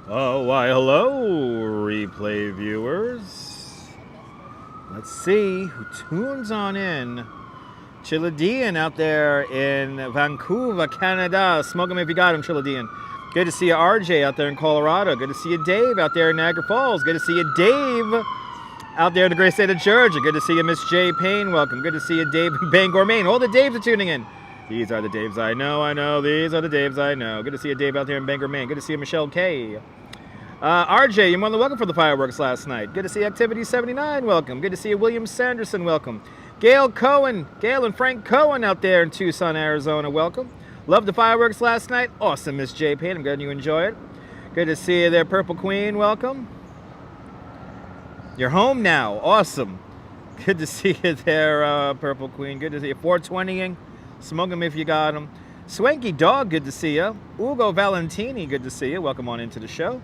Oh, why, hello, replay viewers. Let's see who tunes on in. Chiladian out there in Vancouver, Canada. Smoke him if you got him, Chiladian. Good to see you, RJ, out there in Colorado. Good to see you, Dave, out there in Niagara Falls. Good to see you, Dave, out there in the great state of Georgia. Good to see you, Miss J. Payne. Welcome. Good to see you, Dave in Bangor, Maine. All the Daves are tuning in. These are the Daves I know. These are the Daves I know. Good to see you, Dave, out there in Bangor, Maine. Good to see you, Michelle K. RJ, you're more than welcome for the fireworks last night. Good to see Activity 79, welcome. Good to see you, William Sanderson, welcome. Gail and Frank Cohen out there in Tucson, Arizona, welcome. Loved the fireworks last night. Awesome, Miss J. Payne. I'm glad you enjoy it. Good to see you there, Purple Queen, welcome. You're home now, awesome. Good to see you there, Purple Queen. Good to see you. 420ing, smoke 'em if you got 'em. Swanky Dog, good to see you. Ugo Valentini, good to see you. Welcome on into the show.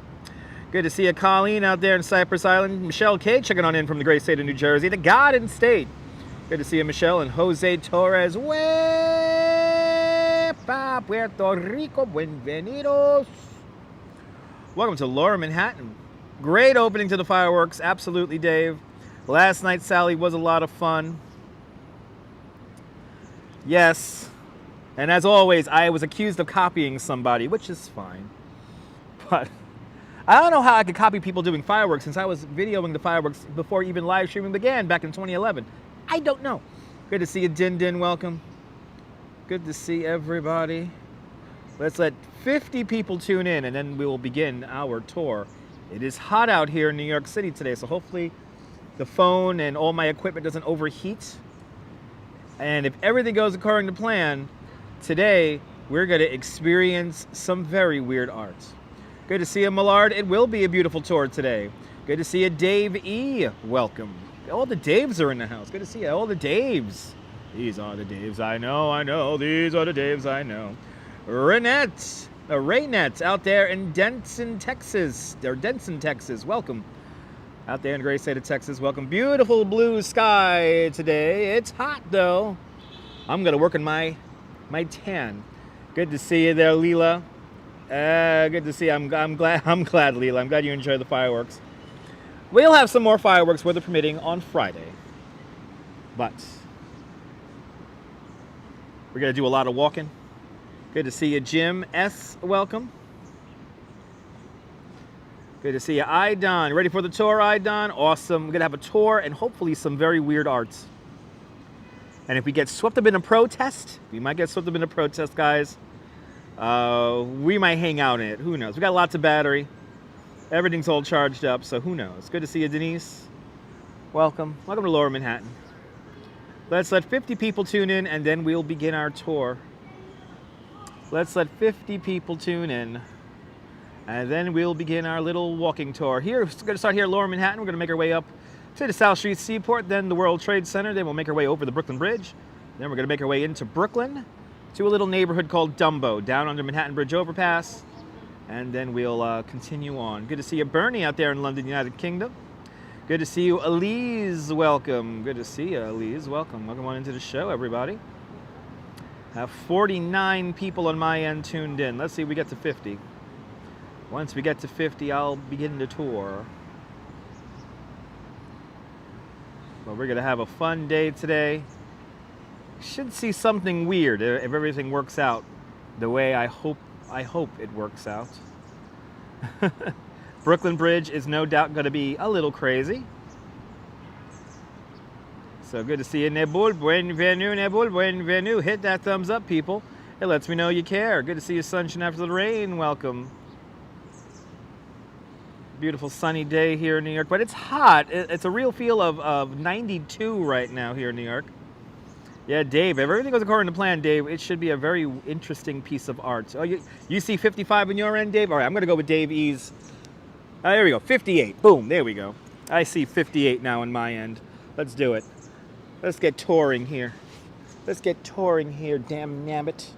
Good to see you, Colleen, out there in Cypress Island. Michelle K. checking on in from the great state of New Jersey, the Garden State. Good to see you, Michelle. And Jose Torres. Wepa, Puerto Rico. Bienvenidos. Welcome to Laura, Manhattan. Great opening to the fireworks. Absolutely, Dave. Last night, Sally, was a lot of fun. Yes. And as always, I was accused of copying somebody, which is fine. But I don't know how I could copy people doing fireworks since I was videoing the fireworks before even live streaming began back in 2011. I don't know. Good to see you, Din Din. Welcome. Good to see everybody. Let's let 50 people tune in and then we will begin our tour. It is hot out here in New York City today, so hopefully the phone and all my equipment doesn't overheat. And if everything goes according to plan, today we're going to experience some very weird art. Good to see you, Millard. It will be a beautiful tour today. Good to see you, Dave E. Welcome. All the Daves are in the house. Good to see you, all the Daves. These are the Daves I know. These are the Daves I know. Raynette, out there in Denton, Texas. Welcome. Out there in the great state of Texas. Welcome. Beautiful blue sky today. It's hot, though. I'm going to work on my tan. Good to see you there, Leela. Good to see you. I'm glad, Leela. I'm glad you enjoy the fireworks. We'll have some more fireworks, weather permitting, on Friday. But we're going to do a lot of walking. Good to see you, Jim S. Welcome. Good to see you, Idon. Ready for the tour, Idon? Awesome. We're going to have a tour and hopefully some very weird arts. And if we get swept up in a protest, we might get swept up in a protest, guys. We might hang out in it. Who knows? We got lots of battery. Everything's all charged up, so who knows? Good to see you, Denise. Welcome. Welcome to Lower Manhattan. Let's let 50 people tune in, and then we'll begin our tour. Let's let 50 people tune in, and then we'll begin our little walking tour. Here, we're going to start here at Lower Manhattan. We're going to make our way up to the South Street Seaport, then the World Trade Center. Then we'll make our way over the Brooklyn Bridge. Then we're going to make our way into Brooklyn, to a little neighborhood called Dumbo, down under Manhattan Bridge overpass, and then we'll continue on. Good to see you, Bernie, out there in London, United Kingdom. Good to see you, Elise. Welcome. Good to see you, Elise. Welcome. Welcome on into the show, everybody. I have 49 people on my end tuned in. Let's see if we get to 50. Once we get to 50, I'll begin the tour. Well, we're going to have a fun day today. Should see something weird if everything works out the way I hope it works out. Brooklyn Bridge is no doubt going to be a little crazy. So good to see you, Nebul. Bienvenue. Hit that thumbs up, people. It lets me know you care. Good to see you, sunshine after the rain. Welcome. Beautiful sunny day here in New York, but it's hot. It's a real feel of 92 right now here in New York. Yeah, Dave, if everything goes according to plan, Dave, it should be a very interesting piece of art. Oh, you see 55 on your end, Dave? All right, I'm going to go with Dave E's. There we go, 58. Boom, there we go. I see 58 now on my end. Let's do it. Let's get touring here. Damn nabbit.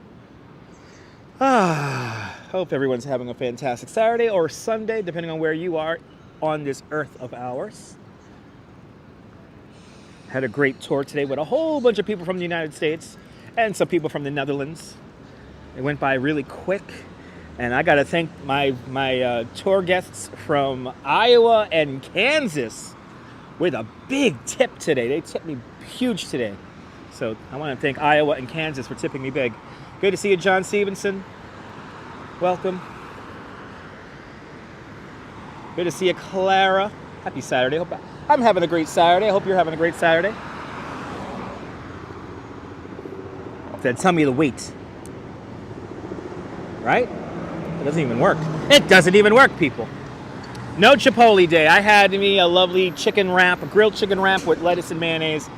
Hope everyone's having a fantastic Saturday or Sunday, depending on where you are on this earth of ours. Had a great tour today with a whole bunch of people from the United States and some people from the Netherlands. It went by really quick. And I got to thank my tour guests from Iowa and Kansas with a big tip today. They tipped me huge today. So I want to thank Iowa and Kansas for tipping me big. Good to see you, John Stevenson. Welcome. Good to see you, Clara. Happy Saturday. I'm having a great Saturday. I hope you're having a great Saturday. Said, tell me the weight. Right? It doesn't even work. It doesn't even work, people. No Chipotle day. I had me a lovely chicken wrap, a grilled chicken wrap with lettuce and mayonnaise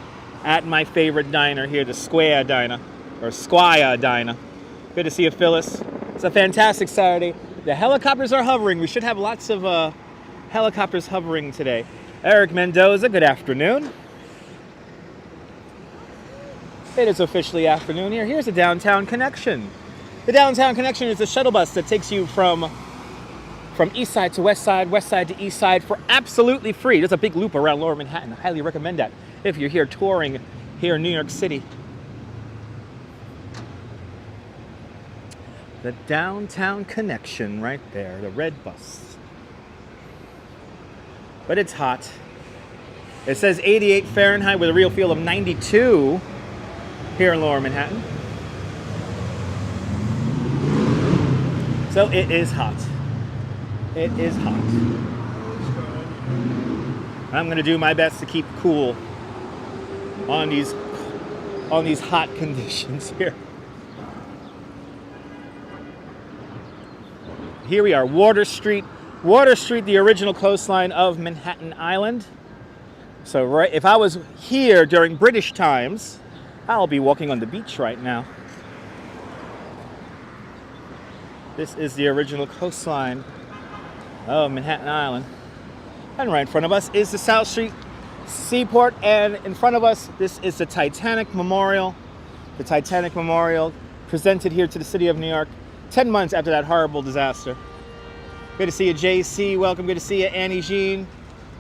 at my favorite diner here, the Square Diner, or Squire Diner. Good to see you, Phyllis. It's a fantastic Saturday. The helicopters are hovering. We should have lots of helicopters hovering today. Eric Mendoza, good afternoon. It is officially afternoon here. Here's the Downtown Connection. The Downtown Connection is a shuttle bus that takes you from east side to west side to east side for absolutely free. There's a big loop around Lower Manhattan. I highly recommend that if you're here touring here in New York City. The Downtown Connection right there, the red bus. But it's hot. It says 88 Fahrenheit with a real feel of 92 here in Lower Manhattan. So it is hot. It is hot. I'm going to do my best to keep cool on these hot conditions here. Here we are, Water Street. Water Street, the original coastline of Manhattan Island. So right, if I was here during British times, I'll be walking on the beach right now. This is the original coastline of Manhattan Island. And right in front of us is the South Street Seaport. And in front of us, this is the Titanic Memorial. The Titanic Memorial presented here to the city of New York 10 months after that horrible disaster. Good to see you, JC. Welcome. Good to see you, Annie Jean.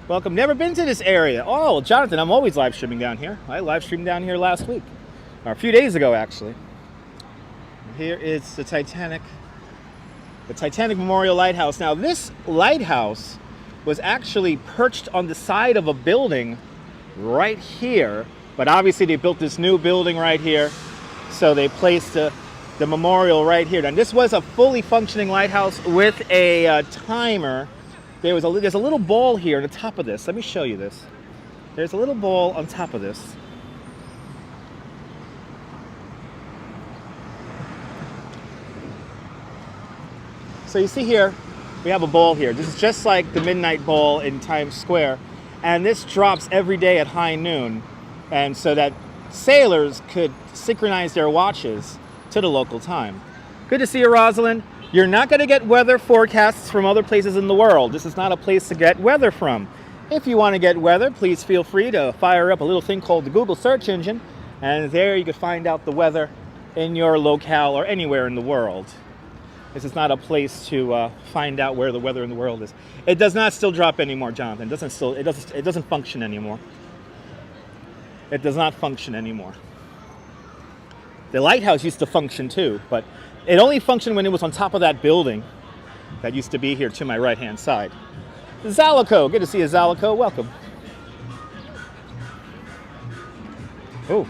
Welcome. Never been to this area. Oh, Jonathan, I'm always live streaming down here. I live streamed down here last week. Or a few days ago, actually. Here is the Titanic Memorial Lighthouse. Now, this lighthouse was actually perched on the side of a building right here, but obviously they built this new building right here, so they placed the memorial right here. And this was a fully functioning lighthouse with a timer. There's a little ball here on the top of this. Let me show you this. There's a little ball on top of this. So you see here, we have a ball here. This is just like the midnight ball in Times Square. And this drops every day at high noon. And so that sailors could synchronize their watches to the local time. Good to see you, Rosalind. You're not going to get weather forecasts from other places in the world. This is not a place to get weather from. If you want to get weather, please feel free to fire up a little thing called the Google search engine. And there you can find out the weather in your locale or anywhere in the world. This is not a place to find out where the weather in the world is. It does not still drop anymore, Jonathan. It doesn't function anymore. It does not function anymore. The lighthouse used to function too, but it only functioned when it was on top of that building that used to be here to my right-hand side. Zalico, good to see you, Zalico. Welcome. Oh,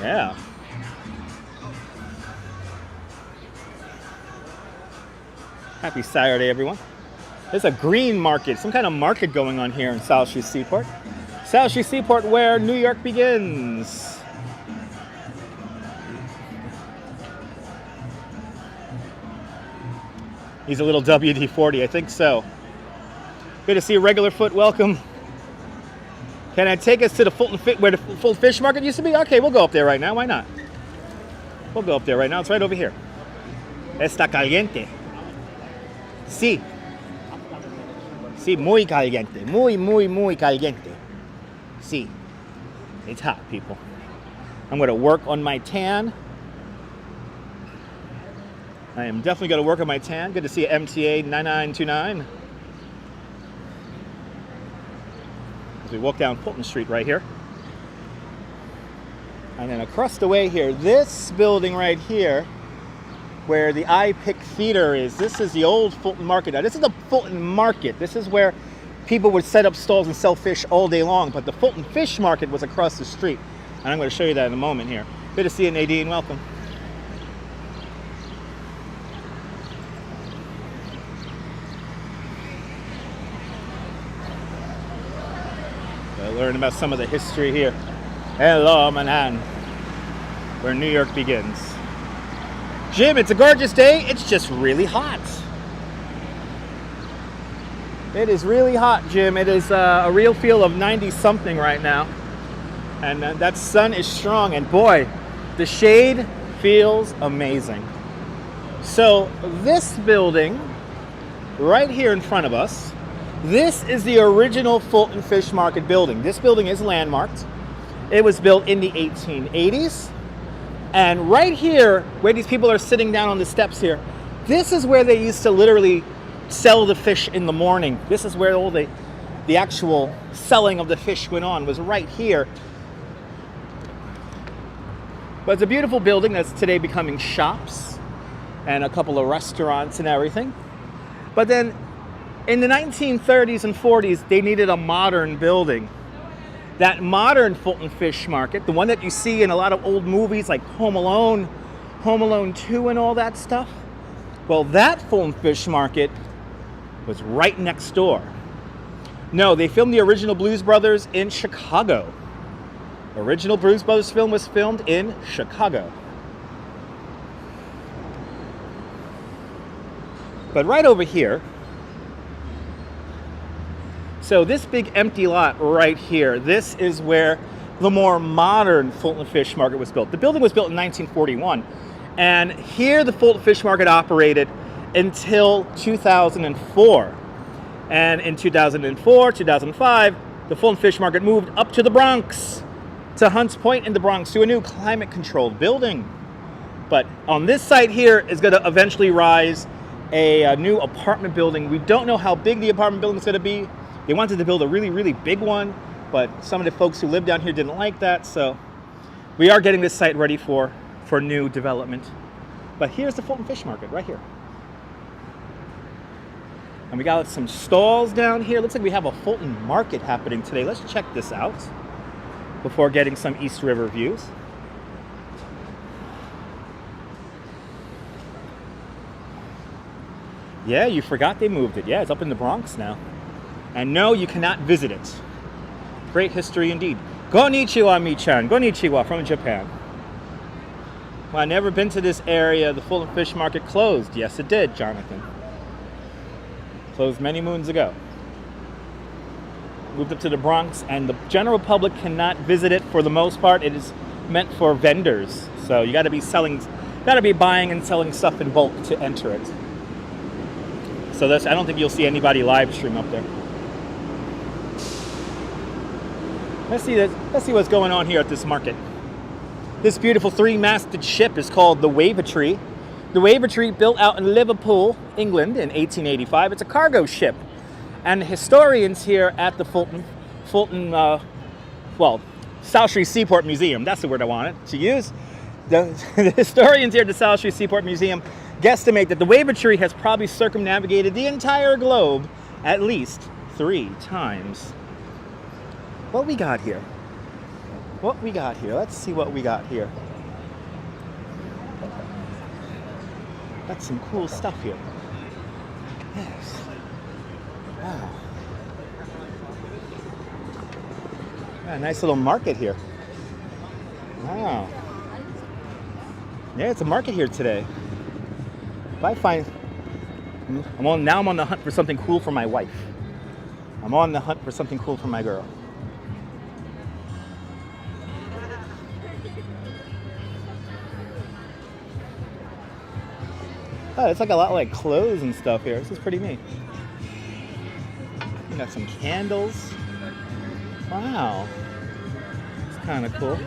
yeah. Happy Saturday, everyone. There's a green market, some kind of market going on here in South Street Seaport. South Street Seaport, where New York begins. He's a little WD-40, I think so. Good to see you, Regular Foot. Welcome. Can I take us to the where the Fulton Fish Market used to be? Okay, we'll go up there right now. Why not? We'll go up there right now. It's right over here. Está caliente. Sí. Sí, muy caliente. Muy caliente. Sí. It's hot, people. I'm going to work on my tan. I am definitely going to work on my tan. Good to see you, MTA 9929. As we walk down Fulton Street right here. And then across the way here, this building right here where the iPic Theater is. This is the old Fulton Market. Now, this is the Fulton Market. This is where people would set up stalls and sell fish all day long, but the Fulton Fish Market was across the street. And I'm going to show you that in a moment here. Good to see you, Nadine. Welcome. Learn about some of the history here. Hello, Manhattan, where New York begins. Jim, it's a gorgeous day. It's just really hot. It is really hot, Jim. It is a real feel of 90-something right now. And that sun is strong. And boy, the shade feels amazing. So this building right here in front of us, this is the original Fulton Fish Market building. This building is landmarked. It was built in the 1880s. And right here, where these people are sitting down on the steps here, this is where they used to literally sell the fish in the morning. This is where all the actual selling of the fish went on, was right here. But it's a beautiful building that's today becoming shops and a couple of restaurants and everything. But then in the 1930s and 40s, they needed a modern building. That modern Fulton Fish Market, the one that you see in a lot of old movies like Home Alone 2 and all that stuff, well, that Fulton Fish Market was right next door. No, they filmed the original Blues Brothers in Chicago. Original Blues Brothers film was filmed in Chicago. But right over here, so this big empty lot right here, this is where the more modern Fulton Fish Market was built. The building was built in 1941, and here the Fulton Fish Market operated until 2004. And in 2004, 2005, the Fulton Fish Market moved up to the Bronx, to Hunts Point in the Bronx, to a new climate-controlled building. But on this site here is going to eventually rise a new apartment building. We don't know how big the apartment building is going to be. They wanted to build a really, really big one, but some of the folks who live down here didn't like that, so we are getting this site ready for new development. But here's the Fulton Fish Market, right here. And we got some stalls down here. Looks like we have a Fulton Market happening today. Let's check this out before getting some East River views. Yeah, you forgot they moved it. Yeah, it's up in the Bronx now. And no, you cannot visit it. Great history indeed. Konnichiwa, Mi-chan. Konnichiwa from Japan. Well, I've never been to this area. The Fulton Fish Market closed. Yes, it did, Jonathan. Closed many moons ago. Moved up to the Bronx, and the general public cannot visit it for the most part. It is meant for vendors. So you got to be buying and selling stuff in bulk to enter it. So I don't think you'll see anybody live stream up there. Let's see what's going on here at this market. This beautiful three-masted ship is called the Wavertree. The Wavertree, built out in Liverpool, England in 1885. It's a cargo ship. And historians here at the South Street Seaport Museum, that's the word I wanted to use. The historians here at the South Street Seaport Museum guesstimate that the Wavertree has probably circumnavigated the entire globe at least 3 times. What we got here? Let's see what we got here. That's some cool stuff here. Yes. Wow. Yeah, nice little market here. Wow. Yeah, it's a market here today. If I find, now I'm on the hunt for something cool for my wife. I'm on the hunt for something cool for my girl. Oh, it's like a lot like clothes and stuff here. This is pretty neat. We got some candles. Wow. It's kind of cool.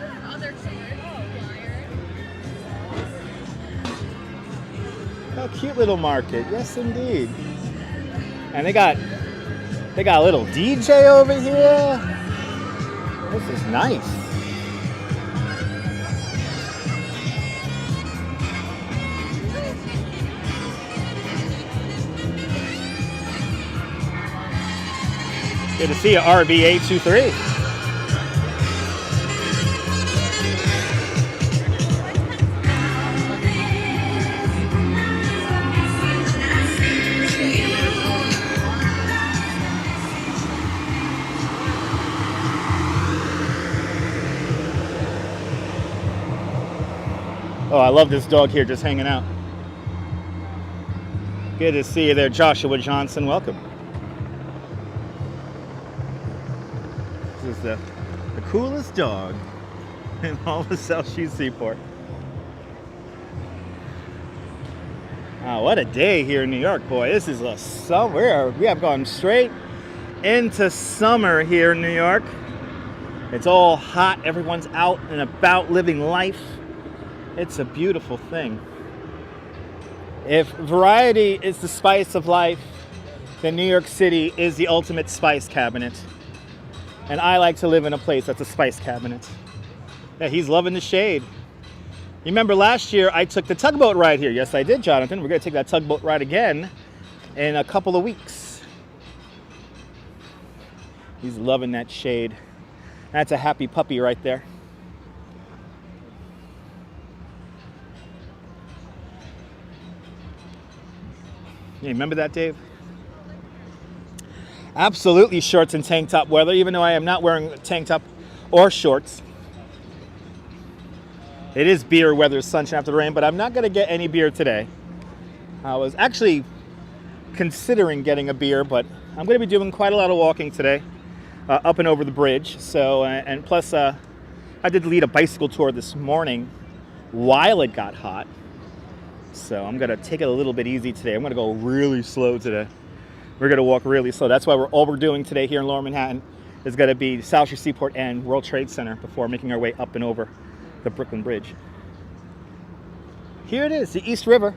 Oh, cute little market. Yes, indeed. And they got a little DJ over here. This is nice. Good to see you, RB823. Oh, I love this dog here just hanging out. Good to see you there, Joshua Johnson. Welcome. This is the coolest dog in all of South Shoe Seaport. Wow, what a day here in New York, boy. This is a summer. We have gone straight into summer here in New York. It's all hot. Everyone's out and about living life. It's a beautiful thing. If variety is the spice of life, then New York City is the ultimate spice cabinet. And I like to live in a place that's a spice cabinet. Yeah, he's loving the shade. You remember last year I took the tugboat ride here. Yes, I did, Jonathan. We're going to take that tugboat ride again in a couple of weeks. He's loving that shade. That's a happy puppy right there. You remember that, Dave? Absolutely shorts and tank top weather, even though I am not wearing a tank top or shorts. It is beer weather, sunshine after the rain, but I'm not going to get any beer today. I was actually considering getting a beer, but I'm going to be doing quite a lot of walking today, up and over the bridge. So, and plus, I did lead a bicycle tour this morning while it got hot. So I'm going to take it a little bit easy today. I'm going to go really slow today. We're going to walk really slow. That's why all we're doing today here in Lower Manhattan is going to be South Shore Seaport and World Trade Center before making our way up and over the Brooklyn Bridge. Here it is, the East River.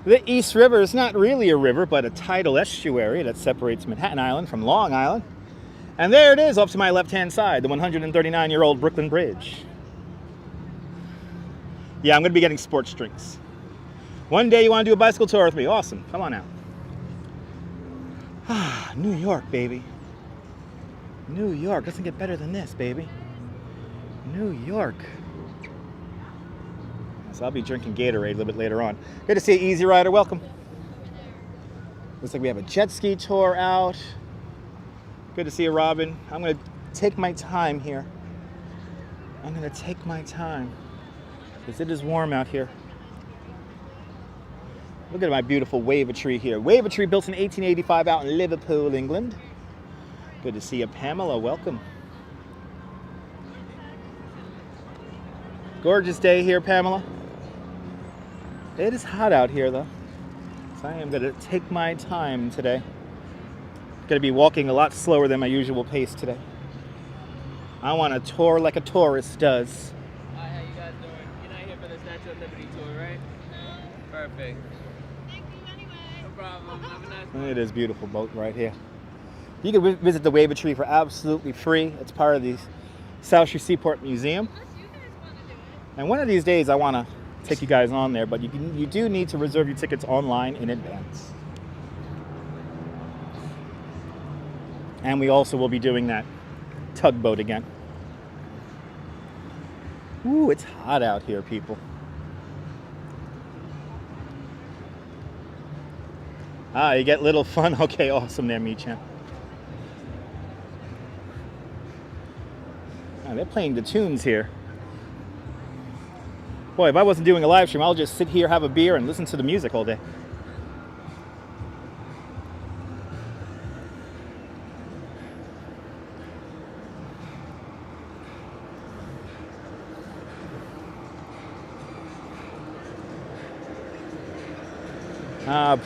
The East River is not really a river, but a tidal estuary that separates Manhattan Island from Long Island. And there it is off to my left-hand side, the 139-year-old Brooklyn Bridge. Yeah, I'm going to be getting sports drinks. One day you want to do a bicycle tour with me? Awesome. Come on out. Ah, New York, baby. New York. Doesn't get better than this, baby. New York. So I'll be drinking Gatorade a little bit later on. Good to see you, Easy Rider. Welcome. Looks like we have a jet ski tour out. Good to see you, Robin. I'm going to take my time here. I'm going to take my time because it is warm out here. Look at my beautiful Wavertree here. Wavertree built in 1885 out in Liverpool, England. Good to see you, Pamela. Welcome. Gorgeous day here, Pamela. It is hot out here, though. So I am going to take my time today. Going to be walking a lot slower than my usual pace today. I want to tour like a tourist does. Hi, how you guys doing? You're not here for the Statue of Liberty tour, right? Perfect. No problem. Have a nice one. It is a beautiful boat right here. You can visit the Wavertree for absolutely free. It's part of the South Shore Seaport Museum. And one of these days I want to take you guys on there, but you do need to reserve your tickets online in advance. And we also will be doing that tugboat again. Ooh, it's hot out here, people. Ah, you get little fun. Okay, awesome there, Michan. Ah, they're playing the tunes here. Boy, if I wasn't doing a live stream, I'll just sit here, have a beer, and listen to the music all day.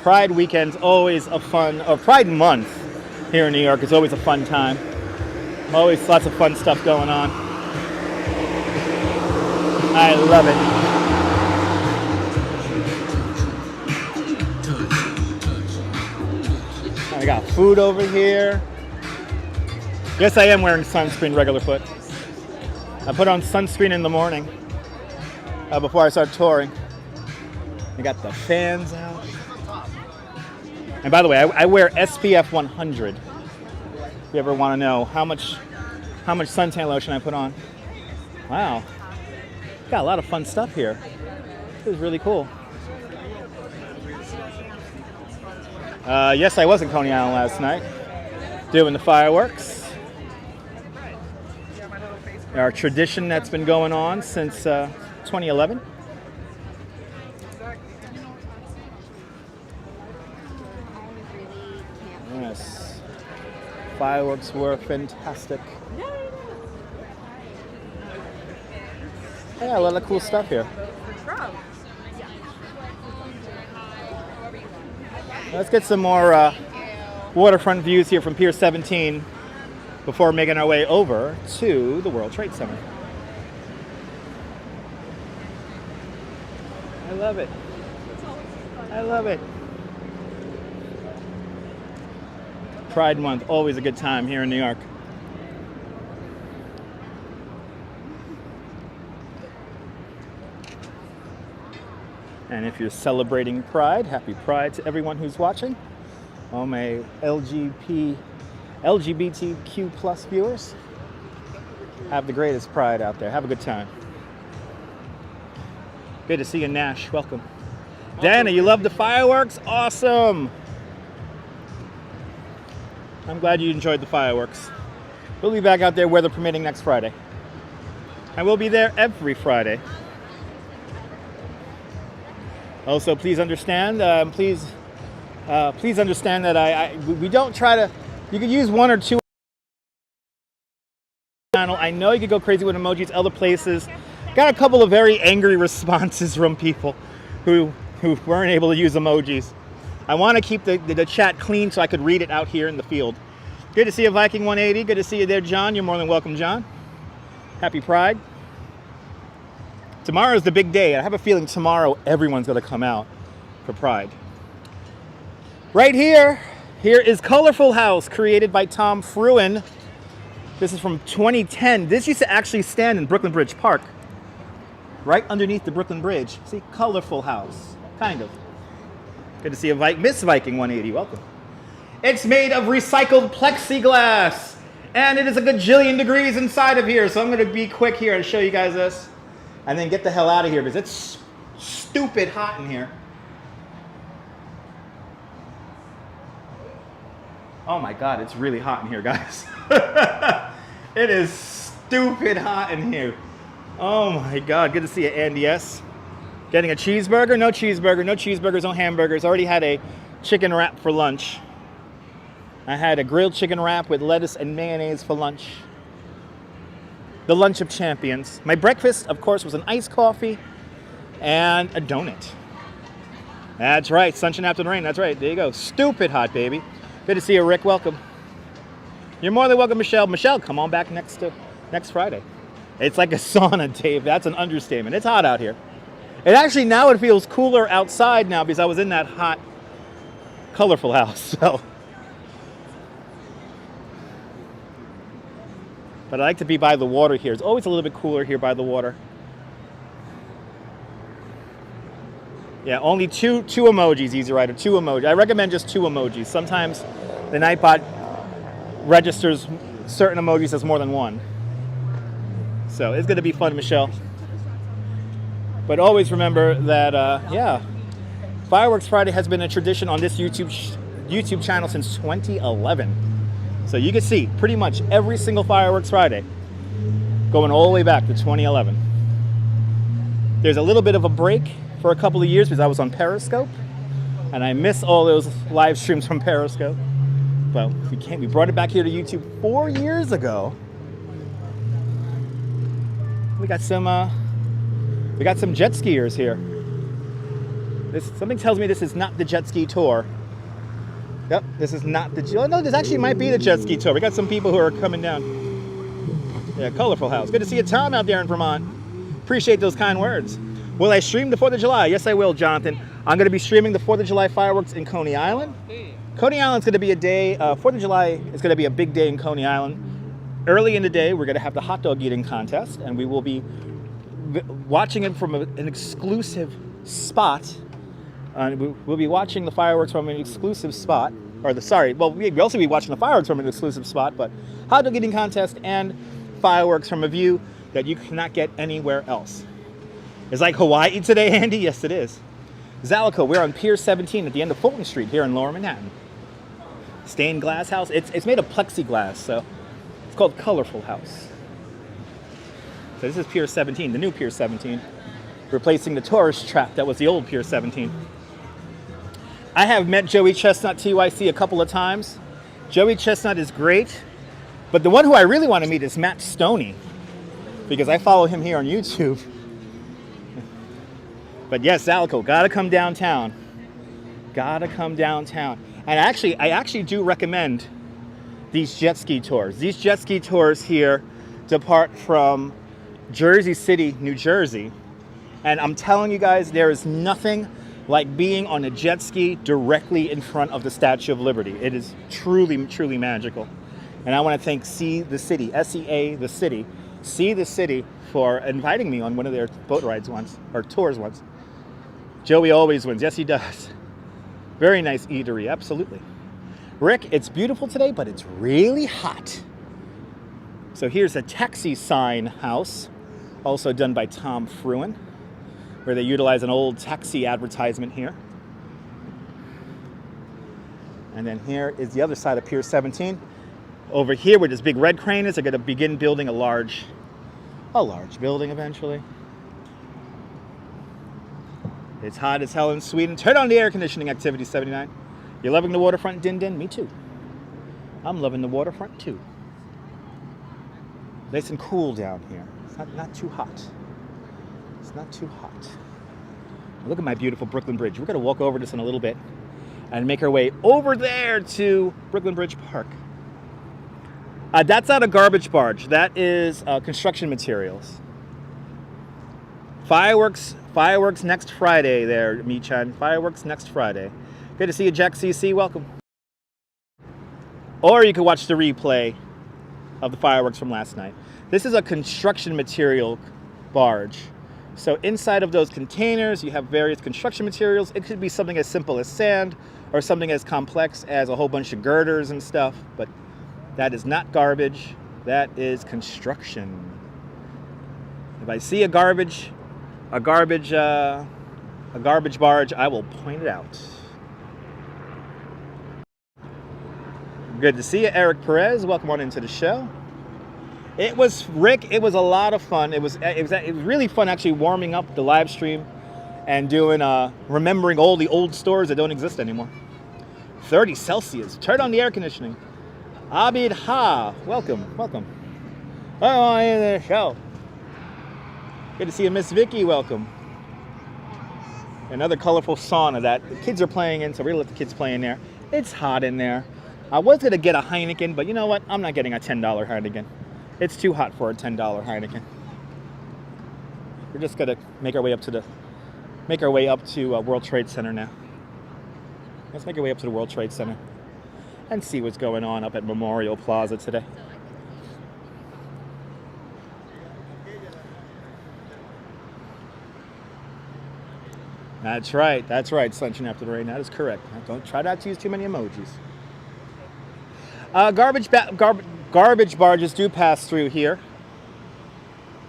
Pride weekend's always a fun, or Pride month here in New York is always a fun time. Always lots of fun stuff going on. I love it. I got food over here. Yes, I am wearing sunscreen, regular foot. I put on sunscreen in the morning before I start touring. I got the fans out. And by the way, I wear SPF 100 If you ever want to know how much suntan lotion I put on. Wow. Got a lot of fun stuff here. This is really cool. Yes, I was in Coney Island last night doing the fireworks. Our tradition that's been going on since 2011. Yes. Fireworks were fantastic. Yeah, a lot of cool stuff here. Let's get some more waterfront views here from Pier 17 before making our way over to the World Trade Center. I love it. I love it. Pride Month, always a good time here in New York. And if you're celebrating Pride, happy Pride to everyone who's watching. All my LGBTQ plus viewers. Have the greatest Pride out there. Have a good time. Good to see you, Nash. Welcome. Dana, you love the fireworks? Awesome. I'm glad you enjoyed the fireworks. We'll be back out there, weather permitting, next Friday. And we'll be there every Friday. Also, please understand, please understand that we don't try to, you could use one or two. I know you could go crazy with emojis other places. Got a couple of very angry responses from people who weren't able to use emojis. I want to keep the chat clean so I could read it out here in the field. Good to see you, Viking 180. Good to see you there, John. You're more than welcome, John. Happy Pride. Tomorrow's the big day. I have a feeling tomorrow everyone's going to come out for Pride. Right here is Colorful House, created by Tom Fruin. This is from 2010. This used to actually stand in Brooklyn Bridge Park, right underneath the Brooklyn Bridge. See, Colorful House, kind of. Good to see you, Miss Viking 180. Welcome. It's made of recycled plexiglass, and it is a gajillion degrees inside of here. So I'm going to be quick here and show you guys this, and then get the hell out of here because it's stupid hot in here. Oh my God, it's really hot in here, guys. It is stupid hot in here. Oh my God, good to see you, Andy S. Getting a cheeseburger? No cheeseburger, no cheeseburgers, no hamburgers. Already had a chicken wrap for lunch. I had a grilled chicken wrap with lettuce and mayonnaise for lunch. The lunch of champions. My breakfast, of course, was an iced coffee and a donut. That's right, sunshine after the rain, that's right, there you go. Stupid hot, baby. Good to see you, Rick, welcome. You're more than welcome, Michelle. Michelle, come on back next Friday. It's like a sauna, Dave, that's an understatement. It's hot out here. It actually, now it feels cooler outside now because I was in that hot, colorful house, so. But I like to be by the water here. It's always a little bit cooler here by the water. Yeah, only two emojis, Easy Rider, 2 emojis. I recommend just 2 emojis. Sometimes the Nightbot registers certain emojis as more than 1. So it's gonna be fun, Michelle. But always remember that, yeah, Fireworks Friday has been a tradition on this YouTube channel since 2011. So you can see pretty much every single Fireworks Friday going all the way back to 2011. There's a little bit of a break for a couple of years because I was on Periscope and I miss all those live streams from Periscope. But we brought it back here to YouTube 4 years ago. We got some jet skiers here. Something tells me this is not the jet ski tour. Yep, this is not the... Oh, no, this actually might be the jet ski tour. We got some people who are coming down. Yeah, Colorful House. Good to see you, Tom, out there in Vermont. Appreciate those kind words. Will I stream the 4th of July? Yes, I will, Jonathan. I'm going to be streaming the 4th of July fireworks in Coney Island. Coney Island's going to be a day... 4th of July is going to be a big day in Coney Island. Early in the day, we're going to have the hot dog eating contest, and we will be watching it from an exclusive spot We'll be watching the fireworks from an exclusive spot, we'll also be watching the fireworks from an exclusive spot, but hot dog eating contest and fireworks from a view that you cannot get anywhere else. It's like Hawaii today, Andy? Yes, it is. Zalico, we're on Pier 17 at the end of Fulton Street here in Lower Manhattan. Stained glass house. It's made of plexiglass, so it's called Colorful House. So this is Pier 17, the new Pier 17, replacing the tourist trap that was the old Pier 17. I have met Joey Chestnut TYC a couple of times. Joey Chestnut is great, but the one who I really want to meet is Matt Stoney, because I follow him here on YouTube. But yes, Zalico, gotta come downtown. Gotta come downtown. And I actually do recommend these jet ski tours. These jet ski tours here depart from Jersey City, New Jersey. And I'm telling you guys, there is nothing like being on a jet ski directly in front of the Statue of Liberty. It is truly, truly magical. And I want to thank See the City, SEA the City, See the City, for inviting me on one of their boat rides once, or tours once. Joey always wins. Yes, he does. Very nice eatery, absolutely. Rick, it's beautiful today, but it's really hot. So here's a taxi sign house, also done by Tom Fruin, where they utilize an old taxi advertisement here. And then here is the other side of Pier 17. Over here where this big red crane is, they're going to begin building a large building eventually. It's hot as hell in Sweden. Turn on the air conditioning, Activity 79. You're loving the waterfront, Din Din? Me too. I'm loving the waterfront too. Nice and cool down here. It's not too hot. It's not too hot. Look at my beautiful Brooklyn Bridge. We're going to walk over this in a little bit and make our way over there to Brooklyn Bridge Park. That's not a garbage barge. That is construction materials. Fireworks next Friday there, Mi-chan. Fireworks next Friday. Good to see you, Jack CC. Welcome. Or you can watch the replay of the fireworks from last night. This is a construction material barge. So inside of those containers, you have various construction materials. It could be something as simple as sand or something as complex as a whole bunch of girders and stuff. But that is not garbage. That is construction. If I see a garbage barge, I will point it out. Good to see you, Eric Perez. Welcome on into the show. It was, Rick, it was a lot of fun. It was really fun actually warming up the live stream and doing, remembering all the old stores that don't exist anymore. 30 Celsius. Turn on the air conditioning. Abid Ha. Welcome. Oh, in the show. Good to see you, Miss Vicky. Welcome. Another colorful sauna that the kids are playing in, so we're going to let the kids play in there. It's hot in there. I was going to get a Heineken, but you know what? I'm not getting a $10 Heineken. It's too hot for a $10 Heineken. We're just going to make our way up to World Trade Center now. Let's make our way up to the World Trade Center and see what's going on up at Memorial Plaza today. That's right, Sunshine After the Rain. That is correct. Don't try not to use too many emojis. Garbage barges do pass through here.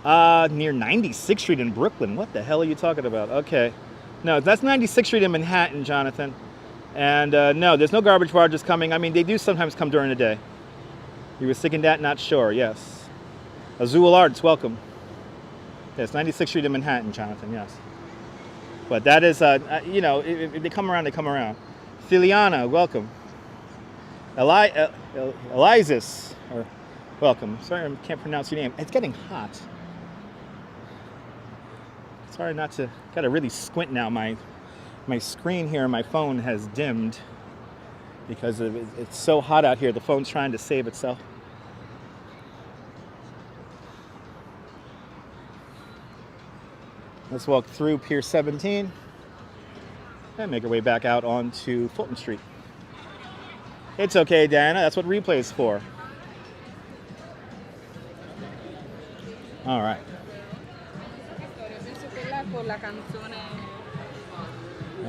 Near 96th Street in Brooklyn. What the hell are you talking about? Okay. No, that's 96th Street in Manhattan, Jonathan. And no, there's no garbage barges coming. I mean, they do sometimes come during the day. You were thinking that? Not sure. Yes. Azul Arts, welcome. Yes, 96th Street in Manhattan, Jonathan. Yes. But that is, you know, if they come around, they come around. Filiana, welcome. Elisis, or welcome. Sorry, I can't pronounce your name. It's getting hot. Sorry not to, gotta really squint now. My screen here on my phone has dimmed because it's so hot out here. The phone's trying to save itself. Let's walk through Pier 17 and make our way back out onto Fulton Street. It's okay, Diana. That's what replay is for. All right.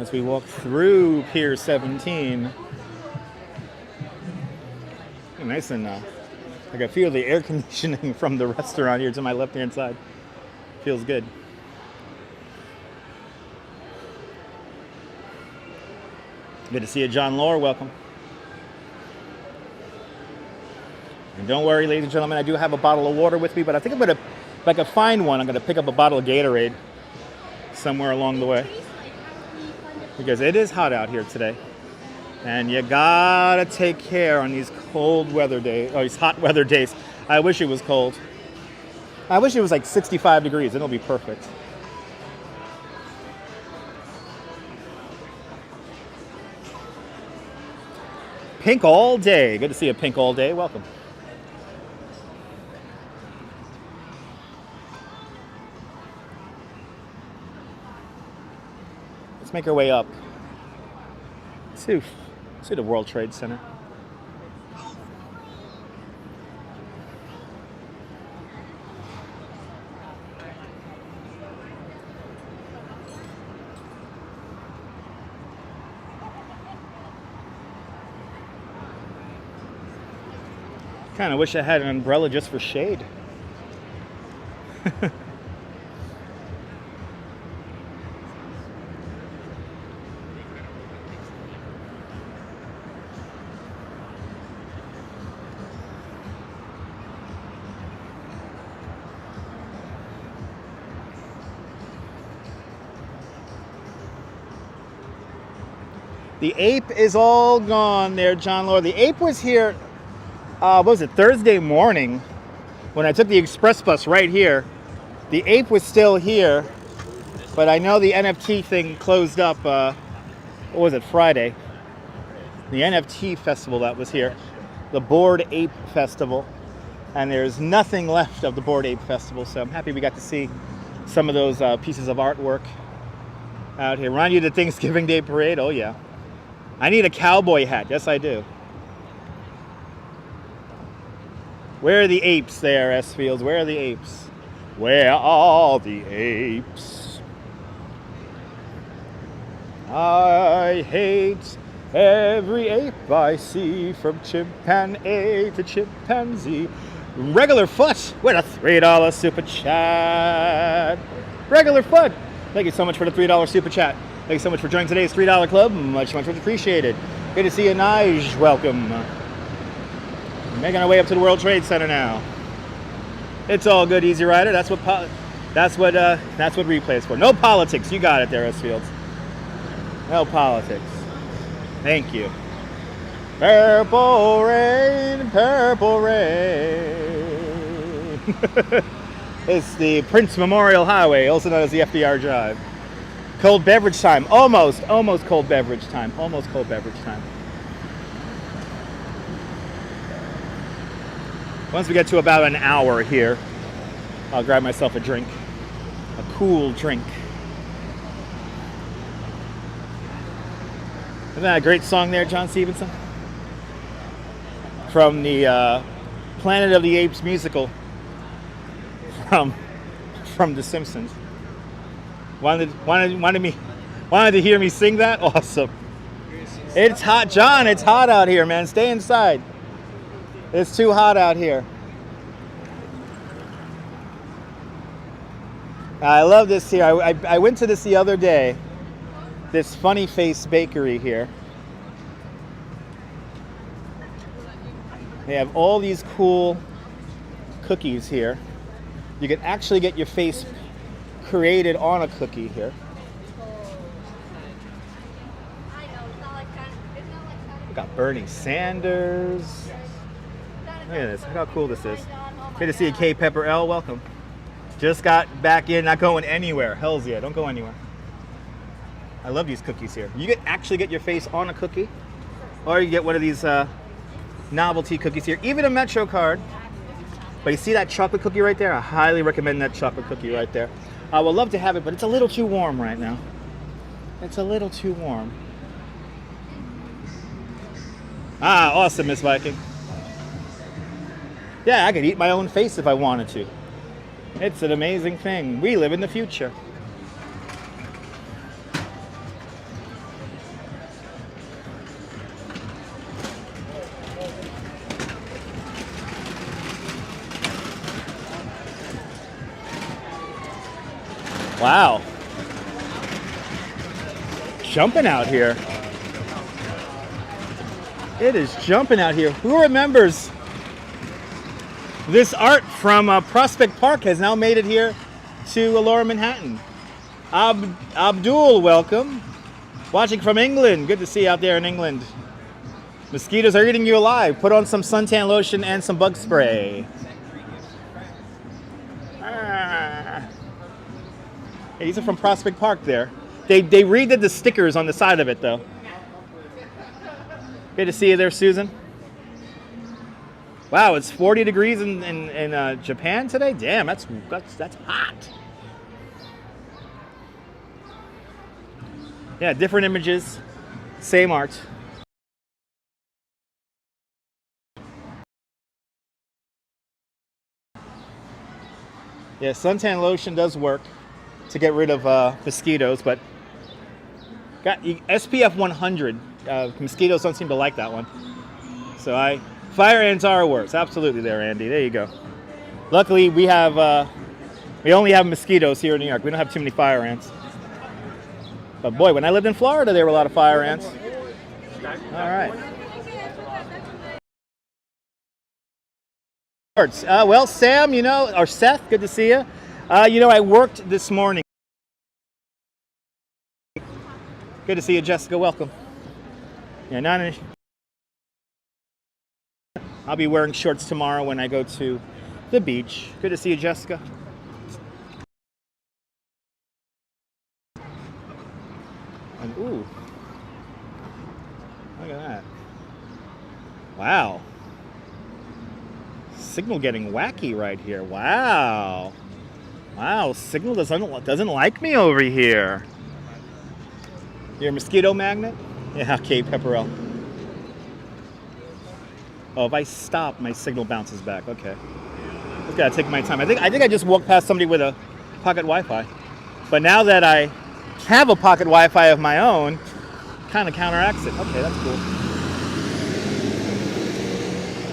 as we walk through Pier 17. Nice and I can feel the air conditioning from the restaurant here to my left-hand side. Feels good. Good to see you, John Lohr. Welcome. And don't worry, ladies and gentlemen, I do have a bottle of water with me, but I think I'm gonna, if I can find one, I'm gonna pick up a bottle of Gatorade somewhere along the way, because it is hot out here today. And you gotta take care on these cold weather days, or these hot weather days. I wish it was cold. I wish it was like 65 degrees, it'll be perfect. Pink all day. Good to see you, Pink all day. Welcome. Let's make our way up to the World Trade Center. Kind of wish I had an umbrella just for shade. The ape is all gone there, John Lohr. The ape was here, what was it, Thursday morning when I took the express bus right here. The ape was still here, but I know the NFT thing closed up, what was it, Friday? The NFT festival that was here, the Bored Ape Festival. And there's nothing left of the Bored Ape Festival, so I'm happy we got to see some of those pieces of artwork out here. Remind you of the Thanksgiving Day Parade? Oh yeah. I need a cowboy hat. Yes, I do. Where are the apes there, S. Fields? Where are the apes? Where are the apes? I hate every ape I see, from chimpanzee to chimpanzee. Regular Foot with a $3 super chat. Regular Foot, thank you so much for the $3 super chat. Thank you so much for joining today's $3 club. Much appreciated. Good to see you, Nige. Welcome. Making our way up to the World Trade Center now. It's all good, Easy Rider. That's what replay is for. No politics. You got it there, S. Fields. No politics. Thank you. Purple rain, purple rain. It's the Prince Memorial Highway, also known as the FDR Drive. Cold beverage time. Almost cold beverage time. Almost cold beverage time. Once we get to about an hour here, I'll grab myself a drink. A cool drink. Isn't that a great song there, John Stevenson? From the Planet of the Apes musical from The Simpsons. Wanted to hear me sing that? Awesome. It's hot, John. It's hot out here, man. Stay inside. It's too hot out here. I love this here. I went to this the other day. This Funny Face Bakery here. They have all these cool cookies here. You can actually get your face created on a cookie here. We got Bernie Sanders. Look at this. Look how cool this is. Good to see you, K Pepper L. Welcome. Just got back in, not going anywhere. Hells yeah, don't go anywhere. I love these cookies here. You can actually get your face on a cookie, or you get one of these novelty cookies here. Even a Metro card. But you see that chocolate cookie right there? I highly recommend that chocolate cookie right there. I would love to have it, but it's a little too warm right now. It's a little too warm. Ah, awesome, Miss Viking. Yeah, I could eat my own face if I wanted to. It's an amazing thing. We live in the future. Wow. Jumping out here. It is jumping out here. Who remembers this art from Prospect Park has now made it here to Lower Manhattan. Abdul, welcome. Watching from England. Good to see you out there in England. Mosquitoes are eating you alive. Put on some suntan lotion and some bug spray. Ah. Hey, these are from Prospect Park there. They redid the stickers on the side of it, though. Good to see you there, Susan. Wow, it's 40 degrees in Japan today? Damn, that's hot. Yeah, different images, same art. Yeah, suntan lotion does work to get rid of mosquitoes, but got SPF 100. Mosquitoes don't seem to like that one. So fire ants are worse. Absolutely there, Andy. There you go. Luckily, we only have mosquitoes here in New York. We don't have too many fire ants. But boy, when I lived in Florida, there were a lot of fire ants. All right. Well, Sam, or Seth, good to see you. I worked this morning. Good to see you, Jessica. Welcome. Yeah, I'll be wearing shorts tomorrow when I go to the beach. Good to see you, Jessica. And ooh, look at that! Wow. Signal getting wacky right here. Wow. Wow, Signal doesn't like me over here. You're a mosquito magnet? Yeah, okay, Pepperell. Oh, if I stop, my signal bounces back. Okay. Just gotta take my time. I think I just walked past somebody with a pocket Wi-Fi. But now that I have a pocket Wi-Fi of my own, kind of counteracts it. Okay, that's cool.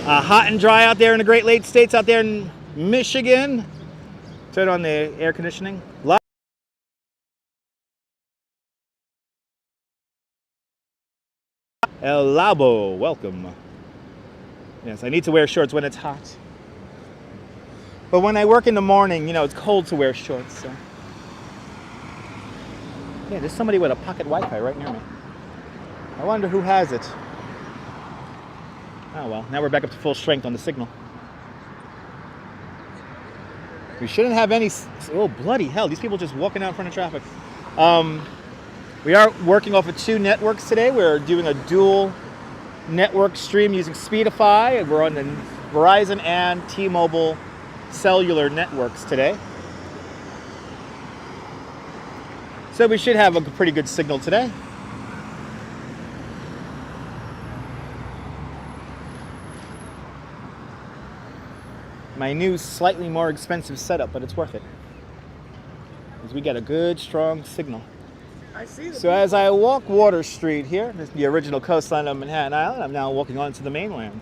Hot and dry out there in the Great Lakes states, out there in Michigan. Turn on the air conditioning. El Labo, welcome. Yes, I need to wear shorts when it's hot. But when I work in the morning, it's cold to wear shorts. So. Yeah, there's somebody with a pocket Wi-Fi right near me. I wonder who has it. Oh well, now we're back up to full strength on the signal. We shouldn't have any... Oh, bloody hell. These people just walking out in front of traffic. We are working off of 2 networks today. We're doing a dual network stream using Speedify. We're on the Verizon and T-Mobile cellular networks today. So we should have a pretty good signal today. My new, slightly more expensive setup, but it's worth it. Because we get a good, strong signal. I see. So as I walk Water Street here, this is the original coastline of Manhattan Island, I'm now walking onto the mainland.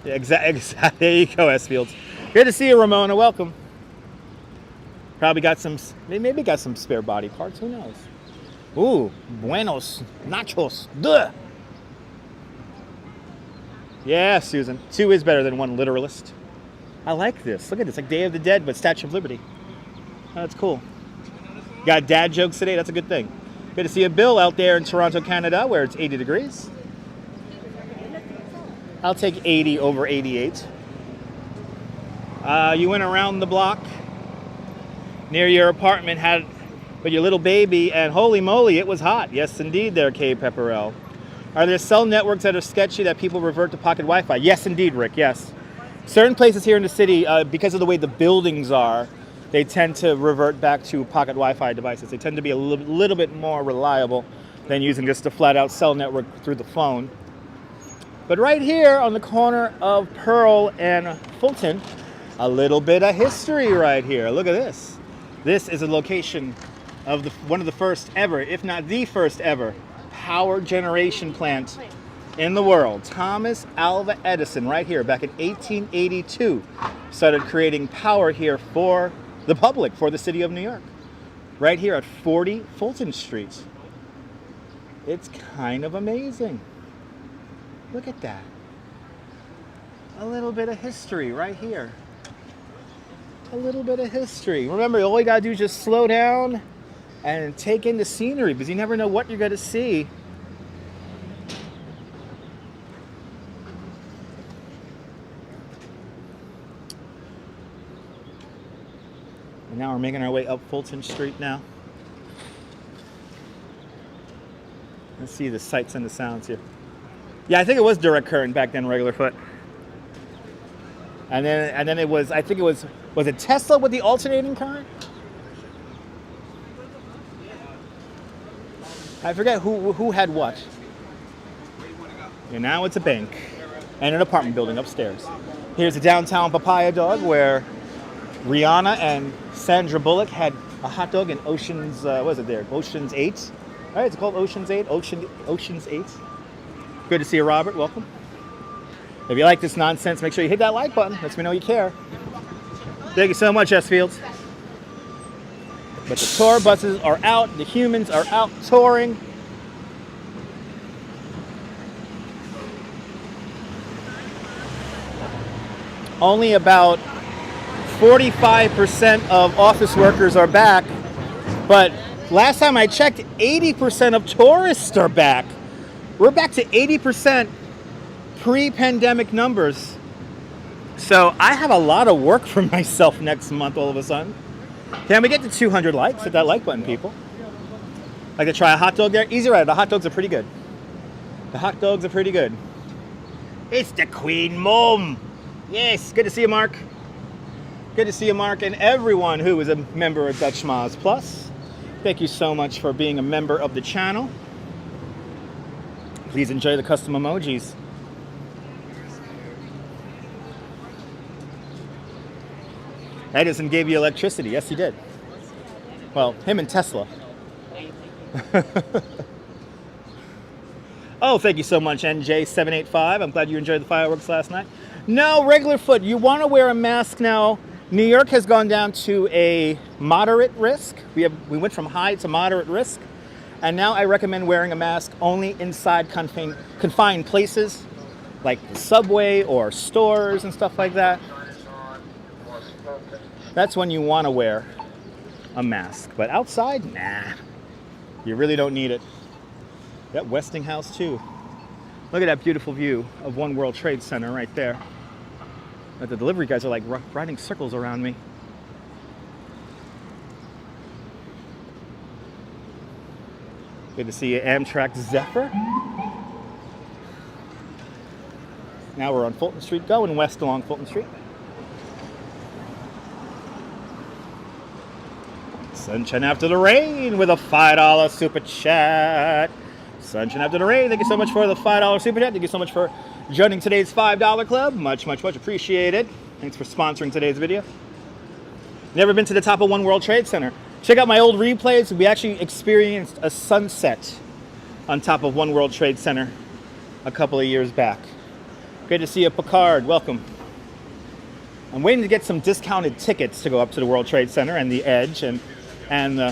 Yeah, exactly. There you go, S-Fields. Good to see you, Ramona. Welcome. Maybe got some spare body parts. Who knows? Ooh, buenos nachos. Duh. Yeah, Susan. 2 is better than 1 literalist. I like this. Look at this. Like Day of the Dead, but Statue of Liberty. Oh, that's cool. Got dad jokes today. That's a good thing. Good to see you, Bill, out there in Toronto, Canada, where it's 80 degrees. I'll take 80 over 88. You went around the block near your apartment, had with your little baby, and holy moly, it was hot. Yes, indeed, there, K. Pepperell. Are there cell networks that are sketchy that people revert to pocket Wi-Fi? Yes, indeed, Rick, yes. Certain places here in the city, because of the way the buildings are, they tend to revert back to pocket Wi-Fi devices. They tend to be a little bit more reliable than using just a flat-out cell network through the phone. But right here on the corner of Pearl and Fulton, a little bit of history right here. Look at this. This is a location of one of the first ever, if not the first ever, power generation plant in the world. Thomas Alva Edison, right here, back in 1882, started creating power here for the public, for the city of New York. Right here at 40 Fulton Street. It's kind of amazing. Look at that. A little bit of history right here. A little bit of history. Remember, all you gotta do is just slow down and take in the scenery, because you never know what you're gonna see. And now we're making our way up Fulton Street now. Let's see the sights and the sounds here. Yeah, I think it was direct current back then, regular foot. And then it was, I think it was it Tesla with the alternating current? I forget who had what. And now it's a bank and an apartment building upstairs. Here's a downtown Papaya Dog where Rihanna and Sandra Bullock had a hot dog in Ocean's, what was it there? Ocean's 8. All right, it's called Ocean's 8. Ocean's 8. Good to see you, Robert. Welcome. If you like this nonsense, make sure you hit that like button. Lets me know you care. Thank you so much, S. Fields. But the tour buses are out. The humans are out touring. Only about 45% of office workers are back. But last time I checked, 80% of tourists are back. We're back to 80% pre-pandemic numbers. So I have a lot of work for myself next month all of a sudden. Can we get to 200 likes? Hit that like button, people. Like to try a hot dog there? Easy Rider, the hot dogs are pretty good. The hot dogs are pretty good. It's the Queen Mom. Yes, good to see you, Mark. Good to see you, Mark, and everyone who is a member of Dutch Schmoz Plus. Thank you so much for being a member of the channel. Please enjoy the custom emojis. Edison gave you electricity. Yes, he did. Well, him and Tesla. Oh, thank you so much, NJ785. I'm glad you enjoyed the fireworks last night. No, regular foot. You want to wear a mask now. New York has gone down to a moderate risk. We went from high to moderate risk. And now I recommend wearing a mask only inside confined places, like the subway or stores and stuff like that. That's when you want to wear a mask. But outside, nah. You really don't need it. That Westinghouse too. Look at that beautiful view of One World Trade Center right there. But the delivery guys are like riding circles around me. Good to see you, Amtrak Zephyr. Now we're on Fulton Street, going west along Fulton Street. Sunshine after the rain with a $5 super chat. Sunshine after the rain. Thank you so much for the $5 super chat. Thank you so much for joining today's $5 club. Much, much, much appreciated. Thanks for sponsoring today's video. Never been to the top of One World Trade Center? Check out my old replays. We actually experienced a sunset on top of One World Trade Center a couple of years back. Great to see you, Picard. Welcome. I'm waiting to get some discounted tickets to go up to the World Trade Center and the Edge and the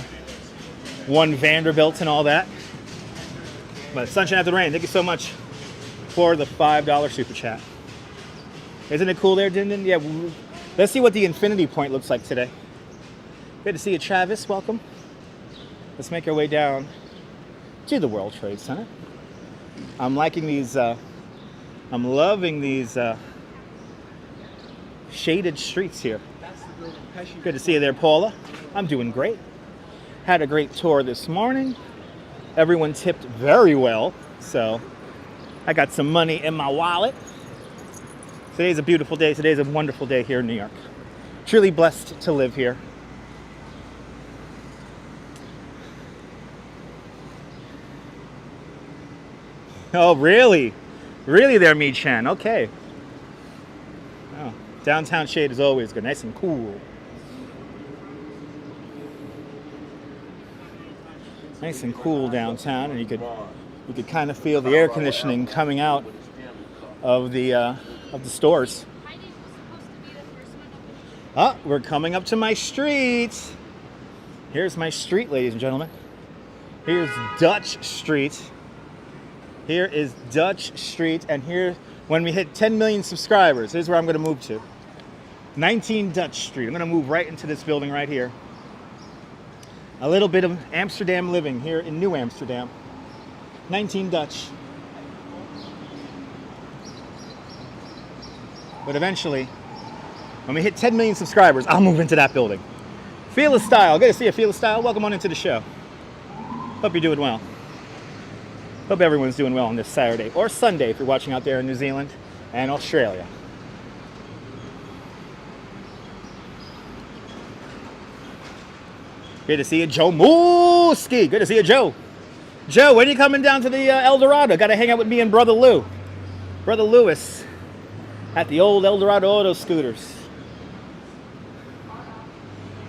One Vanderbilt and all that. But sunshine after the rain. Thank you so much for the $5 super chat. Isn't it cool there, Dindin? Yeah. Let's see what the Infinity Point looks like today. Good to see you, Travis. Welcome. Let's make our way down to the World Trade Center. I'm liking these. I'm loving these shaded streets here. Good to see you there, Paula. I'm doing great. Had a great tour this morning. Everyone tipped very well, so I got some money in my wallet. Today's a beautiful day. Today's a wonderful day here in New York. Truly blessed to live here. Oh, really? Really there, Mi-chan? Okay. Oh, downtown shade is always good. Nice and cool. Nice and cool downtown, and you could kind of feel the air conditioning coming out of the stores. Oh, we're coming up to my street. Here's my street, ladies and gentlemen. Here's Dutch Street. Here is Dutch Street, and here, when we hit 10 million subscribers, here's where I'm gonna move to. 19 Dutch Street. I'm gonna move right into this building right here. A little bit of Amsterdam living here in New Amsterdam. 19 Dutch. But eventually, when we hit 10 million subscribers, I'll move into that building. Fearless Style, good to see you, Fearless Style. Welcome on into the show. Hope you're doing well. Hope everyone's doing well on this Saturday or Sunday if you're watching out there in New Zealand and Australia. Good to see you, Joe Mooski. Good to see you, Joe. Joe, when are you coming down to the El Dorado? Got to hang out with me and Brother Lou. Brother Lewis at the old El Dorado Auto Scooters.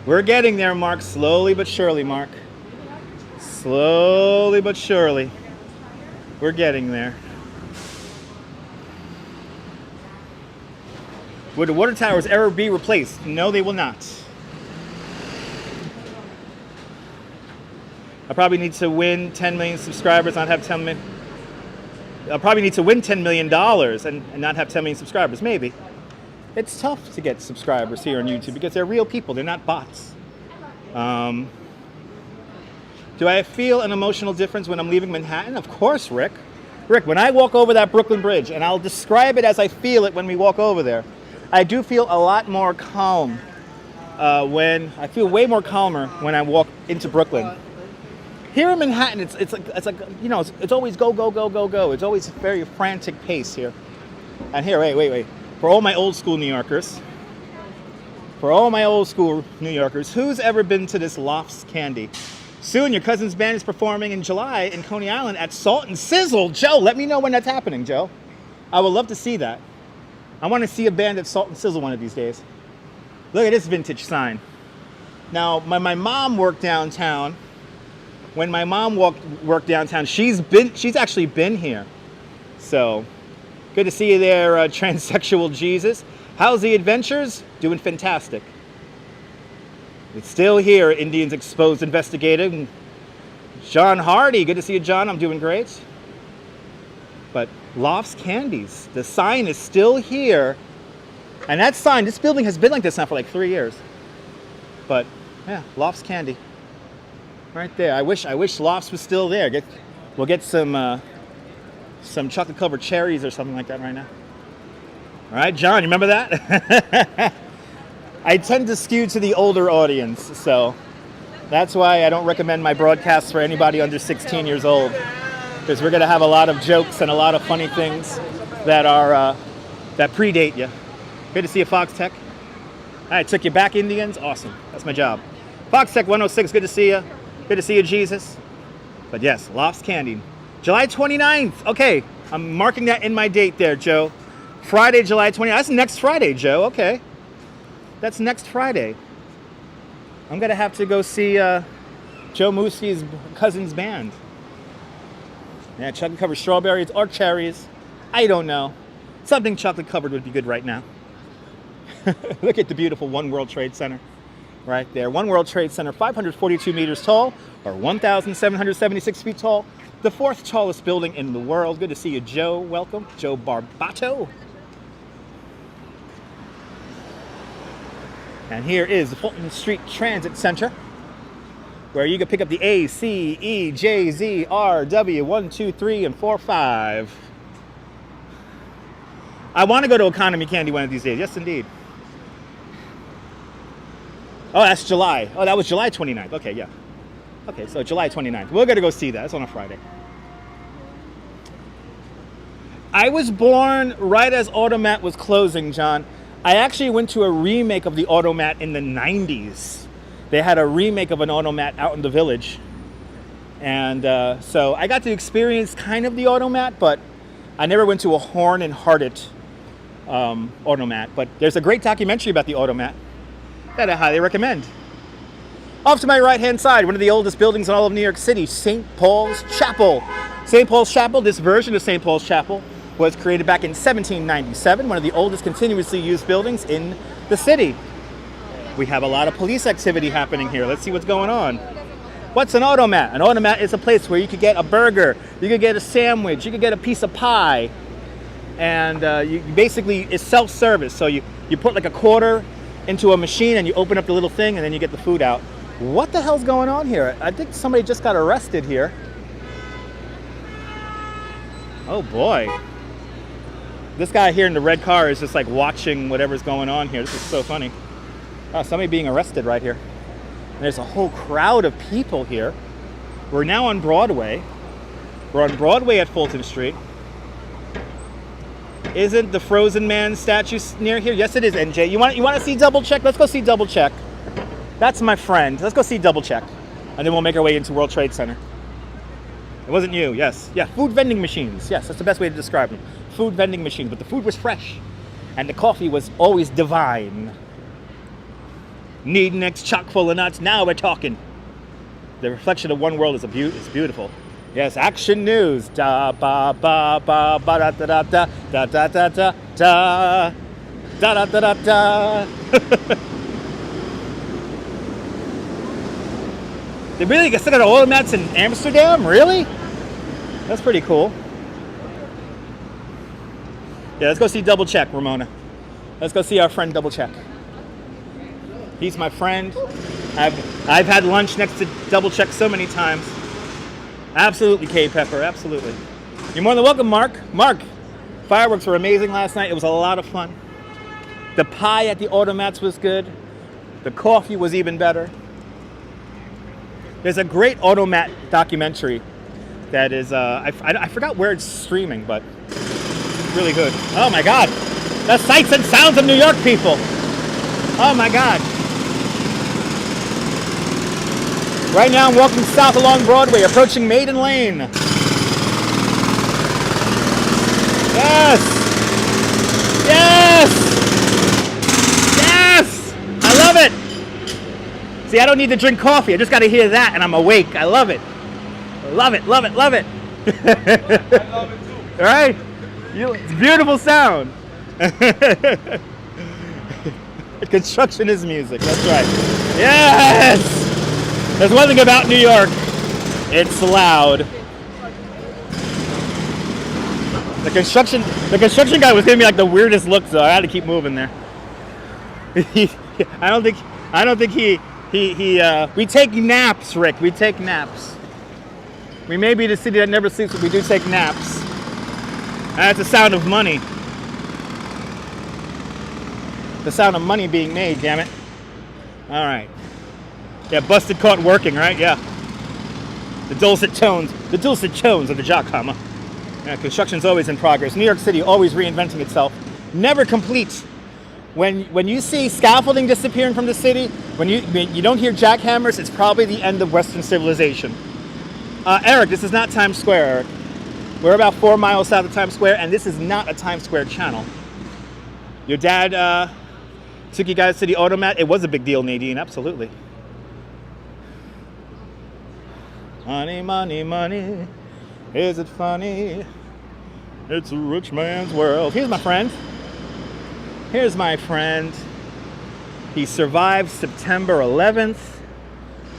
We're getting there, Mark. Slowly but surely, Mark. Slowly but surely. We're getting there. Would the water towers ever be replaced? No, they will not. I probably need to win 10 million subscribers, not have 10 million. I'll probably need to win $10 million and not have 10 million subscribers, maybe. It's tough to get subscribers here on YouTube because they're real people, they're not bots. Do I feel an emotional difference when I'm leaving Manhattan? Of course, Rick. Rick, when I walk over that Brooklyn Bridge, and I'll describe it as I feel it when we walk over there, I do feel a lot more calm I feel way more calmer when I walk into Brooklyn. Here in Manhattan, it's like you know, it's always go, go, go, go, go. It's always a very frantic pace here. And here, wait. For all my old school New Yorkers, who's ever been to this Lofts Candy? Soon, your cousin's band is performing in July in Coney Island at Salt and Sizzle. Joe, let me know when that's happening, Joe. I would love to see that. I want to see a band at Salt and Sizzle one of these days. Look at this vintage sign. Now, my mom worked downtown. When my mom worked downtown, she's actually been here. So, good to see you there, transsexual Jesus. How's the adventures? Doing fantastic. It's still here, Indians Exposed investigative. John Hardy, good to see you, John. I'm doing great. But Lofts Candies, the sign is still here. And that sign, this building has been like this now for like 3 years. But yeah, Lofts Candy. Right there. I wish Lofts was still there. We'll get some chocolate covered cherries or something like that right now. All right, John, you remember that? I tend to skew to the older audience, so that's why I don't recommend my broadcasts for anybody under 16 years old, because we're going to have a lot of jokes and a lot of funny things that are that predate you. Good to see you, Fox Tech. All right, took you back, Indians. Awesome. That's my job. Fox Tech 106. Good to see you. Good to see you, Jesus. But yes, Lofts Candy. July 29th. Okay, I'm marking that in my date there, Joe. Friday, July 29th. That's next Friday, Joe. Okay. That's next Friday. I'm going to have to go see Joe Mooski's cousin's band. Yeah, chocolate covered strawberries or cherries. I don't know. Something chocolate covered would be good right now. Look at the beautiful One World Trade Center right there. One World Trade Center, 542 meters tall, or 1,776 feet tall. The fourth tallest building in the world. Good to see you, Joe. Welcome. Joe Barbato. And here is the Fulton Street Transit Center, where you can pick up the A, C, E, J, Z, R, W, 1, 2, 3, and 4, 5. I want to go to Economy Candy one of these days. Yes, indeed. Oh, that's July. Oh, that was July 29th. Okay, yeah. Okay, so July 29th. We're going to go see that. That's on a Friday. I was born right as Automat was closing, John. I actually went to a remake of the Automat in the 90s. They had a remake of an Automat out in the Village. And so I got to experience kind of the Automat, but I never went to a Horn and Hearted Automat. But there's a great documentary about the Automat that I highly recommend. Off to my right-hand side, one of the oldest buildings in all of New York City, St. Paul's Chapel. St. Paul's Chapel, this version of St. Paul's Chapel, was created back in 1797, one of the oldest continuously used buildings in the city. We have a lot of police activity happening here. Let's see what's going on. What's an automat? An automat is a place where you could get a burger, you could get a sandwich, you could get a piece of pie. And you basically, it's self-service. So you put like a quarter into a machine and you open up the little thing and then you get the food out. What the hell's going on here? I think somebody just got arrested here. Oh boy. This guy here in the red car is just like watching whatever's going on here. This is so funny. Oh, somebody being arrested right here. And there's a whole crowd of people here. We're now on Broadway. We're on Broadway at Fulton Street. Isn't the Frozen Man statue near here? Yes, it is, NJ. You want to see Double Check? Let's go see Double Check. That's my friend. Let's go see Double Check. And then we'll make our way into World Trade Center. It wasn't you, yes. Yeah, food vending machines. Yes, that's the best way to describe them. Food vending machines, but the food was fresh. And the coffee was always divine. Need next chock full of nuts. Now we're talking. The reflection of one world is beautiful. Yes, action news. Da ba ba ba ba da da da da da da da da da da da da da. They really still got automats in Amsterdam? Really? That's pretty cool. Yeah, let's go see Double Check, Ramona. Let's go see our friend Double Check. He's my friend. I've had lunch next to Double Check so many times. Absolutely, K-Pepper, absolutely. You're more than welcome, Mark. Mark, fireworks were amazing last night. It was a lot of fun. The pie at the automats was good. The coffee was even better. There's a great automat documentary that is, I forgot where it's streaming, but it's really good. Oh my God, the sights and sounds of New York, people. Oh my God. Right now I'm walking south along Broadway, approaching Maiden Lane. Yes! Yes! Yes! I love it! See, I don't need to drink coffee. I just got to hear that and I'm awake. I love it. Love it, love it, love it. I love it too. All right? It's a beautiful sound. Construction is music. That's right. Yes! There's one thing about New York. It's loud. The construction guy was giving me like the weirdest look, so I had to keep moving there. I don't think he we take naps, Rick. We take naps. We may be the city that never sleeps, but we do take naps. And that's the sound of money. The sound of money being made, damn it. All right. Yeah, busted caught working, right? Yeah. The dulcet tones of the jackhammer. Yeah, construction's always in progress. New York City always reinventing itself. Never complete. When you see scaffolding disappearing from the city, when you don't hear jackhammers, it's probably the end of Western civilization. Eric, this is not Times Square, Eric. We're about 4 miles south of Times Square, and this is not a Times Square channel. Your dad took you guys to the automat. It was a big deal, Nadine, absolutely. Money, money, money, is it funny? It's a rich man's world. Here's my friend. Here's my friend. He survived September 11th.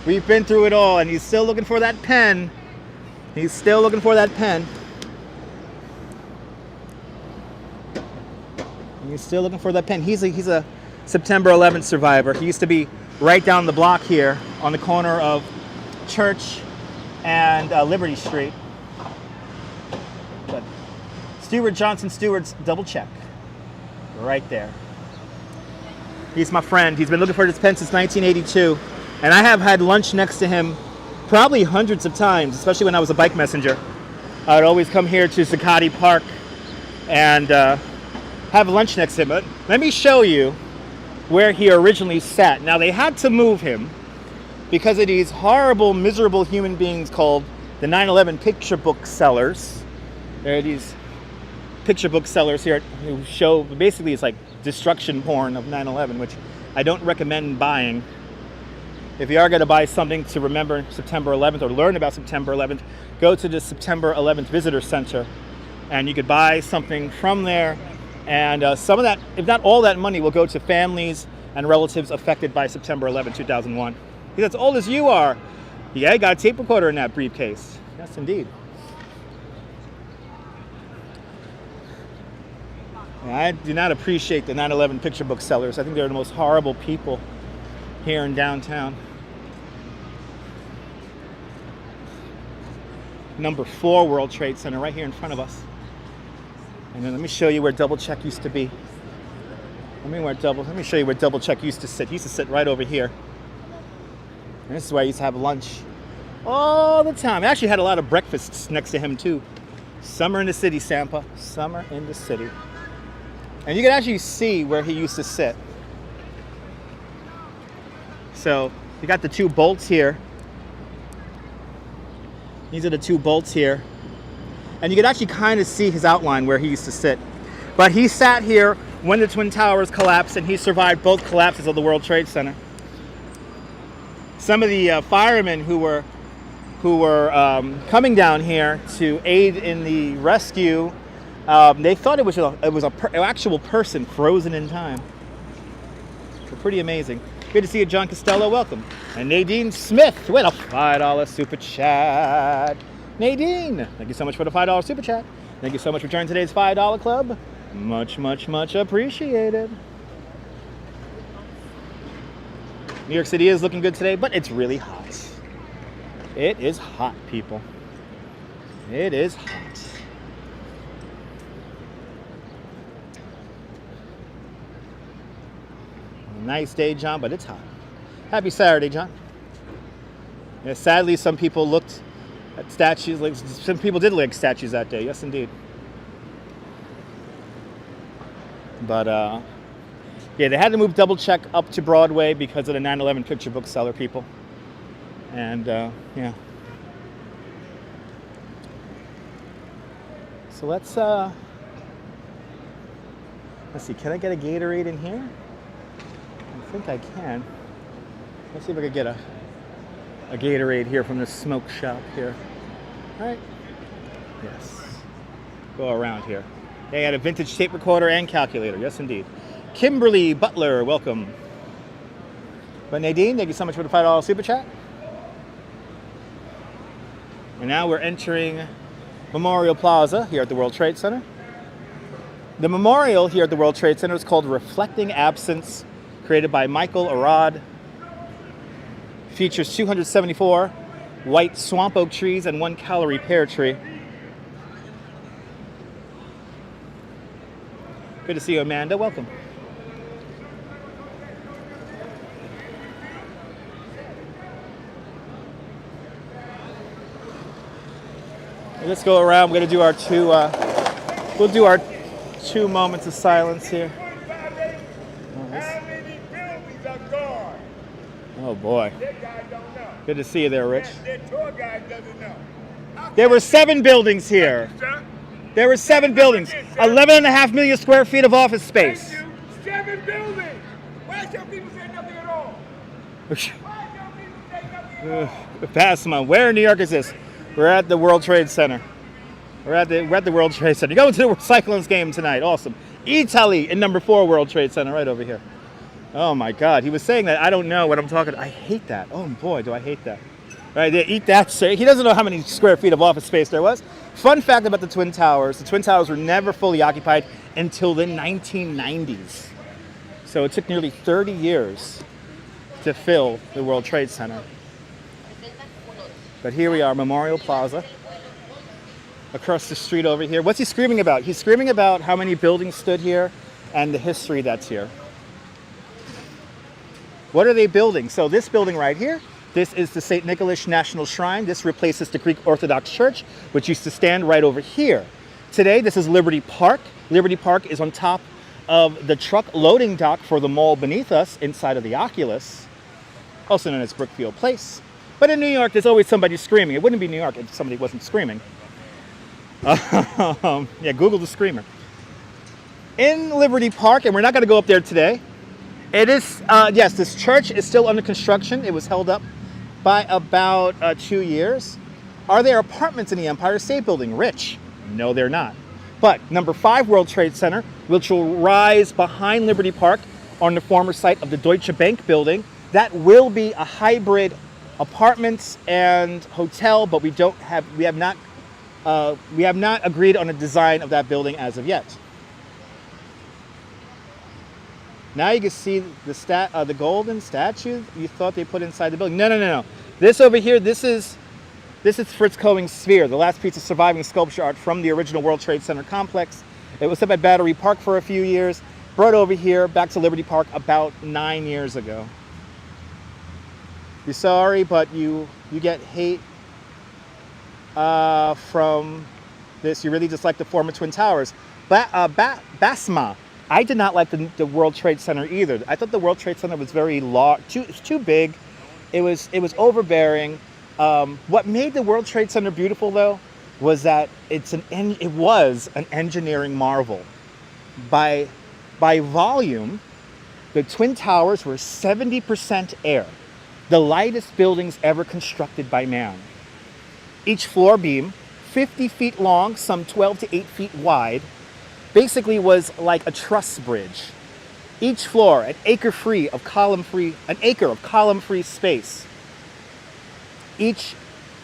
We've been through it all, and he's still looking for that pen. He's still looking for that pen. He's still looking for that pen. He's a September 11th survivor. He used to be right down the block here on the corner of Church and Liberty Street. But Stewart Johnson Stewart's Double Check. Right there. He's my friend. He's been looking for this pen since 1982. And I have had lunch next to him probably hundreds of times, especially when I was a bike messenger. I would always come here to Zuccotti Park and have lunch next to him. But let me show you where he originally sat. Now, they had to move him because of these horrible, miserable human beings called the 9/11 picture book sellers. There are these picture book sellers here who show, basically it's like destruction porn of 9/11, which I don't recommend buying. If you are going to buy something to remember September 11th or learn about September 11th, go to the September 11th Visitor Center and you could buy something from there. And some of that, if not all that money, will go to families and relatives affected by September 11, 2001. He's as old as you are. Yeah, got a tape recorder in that briefcase. Yes, indeed. I do not appreciate the 9/11 picture book sellers. I think they're the most horrible people here in downtown. Number 4 World Trade Center right here in front of us. And then let me show you where Double Check used to be. Let me show you where Double Check used to sit. He used to sit right over here. And this is where I used to have lunch all the time. I actually had a lot of breakfasts next to him too. Summer in the city, Sampa. Summer in the city. And you can actually see where he used to sit. So you got the 2 bolts here. These are the 2 bolts here. And you can actually kind of see his outline where he used to sit. But he sat here when the Twin Towers collapsed, and he survived both collapses of the World Trade Center. Some of the firemen who were coming down here to aid in the rescue, they thought it was an actual person frozen in time. So pretty amazing. Good to see you, John Costello. Welcome. And Nadine Smith with a $5 super chat. Nadine, thank you so much for the $5 super chat. Thank you so much for joining today's $5 club. Much, much, much appreciated. New York City is looking good today, but it's really hot. It is hot, people. It is hot. Nice day, John, but it's hot. Happy Saturday, John. Yeah, sadly, some people looked at statues. Like some people did look at statues that day. Yes, indeed. But yeah, they had to move Double Check up to Broadway because of the 9/11 picture book seller people. And yeah. So let's see. Can I get a Gatorade in here? I think I can. Let's see if I can get a Gatorade here from the smoke shop here. All right. Yes. Go around here. They had a vintage tape recorder and calculator. Yes, indeed. Kimberly Butler, welcome. But Nadine, thank you so much for the $5 super chat. And now we're entering Memorial Plaza here at the World Trade Center. The memorial here at the World Trade Center is called Reflecting Absence, created by Michael Arad. Features 274 white swamp oak trees and 1 calorie pear tree. Good to see you, Amanda. Welcome. Let's go around. We're going to do our we'll do our 2 moments of silence here. Oh boy. Good to see you there, Rich. There were 7 buildings here. There were 7 buildings. 11.5 million square feet of office space. 7 buildings. Why don't people say nothing at all? Pass them on. Where in New York is this? We're at the World Trade Center. We're at the World Trade Center. You're going to the Cyclones game tonight. Awesome. Italy in number 4 World Trade Center right over here. Oh my God. He was saying that. I don't know what I'm talking. I hate that. Oh boy, do I hate that. Right, they eat that. He doesn't know how many square feet of office space there was. Fun fact about the Twin Towers. The Twin Towers were never fully occupied until the 1990s. So it took nearly 30 years to fill the World Trade Center. But here we are, Memorial Plaza. Across the street over here. What's he screaming about? He's screaming about how many buildings stood here and the history that's here. What are they building? So this building right here, this is the St. Nicholas National Shrine. This replaces the Greek Orthodox Church, which used to stand right over here. Today, this is Liberty Park. Liberty Park is on top of the truck loading dock for the mall beneath us inside of the Oculus, also known as Brookfield Place. But in New York, there's always somebody screaming. It wouldn't be New York if somebody wasn't screaming. Yeah, Google the screamer. In Liberty Park, and we're not going to go up there today, it is, yes, this church is still under construction. It was held up by about 2 years. Are there apartments in the Empire State Building? Rich? No, they're not. But number 5 World Trade Center, which will rise behind Liberty Park on the former site of the Deutsche Bank building. That will be a hybrid apartments and hotel, but we have not agreed on a design of that building as of yet. Now you can see the golden statue you thought they put inside the building. No. This over here, this is Fritz Cohen's sphere, the last piece of surviving sculpture art from the original World Trade Center complex. It was up at Battery Park for a few years, brought over here back to Liberty Park about 9 years ago. You're sorry, but you get hate from this. You really just like the former Twin Towers. Basma. I did not like the World Trade Center either. I thought the World Trade Center was very large, too big. It was overbearing. What made the World Trade Center beautiful, though, was that it was an engineering marvel. By volume, the Twin Towers were 70% air, the lightest buildings ever constructed by man. Each floor beam, 50 feet long, some 12 to 8 feet wide, basically was like a truss bridge. Each floor, an acre of column-free space. Each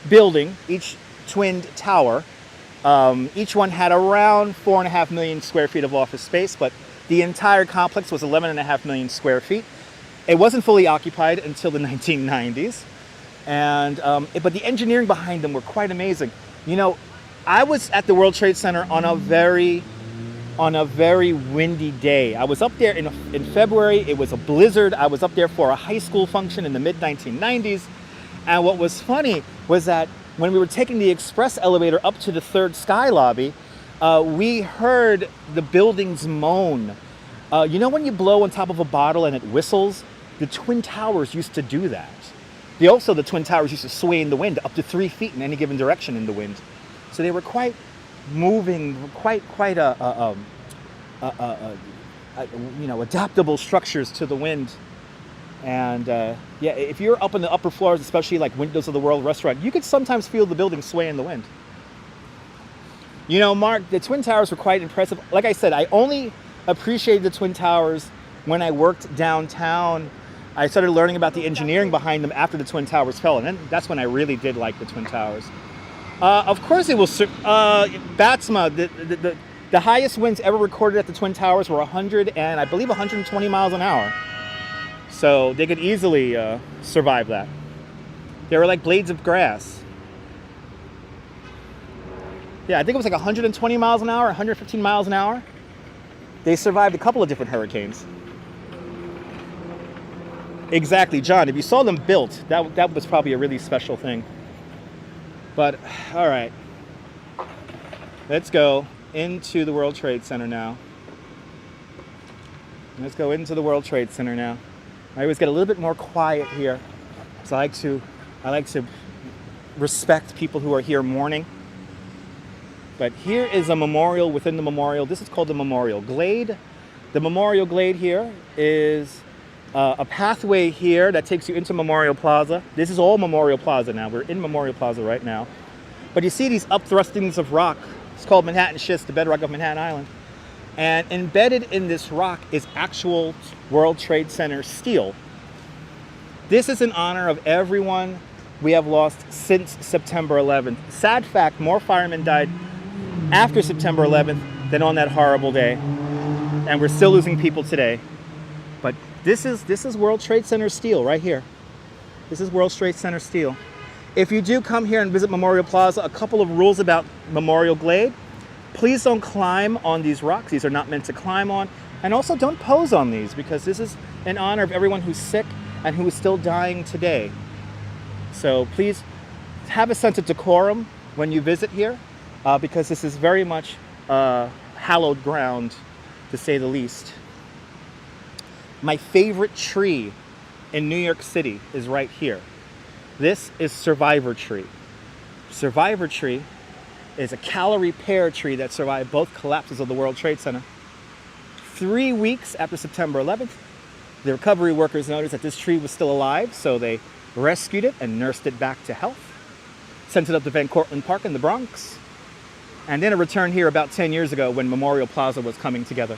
building, each twinned tower, each one had around 4.5 million square feet of office space, but the entire complex was 11.5 million square feet. It wasn't fully occupied until the 1990s, but the engineering behind them were quite amazing. You know, I was at the World Trade Center on a very windy day. I was up there in February. It was a blizzard. I was up there for a high school function in the mid-1990s. And what was funny was that when we were taking the express elevator up to the third sky lobby, we heard the buildings moan. You know when you blow on top of a bottle and it whistles? The Twin Towers used to do that. The Twin Towers used to sway in the wind up to 3 feet in any given direction in the wind. So they were quite moving, quite adaptable structures to the wind. And yeah, if you're up in the upper floors, especially like Windows of the World restaurant, you could sometimes feel the building sway in the wind. You know, Mark, the Twin Towers were quite impressive. Like I said, I only appreciated the Twin Towers when I worked downtown. I started learning about the engineering behind them after the Twin Towers fell, and then that's when I really did like the Twin Towers. Of course, it was Batsma. The highest winds ever recorded at the Twin Towers were 120 miles an hour. So they could easily survive that. They were like blades of grass. Yeah, I think it was like 120 miles an hour, 115 miles an hour. They survived a couple of different hurricanes. Exactly, John. If you saw them built, that was probably a really special thing. But, all right. Let's go into the World Trade Center now. Let's go into the World Trade Center now. I always get a little bit more quiet here. So I like to respect people who are here mourning. But here is a memorial within the memorial. This is called the Memorial Glade. The Memorial Glade here is a pathway here that takes you into Memorial Plaza. This is all Memorial Plaza now. We're in Memorial Plaza right now. But you see these upthrustings of rock. It's called Manhattan Schist, the bedrock of Manhattan Island. And embedded in this rock is actual World Trade Center steel. This is in honor of everyone we have lost since September 11th. Sad fact, more firemen died after September 11th than on that horrible day. And we're still losing people today. But this is World Trade Center steel right here. This is World Trade Center steel. If you do come here and visit Memorial Plaza, a couple of rules about Memorial Glade. Please don't climb on these rocks. These are not meant to climb on. And also don't pose on these, because this is in honor of everyone who's sick and who is still dying today. So please have a sense of decorum when you visit here, because this is very much hallowed ground, to say the least. My favorite tree in New York City is right here. This is Survivor Tree. Survivor Tree is a calorie pear tree that survived both collapses of the World Trade Center. 3 weeks after September 11th, the recovery workers noticed that this tree was still alive, so they rescued it and nursed it back to health, sent it up to Van Cortlandt Park in the Bronx, and then it returned here about 10 years ago when Memorial Plaza was coming together.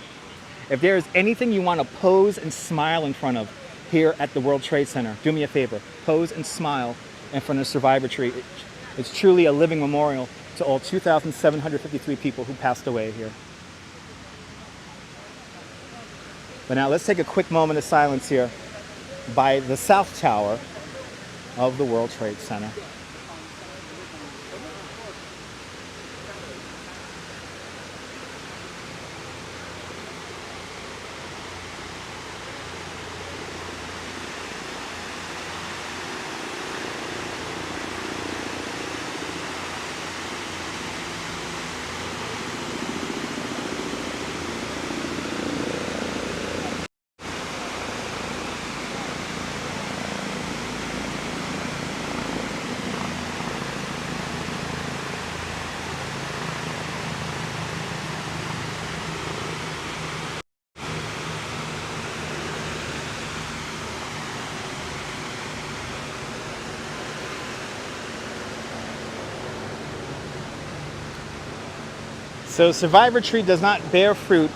If there is anything you want to pose and smile in front of here at the World Trade Center, do me a favor, pose and smile in front of Survivor Tree. It's truly a living memorial to all 2,753 people who passed away here. But now let's take a quick moment of silence here by the South Tower of the World Trade Center. So Survivor Tree does not bear fruit.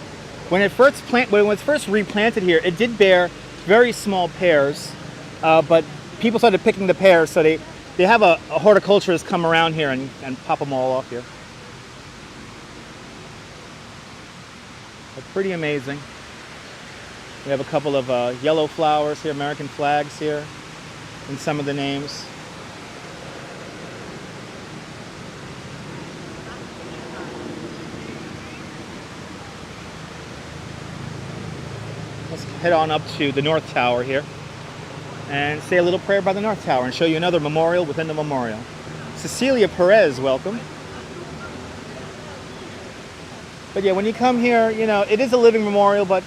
When it was first replanted here, it did bear very small pears, but people started picking the pears, so they have a horticulturist come around here and pop them all off here. But pretty amazing. We have a couple of yellow flowers here, American flags here, and some of the names. Let's head on up to the North Tower here and say a little prayer by the North Tower and show you another memorial within the memorial. Cecilia Perez, welcome. But yeah, when you come here, you know, it is a living memorial, but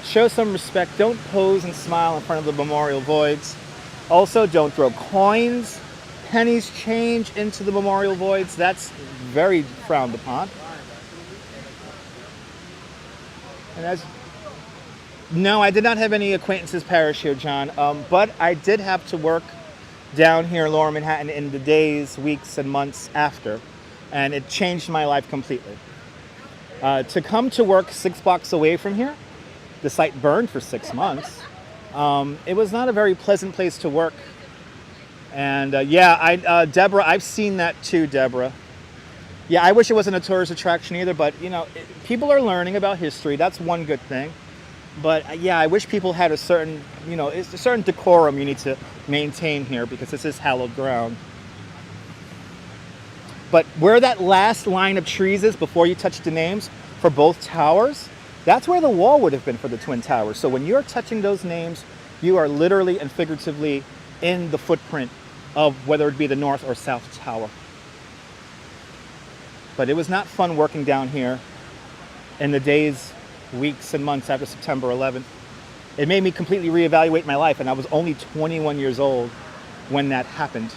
show some respect. Don't pose and smile in front of the memorial voids. Also, don't throw coins, pennies, change into the memorial voids. That's very frowned upon. And no, I did not have any acquaintances perish here, John, but I did have to work down here in Lower Manhattan in the days, weeks, and months after, and it changed my life completely. To come to work 6 blocks away from here, the site burned for 6 months. It was not a very pleasant place to work. And Deborah, I've seen that too, Deborah. Yeah, I wish it wasn't a tourist attraction either, but you know, people are learning about history. That's one good thing. But yeah, I wish people had a certain, you know, it's a certain decorum you need to maintain here because this is hallowed ground. But where that last line of trees is before you touch the names for both towers, that's where the wall would have been for the Twin Towers. So when you're touching those names, you are literally and figuratively in the footprint of whether it be the North or South Tower. But it was not fun working down here in the days, weeks, and months after September 11th. It made me completely reevaluate my life, and I was only 21 years old when that happened.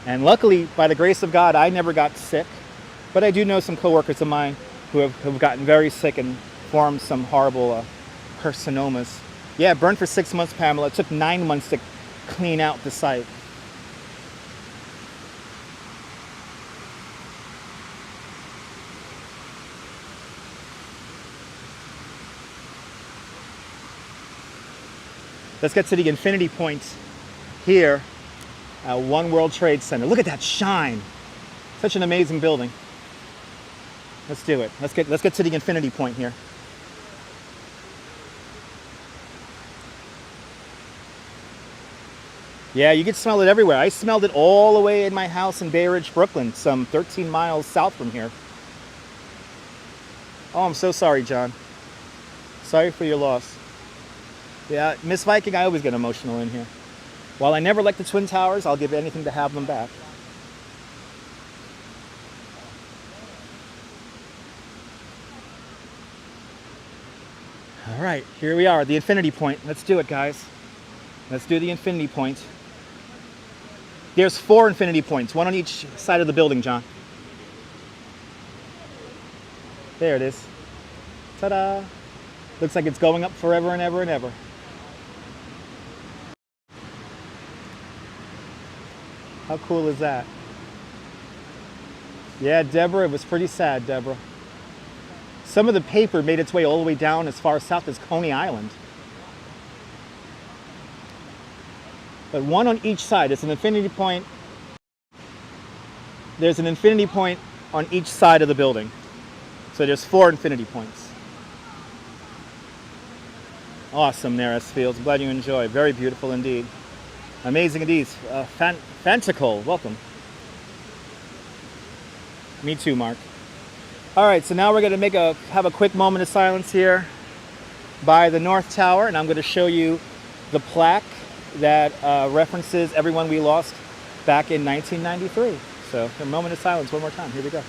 And luckily, by the grace of God, I never got sick, but I do know some coworkers of mine who have gotten very sick and formed some horrible carcinomas. Yeah, it burned for 6 months, Pamela. It took 9 months to clean out the site. Let's get to the infinity points here at One World Trade Center. Look at that shine. Such an amazing building. Let's do it. Let's get to the infinity point here. Yeah, you can smell it everywhere. I smelled it all the way in my house in Bay Ridge, Brooklyn, some 13 miles south from here. Oh, I'm so sorry, John. Sorry for your loss. Yeah, Miss Viking, I always get emotional in here. While I never liked the Twin Towers, I'll give anything to have them back. All right, here we are, the infinity point. Let's do it, guys. Let's do the infinity point. There's 4 infinity points, one on each side of the building, John. There it is. Ta-da! Looks like it's going up forever and ever and ever. How cool is that? Yeah, Deborah, it was pretty sad, Deborah. Some of the paper made its way all the way down as far south as Coney Island. But one on each side. It's an infinity point. There's an infinity point on each side of the building. So there's 4 infinity points. Awesome there, S Fields. Glad you enjoy. Very beautiful indeed. Amazing indeed. Fantical, welcome. Me too, Mark. All right, so now we're going to have a quick moment of silence here by the North Tower, and I'm going to show you the plaque that references everyone we lost back in 1993. So a moment of silence one more time. Here we go.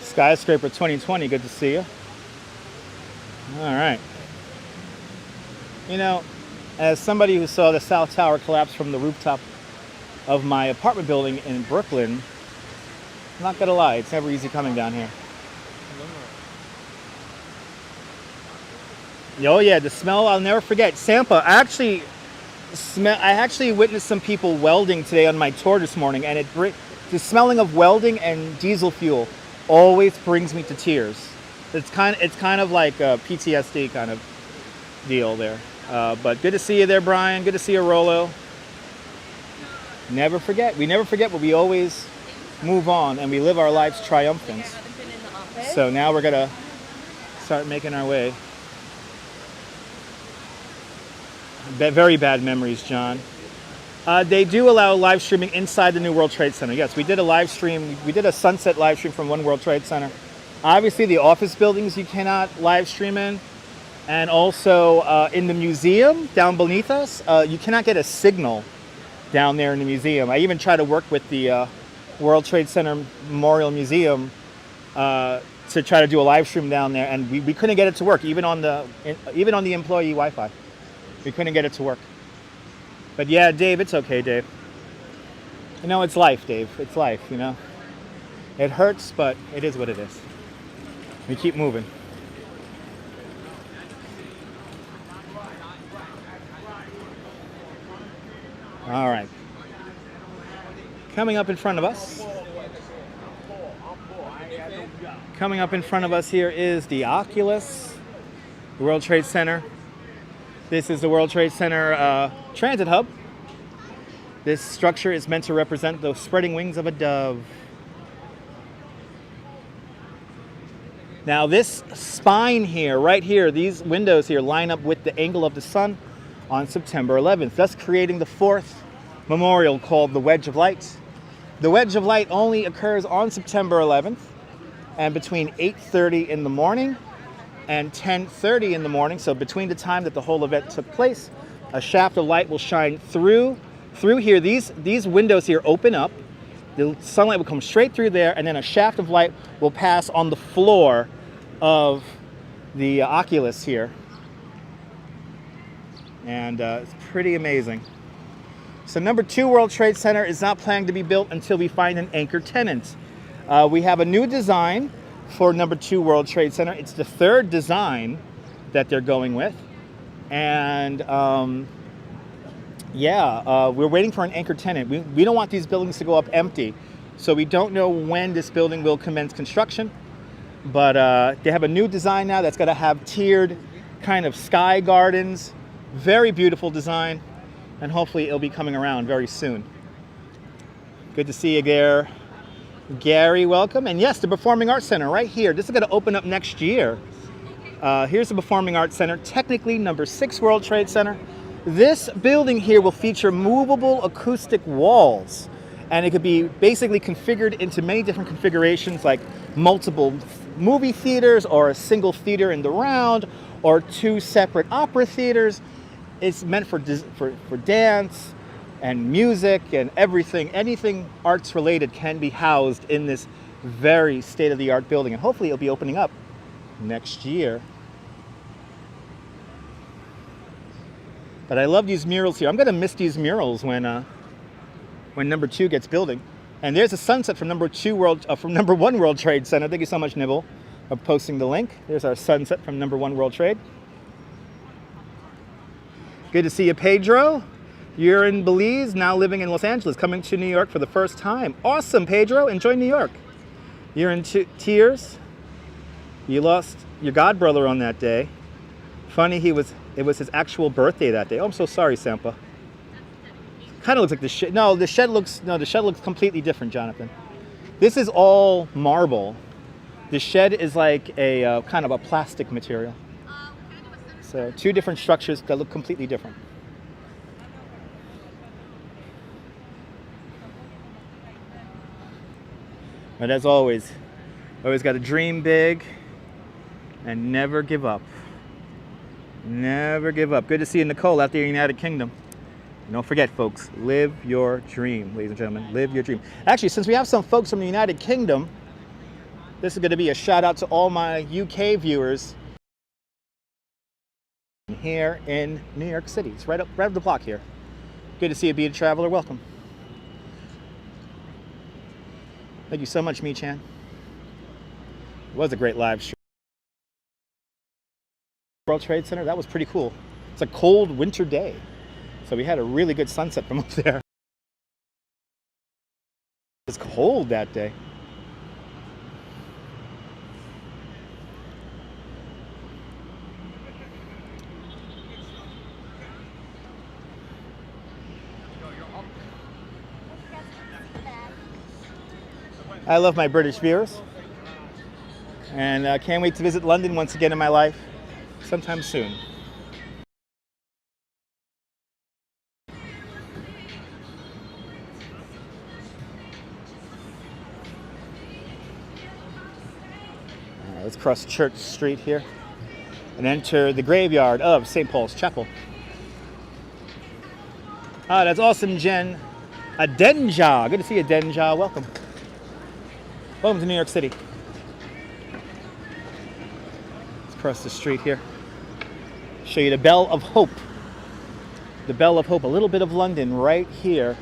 Skyscraper 2020, good to see you. All right. You know, as somebody who saw the South Tower collapse from the rooftop of my apartment building in Brooklyn, I'm not gonna lie, it's never easy coming down here. Oh yeah, the smell I'll never forget. Sampa, I actually witnessed some people welding today on my tour this morning, and the smelling of welding and diesel fuel always brings me to tears. It's kind of like a PTSD kind of deal there. But good to see you there, Brian. Good to see you, Rolo. Never forget. We never forget, but we always move on and we live our lives triumphant. So now we're gonna start making our way. Very bad memories, John. They do allow live streaming inside the new World Trade Center. Yes, we did a live stream. We did a sunset live stream from One World Trade Center. Obviously, the office buildings you cannot live stream in. And also in the museum down beneath us, you cannot get a signal down there in the museum. I even tried to work with the World Trade Center Memorial Museum to try to do a live stream down there, and we couldn't get it to work, even on the employee Wi-Fi. We couldn't get it to work. But yeah, Dave, it's okay, Dave. You know, it's life, Dave. It's life, you know. It hurts, but it is what it is. We keep moving. All right. Coming up in front of us. Coming up in front of us here is the Oculus, the World Trade Center. This is the World Trade Center transit hub. This structure is meant to represent the spreading wings of a dove. Now this spine here, right here, these windows here line up with the angle of the sun on September 11th, thus creating the fourth memorial called the Wedge of Light. The Wedge of Light only occurs on September 11th and between 8:30 in the morning and 10:30 in the morning. So between the time that the whole event took place, a shaft of light will shine through here. These windows here open up. The sunlight will come straight through there, and then a shaft of light will pass on the floor of the Oculus here. And it's pretty amazing. So number 2 World Trade Center is not planning to be built until we find an anchor tenant. We have a new design for number 2 World Trade Center. It's the 3rd design that they're going with. And we're waiting for an anchor tenant. We don't want these buildings to go up empty. So we don't know when this building will commence construction. But they have a new design now that's going to have tiered kind of sky gardens. Very beautiful design. And hopefully it'll be coming around very soon. Good to see you there. Gary, welcome. And yes, the Performing Arts Center right here. This is going to open up next year. Here's the Performing Arts Center, technically number 6 World Trade Center. This building here will feature movable acoustic walls, and it could be basically configured into many different configurations, like multiple movie theaters or a single theater in the round or 2 separate opera theaters. It's meant for dance and music and everything. Anything arts related can be housed in this very state-of-the-art building, and hopefully it'll be opening up next year. But I love these murals here. I'm gonna miss these murals when number 2 gets building. And there's a sunset from number 1 World Trade Center. Thank you so much, Nibble, for posting the link. There's our sunset from number 1 World Trade. Good to see you, Pedro. You're in Belize, now living in Los Angeles, coming to New York for the first time. Awesome, Pedro. Enjoy New York. You're in tears. You lost your godbrother on that day. Funny, it was his actual birthday that day. Oh, I'm so sorry, Sampa. Kind of looks like the shed. No, the shed looks completely different, Jonathan. This is all marble. The shed is like a kind of a plastic material. So 2 different structures that look completely different. But as always got to dream big and never give up. Never give up. Good to see you, Nicole, out there in the United Kingdom. And don't forget, folks, live your dream, ladies and gentlemen. Live your dream. Actually, since we have some folks from the United Kingdom, this is going to be a shout out to all my UK viewers here in New York City. It's right up the block here. Good to see you, Be a Traveler. Welcome. Thank you so much, Mi-chan. It was a great live stream. World Trade Center, that was pretty cool. It's a cold winter day, so we had a really good sunset from up there. It was cold that day. I love my British viewers, and I can't wait to visit London once again in my life, sometime soon. Let's cross Church Street here and enter the graveyard of St. Paul's Chapel. Ah, that's awesome, Jen. Adenja. Good to see you, Adenja. Welcome. Welcome to New York City. Let's cross the street here. Show you the Bell of Hope. The Bell of Hope, a little bit of London right here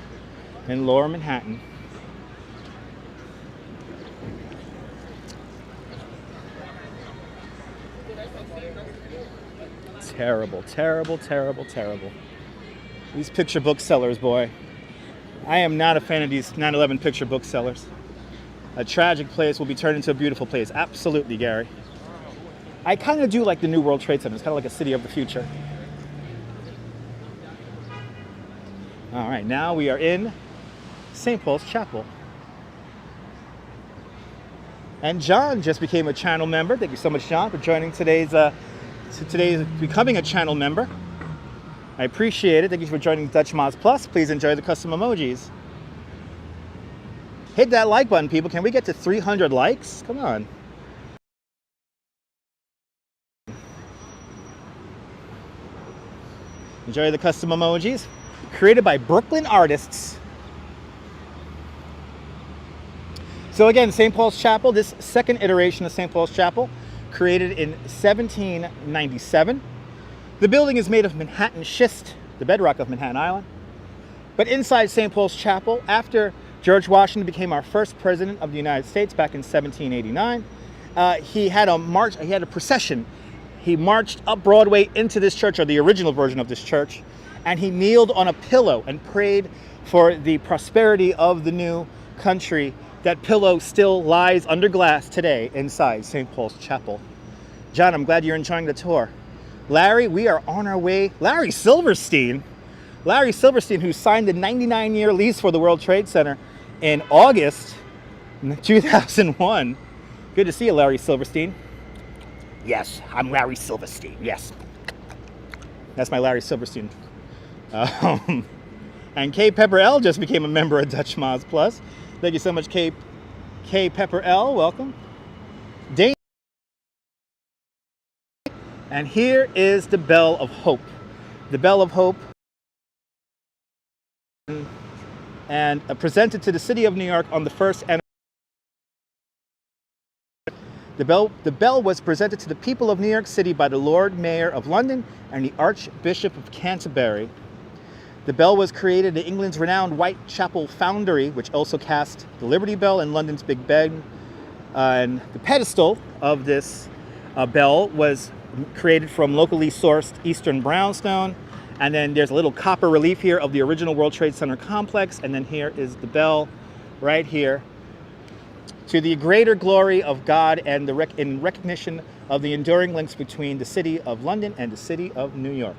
in Lower Manhattan. Terrible, terrible, terrible, terrible. These picture booksellers, boy. I am not a fan of these 9/11 picture booksellers. A tragic place will be turned into a beautiful place. Absolutely, Gary. I kind of do like the new World Trade Center. It's kind of like a city of the future. All right, now we are in St. Paul's Chapel. And John just became a channel member. Thank you so much, John, for joining today's becoming a channel member. I appreciate it. Thank you for joining Dutch Moz Plus. Please enjoy the custom emojis. Hit that like button, people. Can we get to 300 likes? Come on. Enjoy the custom emojis created by Brooklyn artists. So again, St. Paul's Chapel, this second iteration of St. Paul's Chapel, created in 1797. The building is made of Manhattan schist, the bedrock of Manhattan Island. But inside St. Paul's Chapel, after George Washington became our first president of the United States back in 1789, he had a procession. He marched up Broadway into this church, or the original version of this church, and he kneeled on a pillow and prayed for the prosperity of the new country. That pillow still lies under glass today inside St. Paul's Chapel. John, I'm glad you're enjoying the tour. Larry, we are on our way. Larry Silverstein, who signed the 99-year lease for the World Trade Center in August 2001. Good to see you, Larry Silverstein. Yes, I'm Larry Silverstein, yes. That's my Larry Silverstein And K Pepper L just became a member of Dutch Mods Plus. Thank you so much, K Pepper L. Welcome. Dane. And here is the Bell of Hope. The Bell of Hope. And presented to the city of New York on the first anniversary. The bell was presented to the people of New York City by the Lord Mayor of London and the Archbishop of Canterbury. The bell was created at England's renowned Whitechapel Foundry, which also cast the Liberty Bell in London's Big Ben. And the pedestal of this bell was created from locally sourced Eastern brownstone. And then there's a little copper relief here of the original World Trade Center complex. And then here is the bell right here. To the greater glory of God and in recognition of the enduring links between the city of London and the city of New York.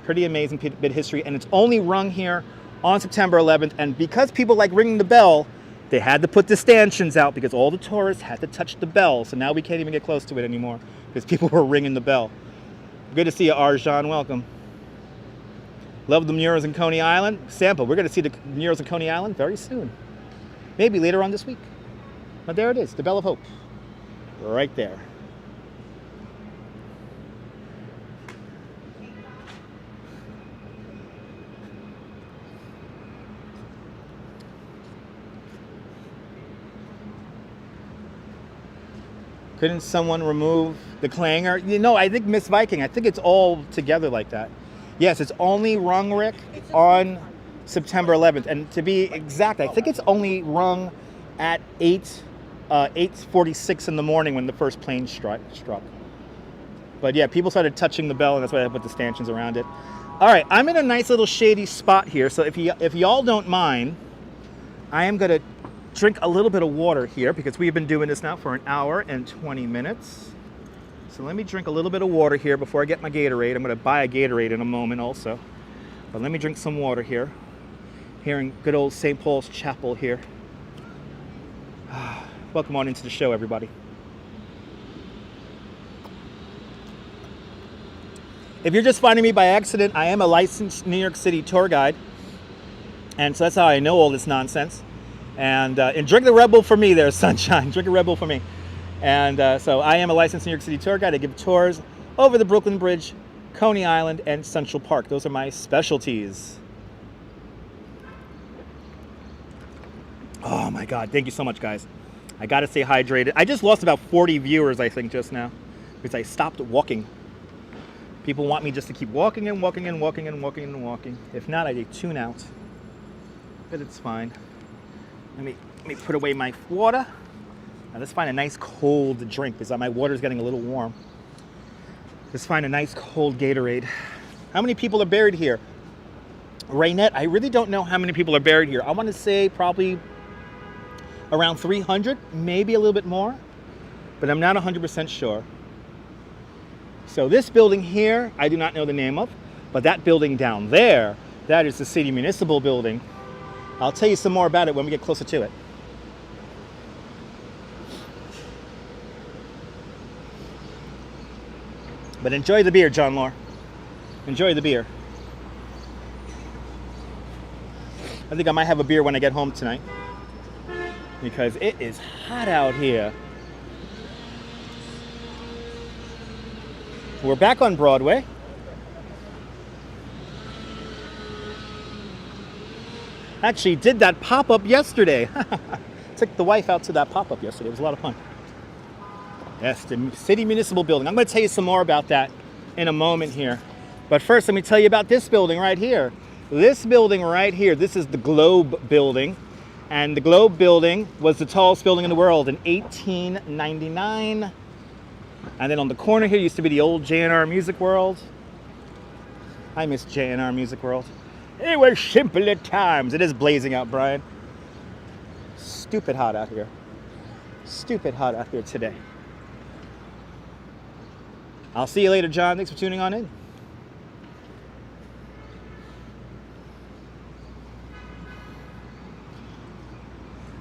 Pretty amazing bit of history, and it's only rung here on September 11th. And because people like ringing the bell, they had to put the stanchions out because all the tourists had to touch the bell. So now we can't even get close to it anymore because people were ringing the bell. Good to see you, Arjan. Welcome. Love the murals in Coney Island. Sample, we're going to see the murals in Coney Island very soon. Maybe later on this week. But there it is, the Bell of Hope. Right there. Couldn't someone remove the clanger? You know, I think Miss Viking, I think it's all together like that. Yes, it's only rung, Rick, on September 11th. And to be exact, I think it's only rung at 8:46 in the morning when the first plane struck. But yeah, people started touching the bell, and that's why I put the stanchions around it. All right, I'm in a nice little shady spot here. So if y'all don't mind, I am going to drink a little bit of water here because we've been doing this now for an hour and 20 minutes. So let me drink a little bit of water here before I get my Gatorade. I'm going to buy a Gatorade in a moment also. But let me drink some water here. Here in good old St. Paul's Chapel here. Welcome on into the show, everybody. If you're just finding me by accident, I am a licensed New York City tour guide. And so that's how I know all this nonsense. And drink the Red Bull for me there, sunshine. Drink a Red Bull for me. And so I am a licensed New York City tour guide. I give tours over the Brooklyn Bridge, Coney Island, and Central Park. Those are my specialties. Oh my God, thank you so much, guys. I gotta stay hydrated. I just lost about 40 viewers, I think, just now, because I stopped walking. People want me just to keep walking and walking and walking and walking and walking. If not, I tune out. But it's fine. Let me put away my water. Now let's find a nice cold drink because my water's getting a little warm. Let's find a nice cold Gatorade. How many people are buried here? Raynette, I really don't know how many people are buried here. I want to say probably around 300, maybe a little bit more, but I'm not 100% sure. So this building here, I do not know the name of, but that building down there, that is the City Municipal Building. I'll tell you some more about it when we get closer to it. But enjoy the beer, John Lore. Enjoy the beer. I think I might have a beer when I get home tonight because it is hot out here. We're back on Broadway. Actually did that pop-up yesterday. Took the wife out to that pop-up yesterday. It was a lot of fun. Yes, the City Municipal Building. I'm going to tell you some more about that in a moment here. But first, let me tell you about this building right here. This building right here, this is the Globe Building. And the Globe Building was the tallest building in the world in 1899. And then on the corner here used to be the old J&R Music World. I miss J&R Music World. It was simpler times. It is blazing out, Brian. Stupid hot out here. Stupid hot out here today. I'll see you later, John. Thanks for tuning on in.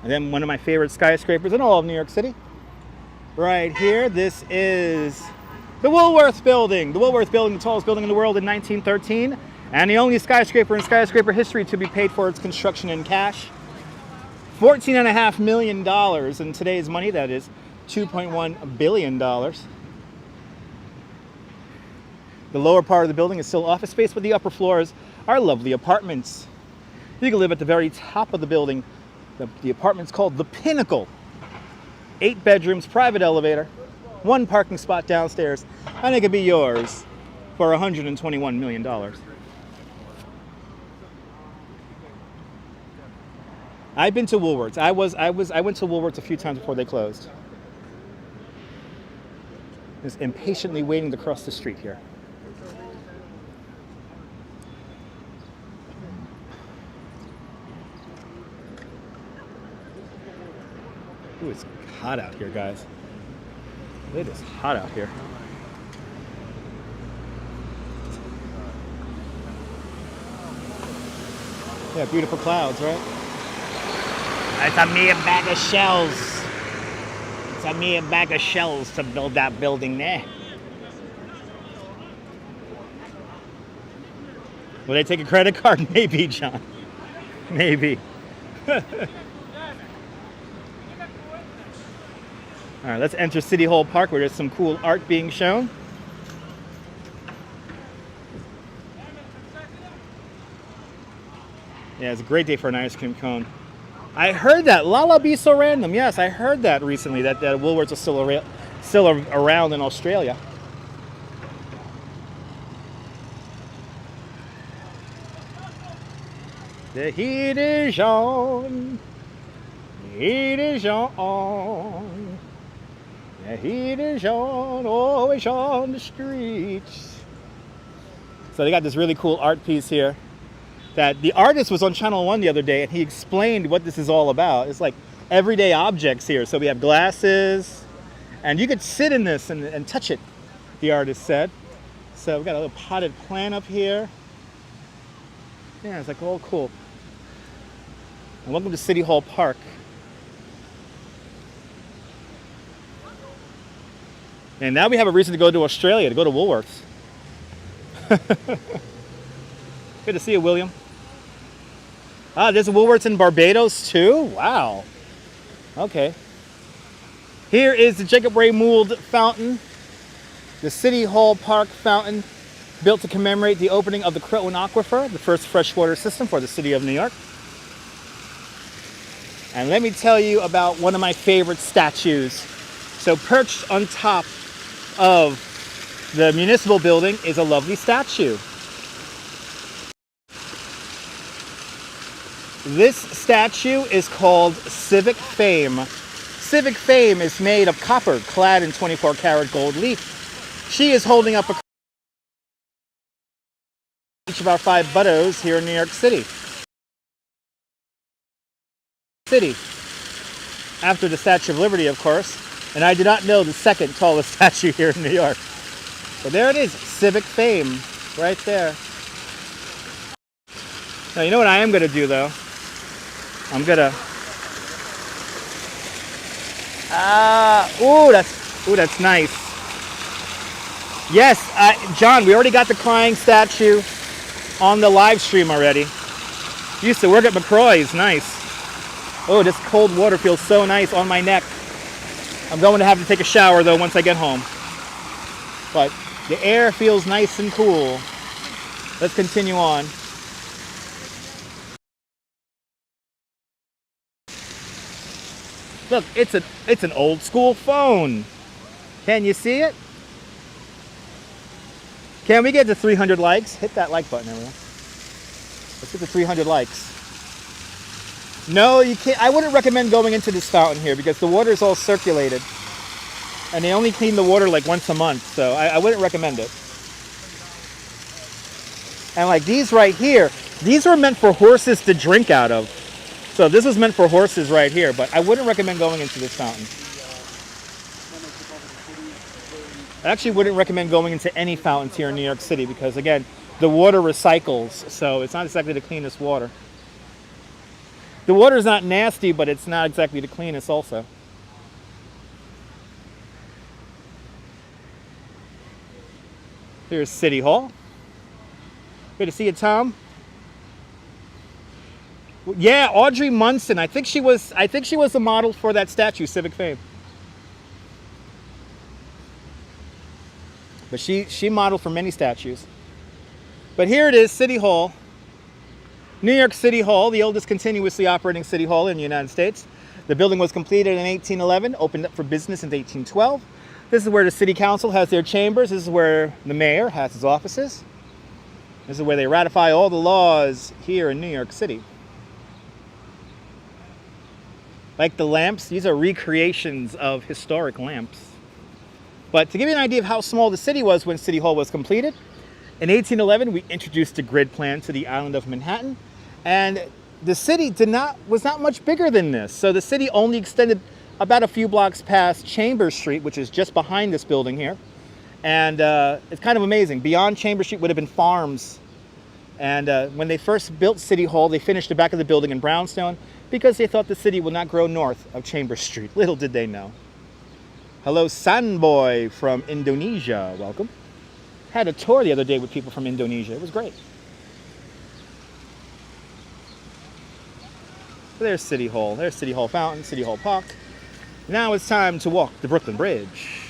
And then one of my favorite skyscrapers in all of New York City. Right here, this is The Woolworth Building. The Woolworth Building, the tallest building in the world in 1913, and the only skyscraper in skyscraper history to be paid for its construction in cash. $14.5 million in today's money, that is $2.1 billion. The lower part of the building is still office space, but the upper floors are lovely apartments. You can live at the very top of the building. The apartment's called The Pinnacle. 8 bedrooms, private elevator, 1 parking spot downstairs, and it could be yours for $121 million. I've been to Woolworths. I went to Woolworths a few times before they closed. Just impatiently waiting to cross the street here. Ooh, it's hot out here, guys. It is hot out here. Yeah, beautiful clouds, right? It's a mere bag of shells. It's a mere bag of shells to build that building there. Will they take a credit card? Maybe, John. Maybe. All right, let's enter City Hall Park where there's some cool art being shown. Yeah, it's a great day for an ice cream cone. I heard that. Lala be so random. Yes, I heard that recently, that Woolworths are still around in Australia. The heat is on. The heat is on. The heat is on, always on the streets. So they got this really cool art piece here that the artist was on Channel 1 the other day, and he explained what this is all about. It's like everyday objects here. So we have glasses, and you could sit in this and touch it, the artist said. So we got a little potted plant up here. Yeah, it's like all cool. And welcome to City Hall Park. And now we have a reason to go to Australia, to go to Woolworths. Good to see you, William. Ah, there's a Woolworths in Barbados too? Wow. Okay. Here is the Jacob Ray Mould Fountain, the City Hall Park Fountain, built to commemorate the opening of the Croton Aquifer, the first freshwater system for the city of New York. And let me tell you about one of my favorite statues. So perched on top of the municipal building is a lovely statue. This statue is called Civic Fame. Civic Fame is made of copper clad in 24-karat gold leaf. She is holding up each of our 5 buttos here in New York City. After the Statue of Liberty, of course. And I do not know the second tallest statue here in New York. But there it is, Civic Fame, right there. Now, you know what I am going to do, though? I'm going to... Ooh, that's nice. Yes, John, we already got the crying statue on the live stream already. Used to work at McCroy's, nice. Oh, this cold water feels so nice on my neck. I'm going to have to take a shower, though, once I get home. But the air feels nice and cool. Let's continue on. Look, it's an old school phone. Can you see it? Can we get to 300 likes? Hit that like button, everyone. Let's get to 300 likes. No, you can't. I wouldn't recommend going into this fountain here because the water is all circulated. And they only clean the water like once a month, so I wouldn't recommend it. And like these right here, these were meant for horses to drink out of. So this was meant for horses right here, but I wouldn't recommend going into this fountain. I actually wouldn't recommend going into any fountains here in New York City because, again, the water recycles, so it's not exactly the cleanest water. The water is not nasty, but it's not exactly the cleanest also. Here's City Hall. Good to see you, Tom. Yeah, Audrey Munson. I think she was the model for that statue, Civic Fame. But she modeled for many statues. But here it is, City Hall. New York City Hall, the oldest continuously operating city hall in the United States. The building was completed in 1811, opened up for business in 1812. This is where the city council has their chambers. This is where the mayor has his offices. This is where they ratify all the laws here in New York City. Like the lamps, these are recreations of historic lamps. But to give you an idea of how small the city was when City Hall was completed, in 1811 we introduced a grid plan to the island of Manhattan, and the city was not much bigger than this. So the city only extended about a few blocks past Chambers Street, which is just behind this building here. And it's kind of amazing. Beyond Chambers Street would have been farms. And when they first built City Hall, they finished the back of the building in brownstone because they thought the city would not grow north of Chambers Street. Little did they know. Hello, Sanboy from Indonesia. Welcome. Had a tour the other day with people from Indonesia. It was great. There's City Hall. There's City Hall Fountain, City Hall Park. Now it's time to walk the Brooklyn Bridge.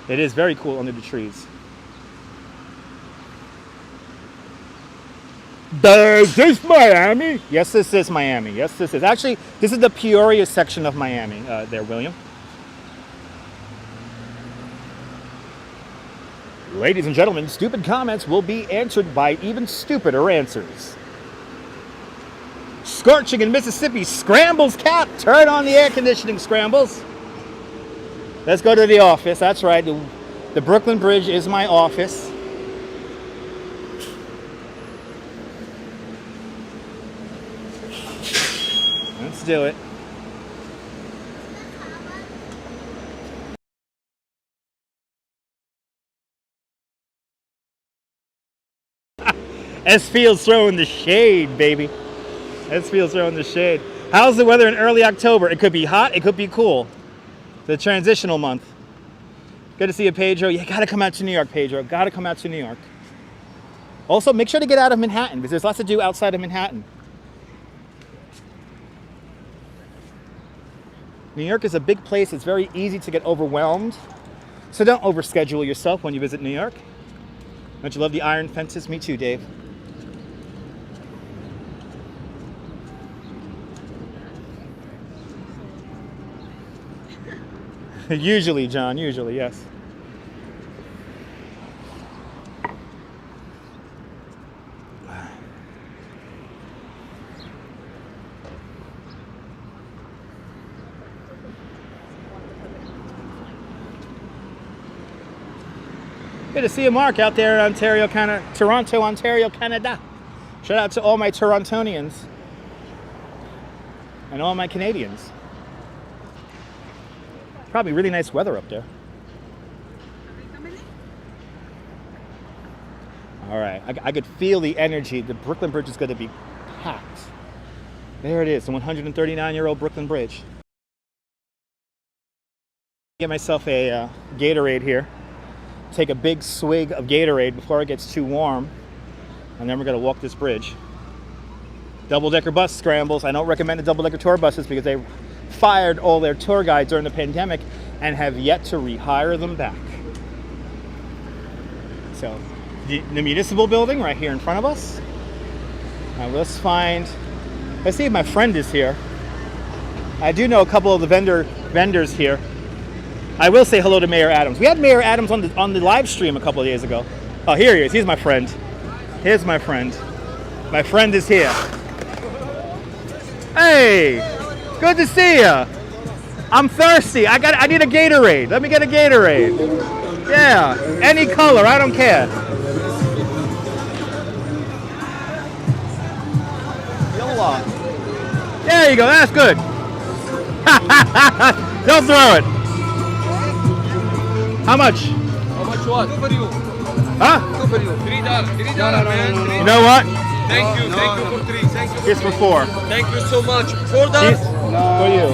It is very cool under the trees. Is this Miami? Yes, this is Miami. Yes, this is. Actually, this is the Peoria section of Miami there, William. Ladies and gentlemen, stupid comments will be answered by even stupider answers. Scorching in Mississippi, Scrambles Cap. Turn on the air conditioning, Scrambles. Let's go to the office. That's right. The Brooklyn Bridge is my office. Let's do it. S Field's throwing the shade, baby. S Field's throwing the shade. How's the weather in early October? It could be hot, it could be cool. The transitional month. Good to see you, Pedro. You gotta come out to New York, Pedro. Gotta come out to New York. Also, make sure to get out of Manhattan because there's lots to do outside of Manhattan. New York is a big place. It's very easy to get overwhelmed. So don't overschedule yourself when you visit New York. Don't you love the iron fences? Me too, Dave. Usually, John, usually, yes. Good to see you, Mark, out there in Toronto, Ontario, Canada. Shout out to all my Torontonians and all my Canadians. Probably really nice weather up there. All right, I could feel the energy. The Brooklyn Bridge is going to be packed. There it is, the 139-year-old Brooklyn Bridge. Get myself a Gatorade here. Take a big swig of Gatorade before it gets too warm, and then we're going to walk this bridge. Double-decker bus scrambles. I don't recommend the double-decker tour buses because they fired all their tour guides during the pandemic and have yet to rehire them back. So the municipal building right here in front of us. Now let's see if my friend is here. I do know a couple of the vendors here. I will say hello to Mayor Adams. We had Mayor Adams on the live stream a couple of days ago. Oh, here he is. He's my friend. Here's my friend. My friend is here. Hey, good to see you. I'm thirsty. I need a Gatorade. Let me get a Gatorade. Yeah, any color. I don't care. There you go. That's good. Don't throw it. How much? How much what? Two for you. Huh? Two for you. $3. $3, man. $3. You know what? Thank you for 3. Thank you. Here's for 4. Thank you so much. For that. For you.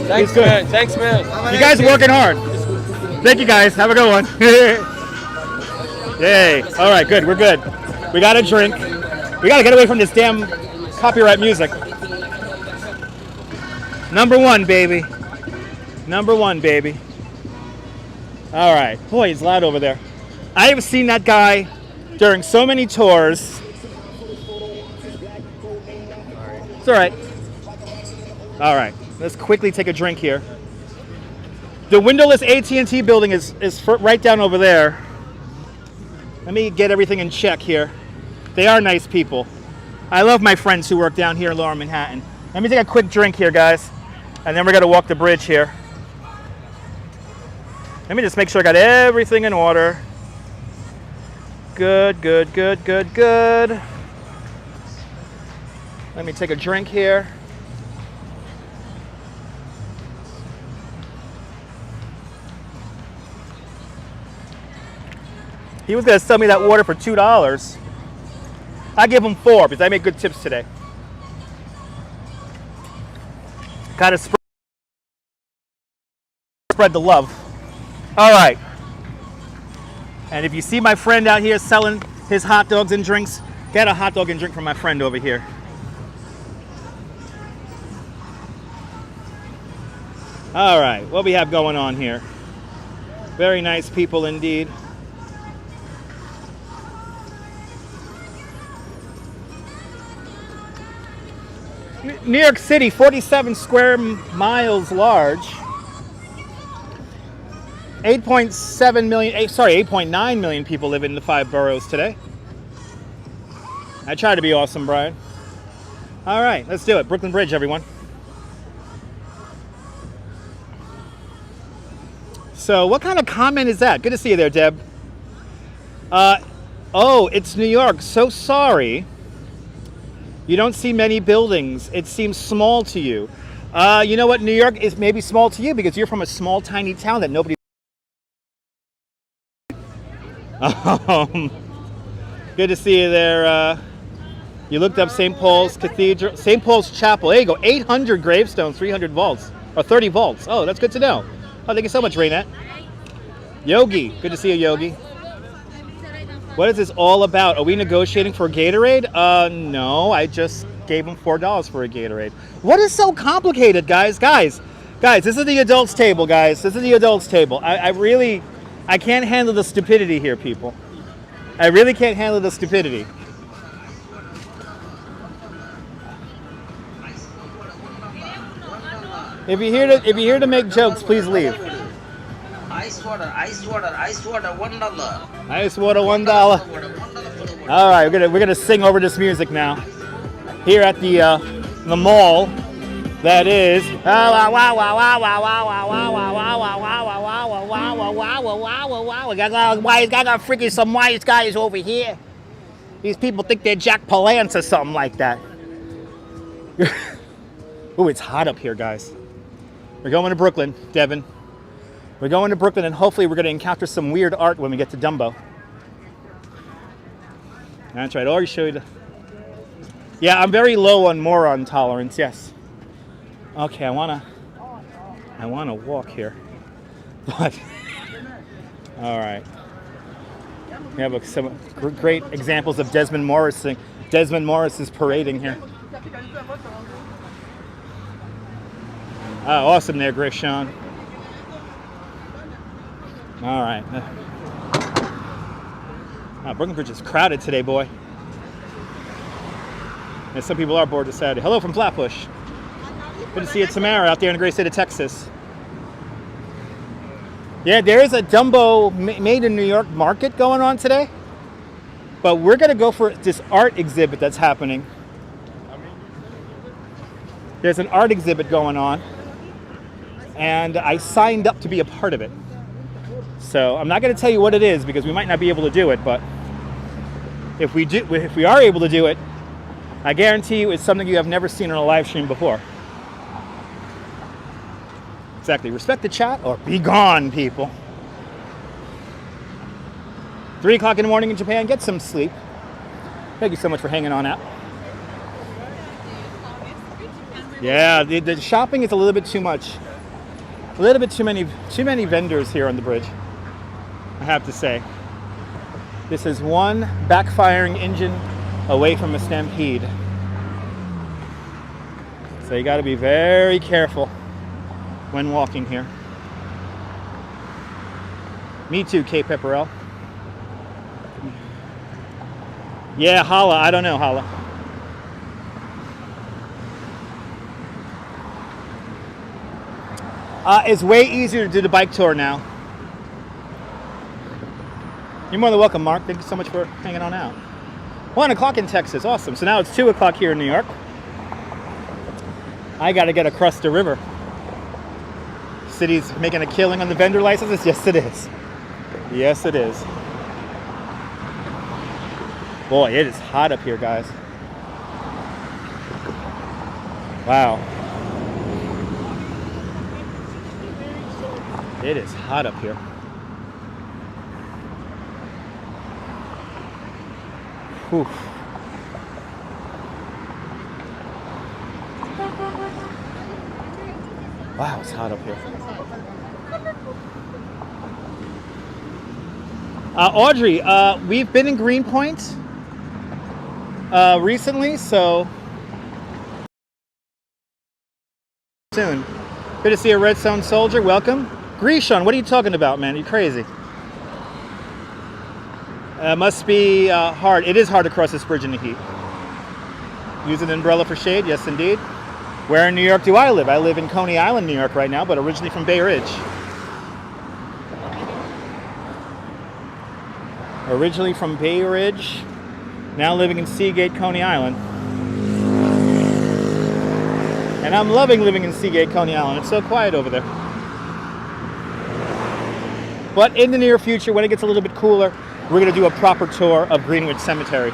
Thanks, good. man. Thanks, man. You guys are working hard. Thank you guys. Have a good one. Yay. All right, good. We're good. We got a drink. We got to get away from this damn copyright music. Number 1, baby. Number 1, baby. All right. Boy, it's loud over there. I have seen that guy during so many tours. It's all right. All right. Let's quickly take a drink here. The windowless AT&T building is right down over there. Let me get everything in check here. They are nice people. I love my friends who work down here in Lower Manhattan. Let me take a quick drink here, guys. And then we're going to walk the bridge here. Let me just make sure I got everything in order. Good, good, good, good, good. Let me take a drink here. He was going to sell me that water for $2. I give him 4 because I make good tips today. Gotta spread the love. All right. And if you see my friend out here selling his hot dogs and drinks, get a hot dog and drink from my friend over here. All right, what we have going on here? Very nice people indeed. New York City, 47 square miles large. 8.9 million people live in the 5 boroughs today. I try to be awesome, Brian. All right, let's do it. Brooklyn Bridge, everyone. So what kind of comment is that? Good to see you there, Deb. Oh, it's New York. So sorry. You don't see many buildings. It seems small to you. You know what? New York is maybe small to you because you're from a small, tiny town that nobody... Good to see you there. You looked up St. Paul's Cathedral, St. Paul's Chapel. There you go. 800 gravestones, 300 vaults, or 30 vaults. Oh, that's good to know. Oh, thank you so much, Raynette. Yogi. Good to see you, Yogi. What is this all about? Are we negotiating for a Gatorade? No, I just gave him $4 for a Gatorade. What is so complicated, guys? Guys, this is the adults table, guys. This is the adults table. I can't handle the stupidity here, people. I really can't handle the stupidity. If you're here to make jokes, please leave. Ice water, $1. Ice water, $1. All right, we're gonna sing over this music now. Here at the mall, that is. Got freaking some wise guys over here. These people think they're Jack Palance or something like that. Ooh, it's hot up here, guys. We're going to Brooklyn, Devin. We're going to Brooklyn, and hopefully we're going to encounter some weird art when we get to Dumbo. That's right. I already showed you. Yeah, I'm very low on moron tolerance. Yes. Okay, I wanna walk here, but all right. We have some great examples of Desmond Morris is parading here. Oh, awesome there, Grishon. All right. Brooklyn Bridge is crowded today, boy. And some people are bored this Saturday. Hello from Flatbush. Good to see you, Tamara, out there in the great state of Texas. Yeah, there is a Dumbo made in New York market going on today. But we're going to go for this art exhibit that's happening. There's an art exhibit going on. And I signed up to be a part of it. So I'm not going to tell you what it is because we might not be able to do it. But if we are able to do it, I guarantee you it's something you have never seen on a live stream before. Exactly. Respect the chat or be gone, people. 3 o'clock in the morning in Japan, get some sleep. Thank you so much for hanging on out. Yeah, the shopping is a little bit too much. A little bit too many vendors here on the bridge, I have to say. This is one backfiring engine away from a stampede. So you got to be very careful when walking here. Me too, Kate Pepperell. Yeah, holla. I don't know, holla. It's way easier to do the bike tour now. You're more than welcome, Mark. Thank you so much for hanging on out. 1 o'clock in Texas. Awesome. So now it's 2 o'clock here in New York. I got to get across the river. City's making a killing on the vendor licenses? Yes, it is. Yes, it is. Boy, it is hot up here, guys. Wow. It is hot up here. Whew. Wow, it's hot up here. Audrey, we've been in Greenpoint recently, so soon. Good to see a Redstone soldier. Welcome. Grishon, what are you talking about, man? Are you crazy? Must be hard. It is hard to cross this bridge in the heat. Use an umbrella for shade? Yes, indeed. Where in New York do I live? I live in Coney Island, New York right now, but originally from Bay Ridge. Originally from Bay Ridge, now living in Seagate, Coney Island. And I'm loving living in Seagate, Coney Island. It's so quiet over there. But in the near future, when it gets a little bit cooler, we're going to do a proper tour of Greenwich Cemetery.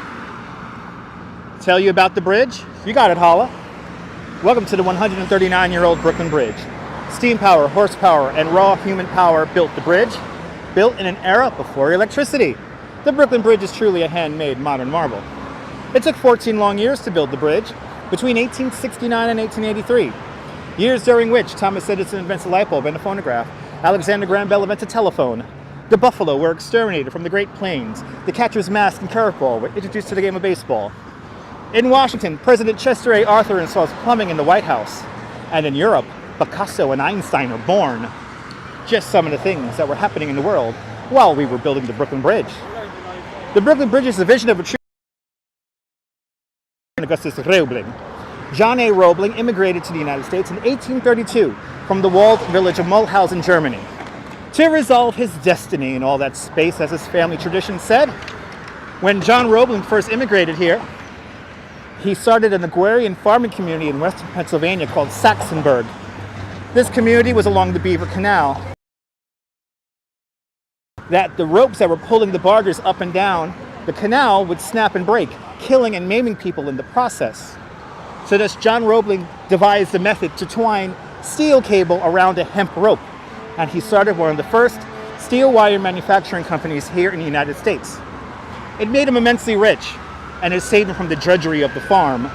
Tell you about the bridge? You got it, holla. Welcome to the 139-year-old Brooklyn Bridge. Steam power, horsepower, and raw human power built the bridge, built in an era before electricity. The Brooklyn Bridge is truly a handmade modern marvel. It took 14 long years to build the bridge, between 1869 and 1883. Years during which Thomas Edison invents a light bulb and a phonograph, Alexander Graham Bell invents a telephone, the buffalo were exterminated from the Great Plains, the catcher's mask and curveball were introduced to the game of baseball. In Washington, President Chester A. Arthur installs plumbing in the White House. And in Europe, Picasso and Einstein are born. Just some of the things that were happening in the world while we were building the Brooklyn Bridge. The Brooklyn Bridge is the vision of a true Augustus Roebling. John A. Roebling immigrated to the United States in 1832 from the walled village of Mulhausen, Germany, to resolve his destiny in all that space, as his family tradition said. When John Roebling first immigrated here, he started an agrarian farming community in western Pennsylvania called Saxonburg. This community was along the Beaver Canal. That the ropes that were pulling the barges up and down the canal would snap and break, killing and maiming people in the process. So thus John Roebling devised a method to twine steel cable around a hemp rope, and he started one of the first steel wire manufacturing companies here in the United States. It made him immensely rich, and it saved him from the drudgery of the farm.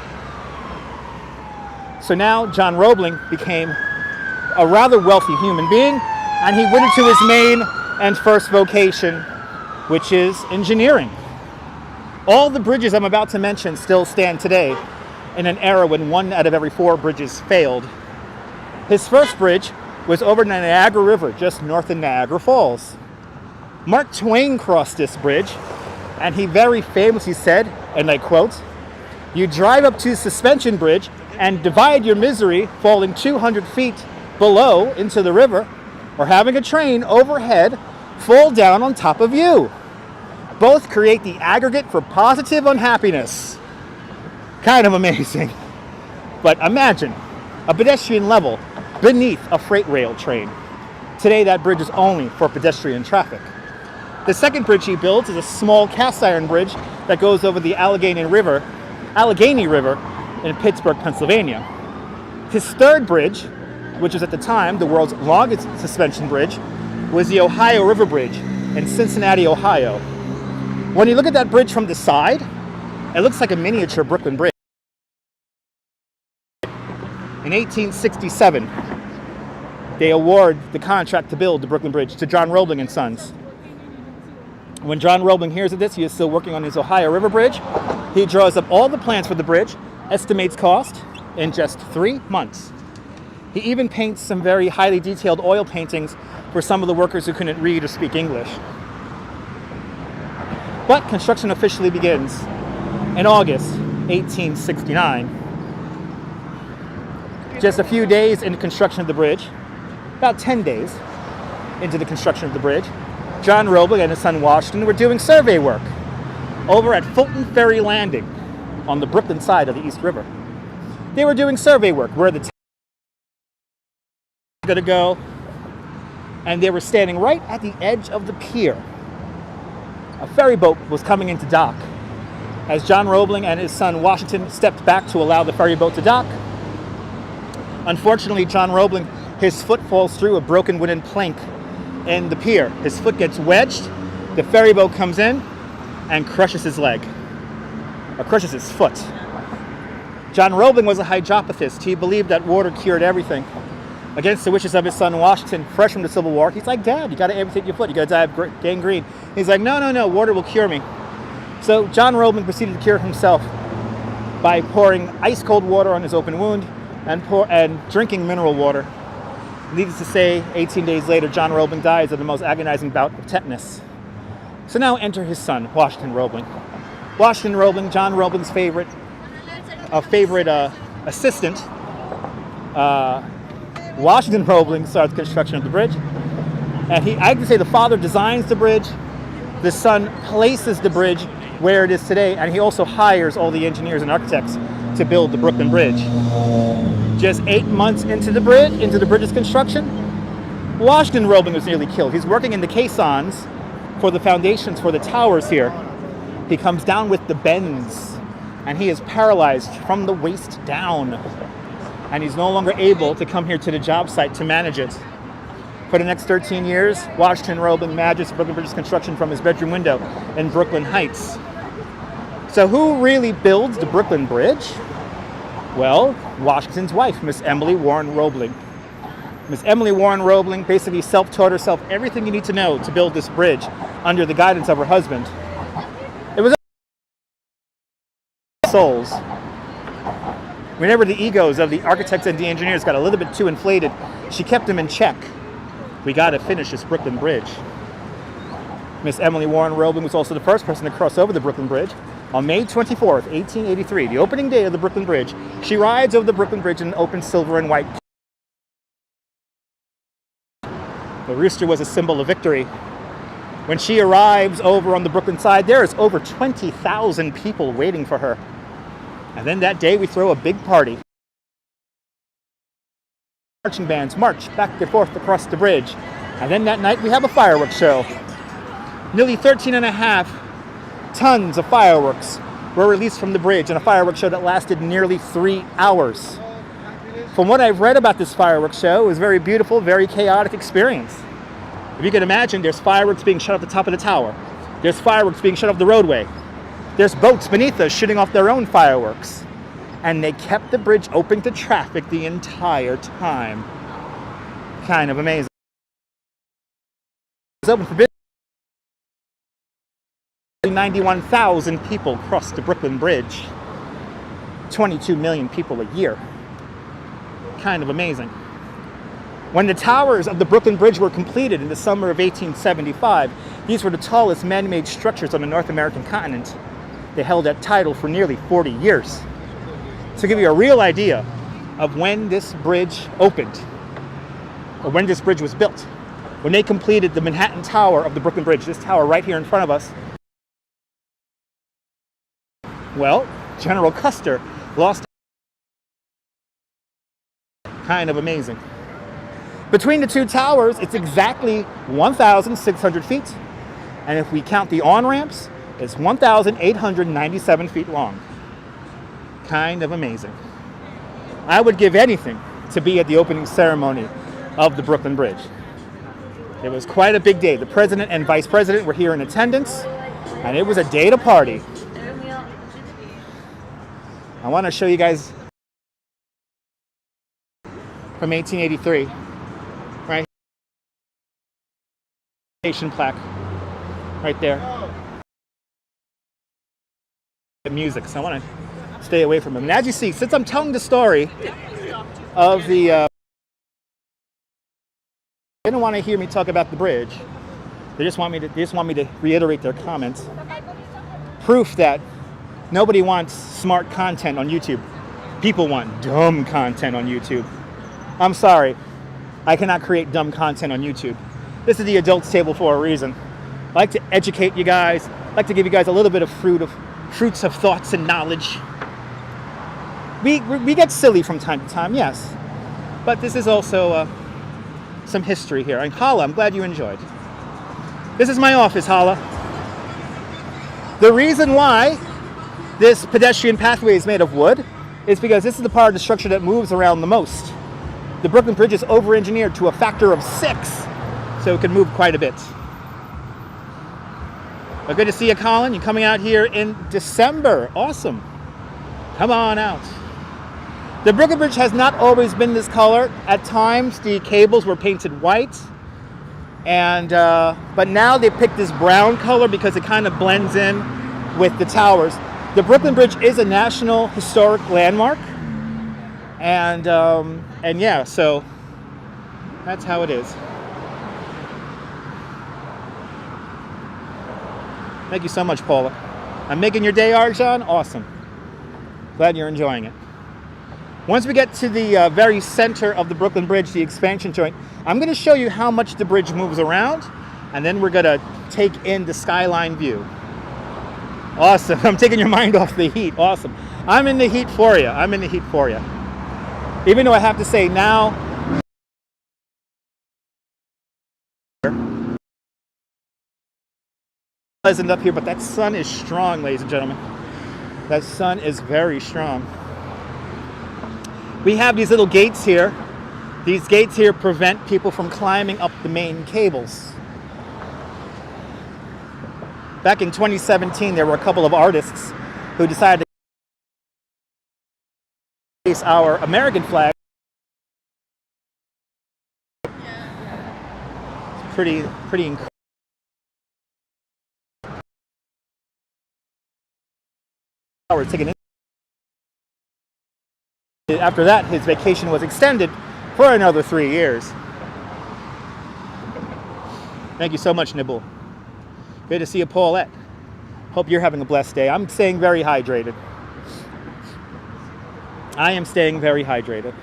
So now John Roebling became a rather wealthy human being, and he went into his main and first vocation, which is engineering. All the bridges I'm about to mention still stand today in an era when 1 out of every 4 bridges failed. His first bridge was over the Niagara River, just north of Niagara Falls. Mark Twain crossed this bridge, and he very famously said, and I quote, "You drive up to Suspension Bridge and divide your misery falling 200 feet below into the river, or having a train overhead fall down on top of you. Both create the aggregate for positive unhappiness." Kind of amazing. But imagine a pedestrian level beneath a freight rail train. Today that bridge is only for pedestrian traffic. The second bridge he builds is a small cast iron bridge that goes over the Allegheny River in Pittsburgh, Pennsylvania. His third bridge, which was at the time the world's longest suspension bridge, was the Ohio River Bridge in Cincinnati, Ohio. When you look at that bridge from the side, It looks like a miniature Brooklyn Bridge. In 1867, they award the contract to build the Brooklyn Bridge to John Roebling and Sons. When John Roebling hears of this, he is still working on his Ohio River Bridge. He draws up all the plans for the bridge, estimates cost in just 3 months. He even paints some very highly detailed oil paintings for some of the workers who couldn't read or speak English. But construction officially begins in August 1869. Just a few days into construction of the bridge, about 10 days into the construction of the bridge, John Roebling and his son Washington were doing survey work over at Fulton Ferry Landing on the Brooklyn side of the East River. They were doing survey work where the town was going to go, and they were standing right at the edge of the pier. A ferry boat was coming into dock. As John Roebling and his son Washington stepped back to allow the ferry boat to dock, unfortunately, John Roebling, his foot falls through a broken wooden plank in the pier. His foot gets wedged, the ferry boat comes in and crushes his leg, or crushes his foot. John Roebling was a hydropathist. He believed that water cured everything. Against the wishes of his son Washington, fresh from the Civil War, he's like, Dad, you gotta amputate your foot, you gotta die of gangrene. He's like, no, water will cure me. So John Roebling proceeded to cure himself by pouring ice cold water on his open wound and drinking mineral water. Needless to say, 18 days later, John Roebling dies of the most agonizing bout of tetanus. So now enter his son, Washington Roebling. Washington Roebling, John Roebling's favorite assistant. Washington Roebling starts construction of the bridge. And I can say the father designs the bridge, the son places the bridge where it is today, and he also hires all the engineers and architects to build the Brooklyn Bridge. Just 8 months into the bridge's construction, Washington Roebling was nearly killed. He's working in the caissons for the foundations for the towers here. He comes down with the bends, and he is paralyzed from the waist down. And he's no longer able to come here to the job site to manage it. For the next 13 years, Washington Roebling manages the Brooklyn Bridge's construction from his bedroom window in Brooklyn Heights. So who really builds the Brooklyn Bridge? Well, Washington's wife, Miss Emily Warren Roebling. Miss Emily Warren Roebling basically self-taught herself everything you need to know to build this bridge under the guidance of her husband. It was souls. Whenever the egos of the architects and the engineers got a little bit too inflated, she kept them in check. We got to finish this Brooklyn Bridge. Miss Emily Warren Roebling was also the first person to cross over the Brooklyn Bridge. On May 24th, 1883, the opening day of the Brooklyn Bridge, she rides over the Brooklyn Bridge in an open silver and white. The rooster was a symbol of victory. When she arrives over on the Brooklyn side, there is over 20,000 people waiting for her. And then that day, we throw a big party. Marching bands march back and forth across the bridge. And then that night, we have a fireworks show. Nearly 13.5 tons of fireworks were released from the bridge in a fireworks show that lasted nearly 3 hours. From what I've read about this fireworks show, it was a very beautiful, very chaotic experience. If you can imagine, there's fireworks being shot off the top of the tower. There's fireworks being shot off the roadway. There's boats beneath us shooting off their own fireworks. And they kept the bridge open to traffic the entire time. Kind of amazing. It was open for business. 91,000 people crossed the Brooklyn Bridge. 22 million people a year. Kind of amazing. When the towers of the Brooklyn Bridge were completed in the summer of 1875, these were the tallest man-made structures on the North American continent. They held that title for nearly 40 years. To give you a real idea of when this bridge opened, or when this bridge was built, when they completed the Manhattan Tower of the Brooklyn Bridge, this tower right here in front of us, well, General Custer lost. Kind of amazing. Between the two towers, it's exactly 1,600 feet. And if we count the on-ramps, it's 1,897 feet long. Kind of amazing. I would give anything to be at the opening ceremony of the Brooklyn Bridge. It was quite a big day. The president and vice president were here in attendance, and it was a day to party. I want to show you guys from 1883, right? Station plaque, right there. The music, so I want to stay away from them. And as you see, since I'm telling the story of the, they don't want to hear me talk about the bridge. They just want me to reiterate their comments. Proof that nobody wants smart content on YouTube. People want dumb content on YouTube. I'm sorry, I cannot create dumb content on YouTube. This is the adults table for a reason. I like to educate you guys. I like to give you guys a little bit of fruits of thoughts and knowledge. We get silly from time to time, yes, but this is also some history here. And Hala, I'm glad you enjoyed. This is my office, Hala. The reason why this pedestrian pathway is made of wood is because this is the part of the structure that moves around the most. The Brooklyn Bridge is over-engineered to a factor of 6, so it can move quite a bit. But good to see you, Colin. You're coming out here in December. Awesome. Come on out. The Brooklyn Bridge has not always been this color. At times, the cables were painted white, and but now they picked this brown color because it kind of blends in with the towers. The Brooklyn Bridge is a National Historic Landmark, and yeah, so that's how it is. Thank you so much, Paula. I'm making your day, Arjan. Awesome. Glad you're enjoying it. Once we get to the very center of the Brooklyn Bridge, the expansion joint, I'm going to show you how much the bridge moves around, and then we're going to take in the skyline view. Awesome. I'm taking your mind off the heat. Awesome. I'm in the heat for you. I'm in the heat for you. Even though I have to say now, pleasant up here, but that sun is strong, ladies and gentlemen. That sun is very strong. We have these little gates here. These gates here prevent people from climbing up the main cables. Back in 2017, there were a couple of artists who decided to place our American flag. It's pretty incredible. After that, his vacation was extended for another 3 years. Thank you so much, Nibble. Good to see you, Paulette. Hope you're having a blessed day. I'm staying very hydrated. I am staying very hydrated.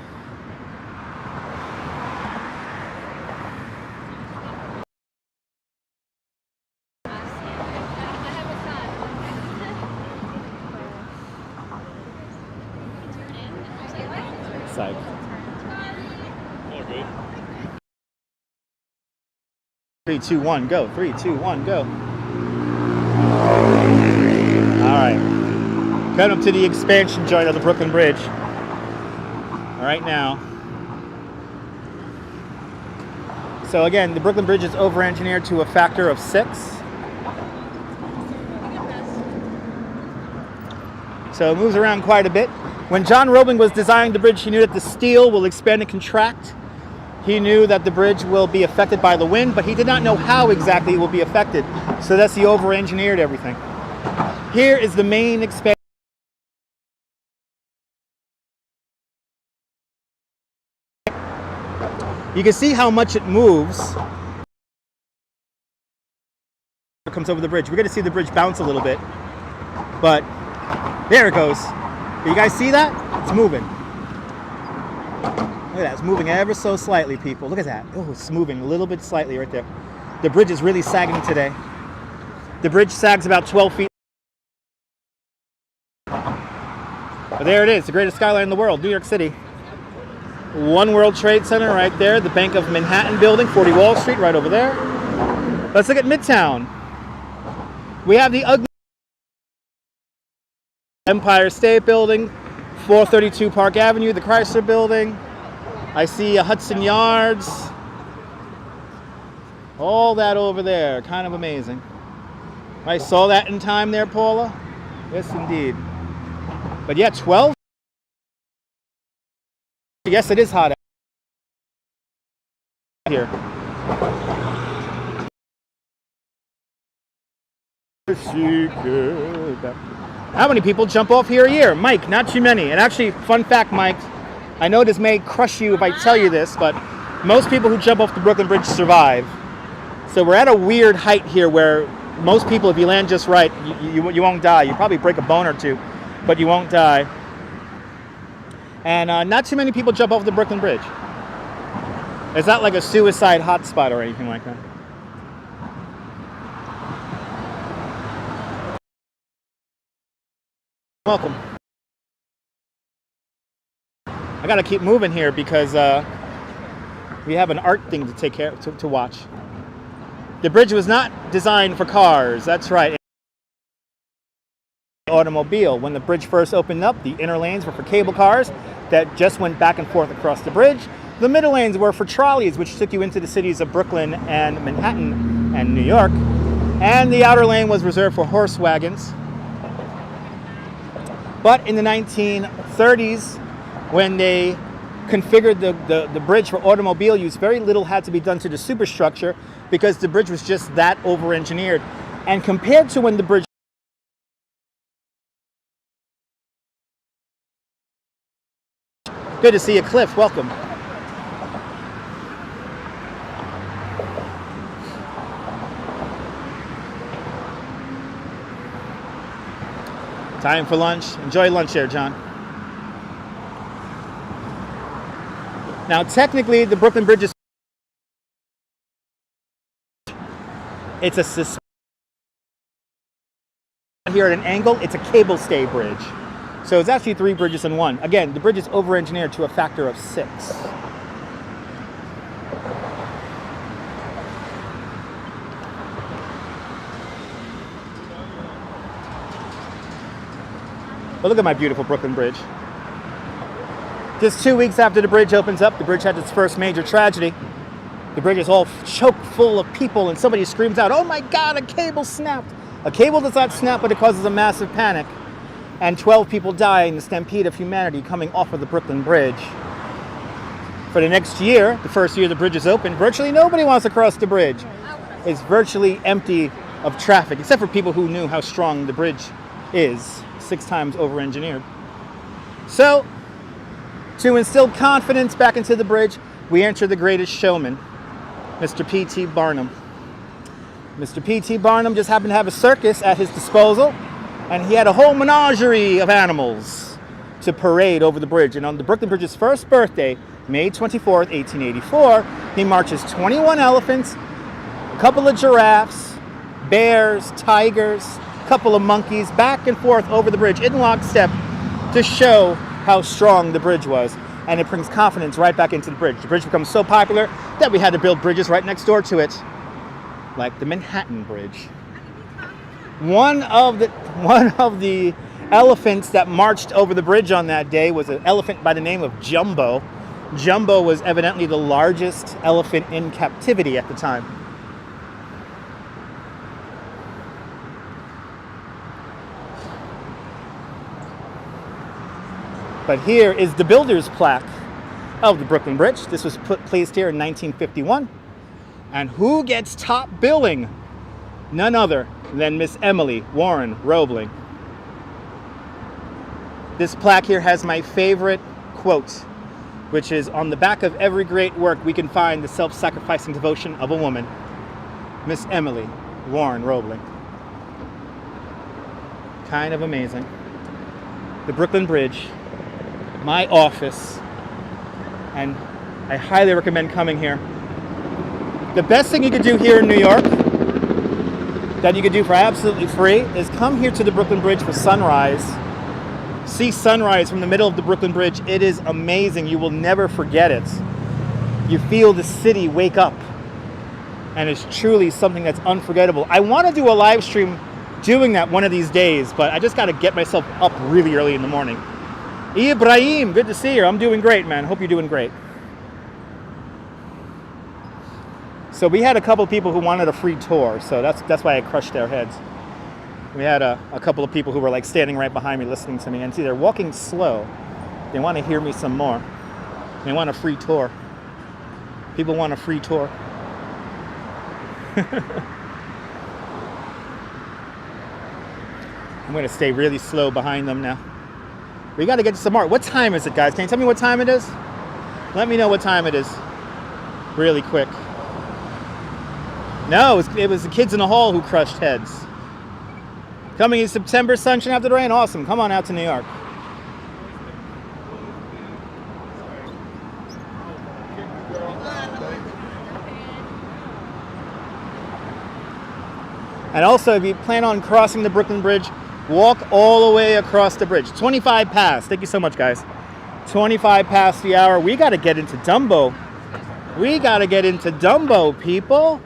Psych. 3, 2, 1, go. 3, 2, 1, go. All right. Coming up to the expansion joint of the Brooklyn Bridge. All right now. So again, the Brooklyn Bridge is over-engineered to a factor of 6. So it moves around quite a bit. When John Roebling was designing the bridge, he knew that the steel will expand and contract. He knew that the bridge will be affected by the wind, but he did not know how exactly it will be affected. So that's he over-engineered everything. Here is the main expansion. You can see how much it moves. It comes over the bridge. We're going to see the bridge bounce a little bit, but there it goes. You guys see that? It's moving. Look at that. It's moving ever so slightly, people. Look at that. Oh, it's moving a little bit slightly right there. The bridge is really sagging today. The bridge sags about 12 feet. But there it is, the greatest skyline in the world, New York City. One World Trade Center right there, the Bank of Manhattan building, 40 Wall Street right over there. Let's look at Midtown. We have the ugly Empire State Building, 432 Park Avenue, the Chrysler Building. I see Hudson Yards. All that over there, kind of amazing. I saw that in time there, Paula. Yes, indeed. But yeah, 12. Yes, it is hot out here. How many people jump off here a year? Mike, not too many. And actually, fun fact, Mike, I know this may crush you if I tell you this, but most people who jump off the Brooklyn Bridge survive. So we're at a weird height here where most people, if you land just right, you won't die. You probably break a bone or two, but you won't die. And not too many people jump off the Brooklyn Bridge. It's not like a suicide hotspot or anything like that. Welcome. I gotta keep moving here because we have an art thing to take care to watch. The bridge was not designed for cars. That's right. Automobile. When the bridge first opened up, the inner lanes were for cable cars that just went back and forth across the bridge. The middle lanes were for trolleys, which took you into the cities of Brooklyn and Manhattan and New York. And the outer lane was reserved for horse wagons. But in the 1930s, when they configured the bridge for automobile use, very little had to be done to the superstructure because the bridge was just that over-engineered. And compared to when the bridge... Good to see you, Cliff. Welcome. Time for lunch. Enjoy lunch there, John. Now, technically, the Brooklyn Bridge is... It's a suspension here at an angle. It's a cable stay bridge. So it's actually 3 bridges in one. Again, the bridge is over-engineered to a factor of 6. But look at my beautiful Brooklyn Bridge. Just 2 weeks after the bridge opens up, the bridge had its first major tragedy. The bridge is all choked full of people and somebody screams out, "Oh my God, a cable snapped!" A cable does not snap, but it causes a massive panic. And 12 people die in the stampede of humanity coming off of the Brooklyn Bridge. For the next year, the first year the bridge is open, virtually nobody wants to cross the bridge. It's virtually empty of traffic, except for people who knew how strong the bridge is, 6 times over-engineered. So, to instill confidence back into the bridge, we enter the greatest showman, Mr. P.T. Barnum. Mr. P.T. Barnum just happened to have a circus at his disposal, and he had a whole menagerie of animals to parade over the bridge. And on the Brooklyn Bridge's first birthday, May 24th, 1884, he marches 21 elephants, a couple of giraffes, bears, tigers, a couple of monkeys, back and forth over the bridge in lockstep to show how strong the bridge was. And it brings confidence right back into the bridge. The bridge becomes so popular that we had to build bridges right next door to it, like the Manhattan Bridge. One of the elephants that marched over the bridge on that day was an elephant by the name of Jumbo. Jumbo was evidently the largest elephant in captivity at the time. But here is the builder's plaque of the Brooklyn Bridge. This was placed here in 1951. And who gets top billing? None other than Miss Emily Warren Roebling. This plaque here has my favorite quote, which is, "On the back of every great work we can find the self-sacrificing devotion of a woman." Miss Emily Warren Roebling. Kind of amazing. The Brooklyn Bridge, my office, and I highly recommend coming here. The best thing you could do here in New York, that you could do for absolutely free, is come here to the Brooklyn Bridge for sunrise. See sunrise from the middle of the Brooklyn Bridge. It is amazing. You will never forget it. You feel the city wake up. And it's truly something that's unforgettable. I want to do a live stream doing that one of these days, but I just got to get myself up really early in the morning. Ibrahim, good to see you. I'm doing great, man. Hope you're doing great. So we had a couple of people who wanted a free tour, so that's why I crushed their heads. We had a couple of people who were like standing right behind me listening to me, and see, they're walking slow. They want to hear me some more. They want a free tour. People want a free tour. I'm going to stay really slow behind them now. We got to get to some art. What time is it, guys? Can you tell me what time it is? Let me know what time it is. Really quick. No, it was the kids in the hall who crushed heads. Coming in September, sunshine after the rain. Awesome. Come on out to New York. And also, if you plan on crossing the Brooklyn Bridge, walk all the way across the bridge. 25 past. Thank you so much, guys. 25 past the hour. We got to get into Dumbo. We got to get into Dumbo, people.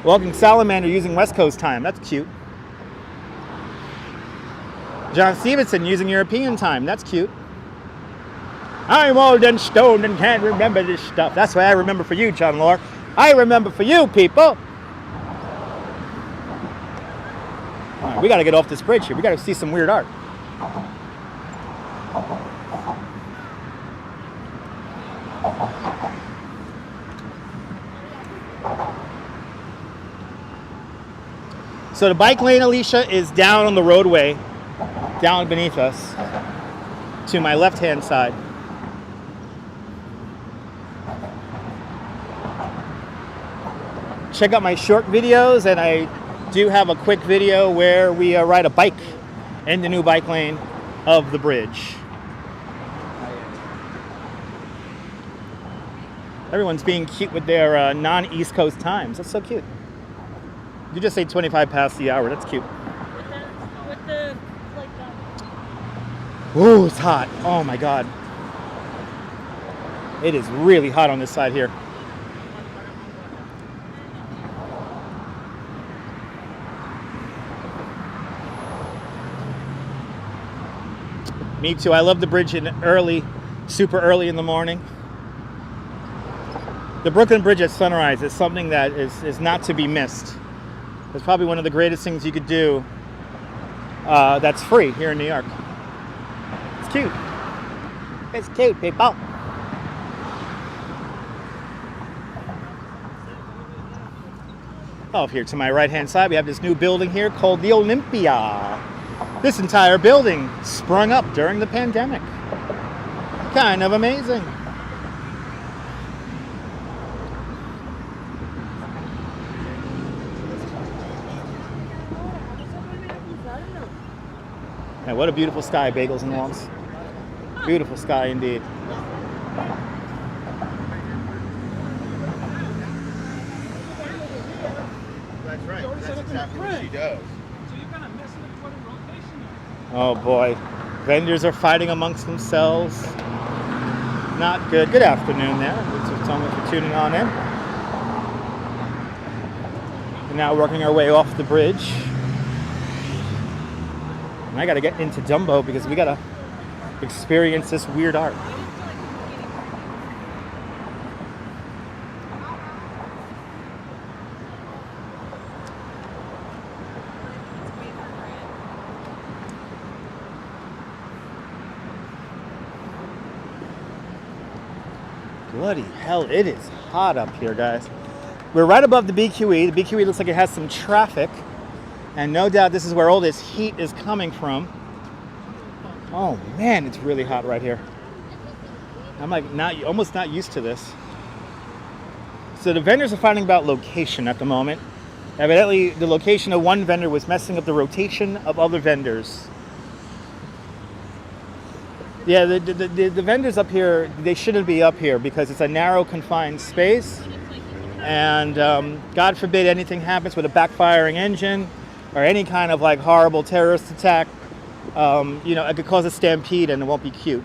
Walking salamander using West Coast time. That's cute. John Stevenson using European time. That's cute. I'm old and stoned and can't remember this stuff. That's what I remember for you, John Lore. I remember for you, people. All right, we got to get off this bridge here. We got to see some weird art. So the bike lane, Alicia, is down on the roadway, down beneath us, to my left-hand side. Check out my short videos, and I do have a quick video where we ride a bike in the new bike lane of the bridge. Everyone's being cute with their non-East Coast times. That's so cute. You just say 25 past the hour. That's cute. With the like that. Ooh, it's hot. Oh my God. It is really hot on this side here. Me too. I love the bridge in early, super early in the morning. The Brooklyn Bridge at sunrise is something that is not to be missed. It's probably one of the greatest things you could do that's free here in New York. It's cute. It's cute, people. Oh, here to my right-hand side, we have this new building here called the Olympia. This entire building sprung up during the pandemic. Kind of amazing. Yeah, what a beautiful sky, bagels and walls. Beautiful sky indeed. That's right. That's exactly what she does. Oh boy. Vendors are fighting amongst themselves. Not good. Good afternoon there. Thanks so much for tuning on in. We're now working our way off the bridge. And I gotta get into Dumbo because we gotta experience this weird art. Bloody hell, it is hot up here, guys. We're right above the BQE. The BQE looks like it has some traffic. And no doubt this is where all this heat is coming from. Oh man, it's really hot right here. I'm like almost not used to this. So the vendors are fighting about location at the moment. Evidently, the location of one vendor was messing up the rotation of other vendors. Yeah, the vendors up here, they shouldn't be up here because it's a narrow, confined space. And God forbid anything happens with a backfiring engine or any kind of like horrible terrorist attack. You know, it could cause a stampede and it won't be cute.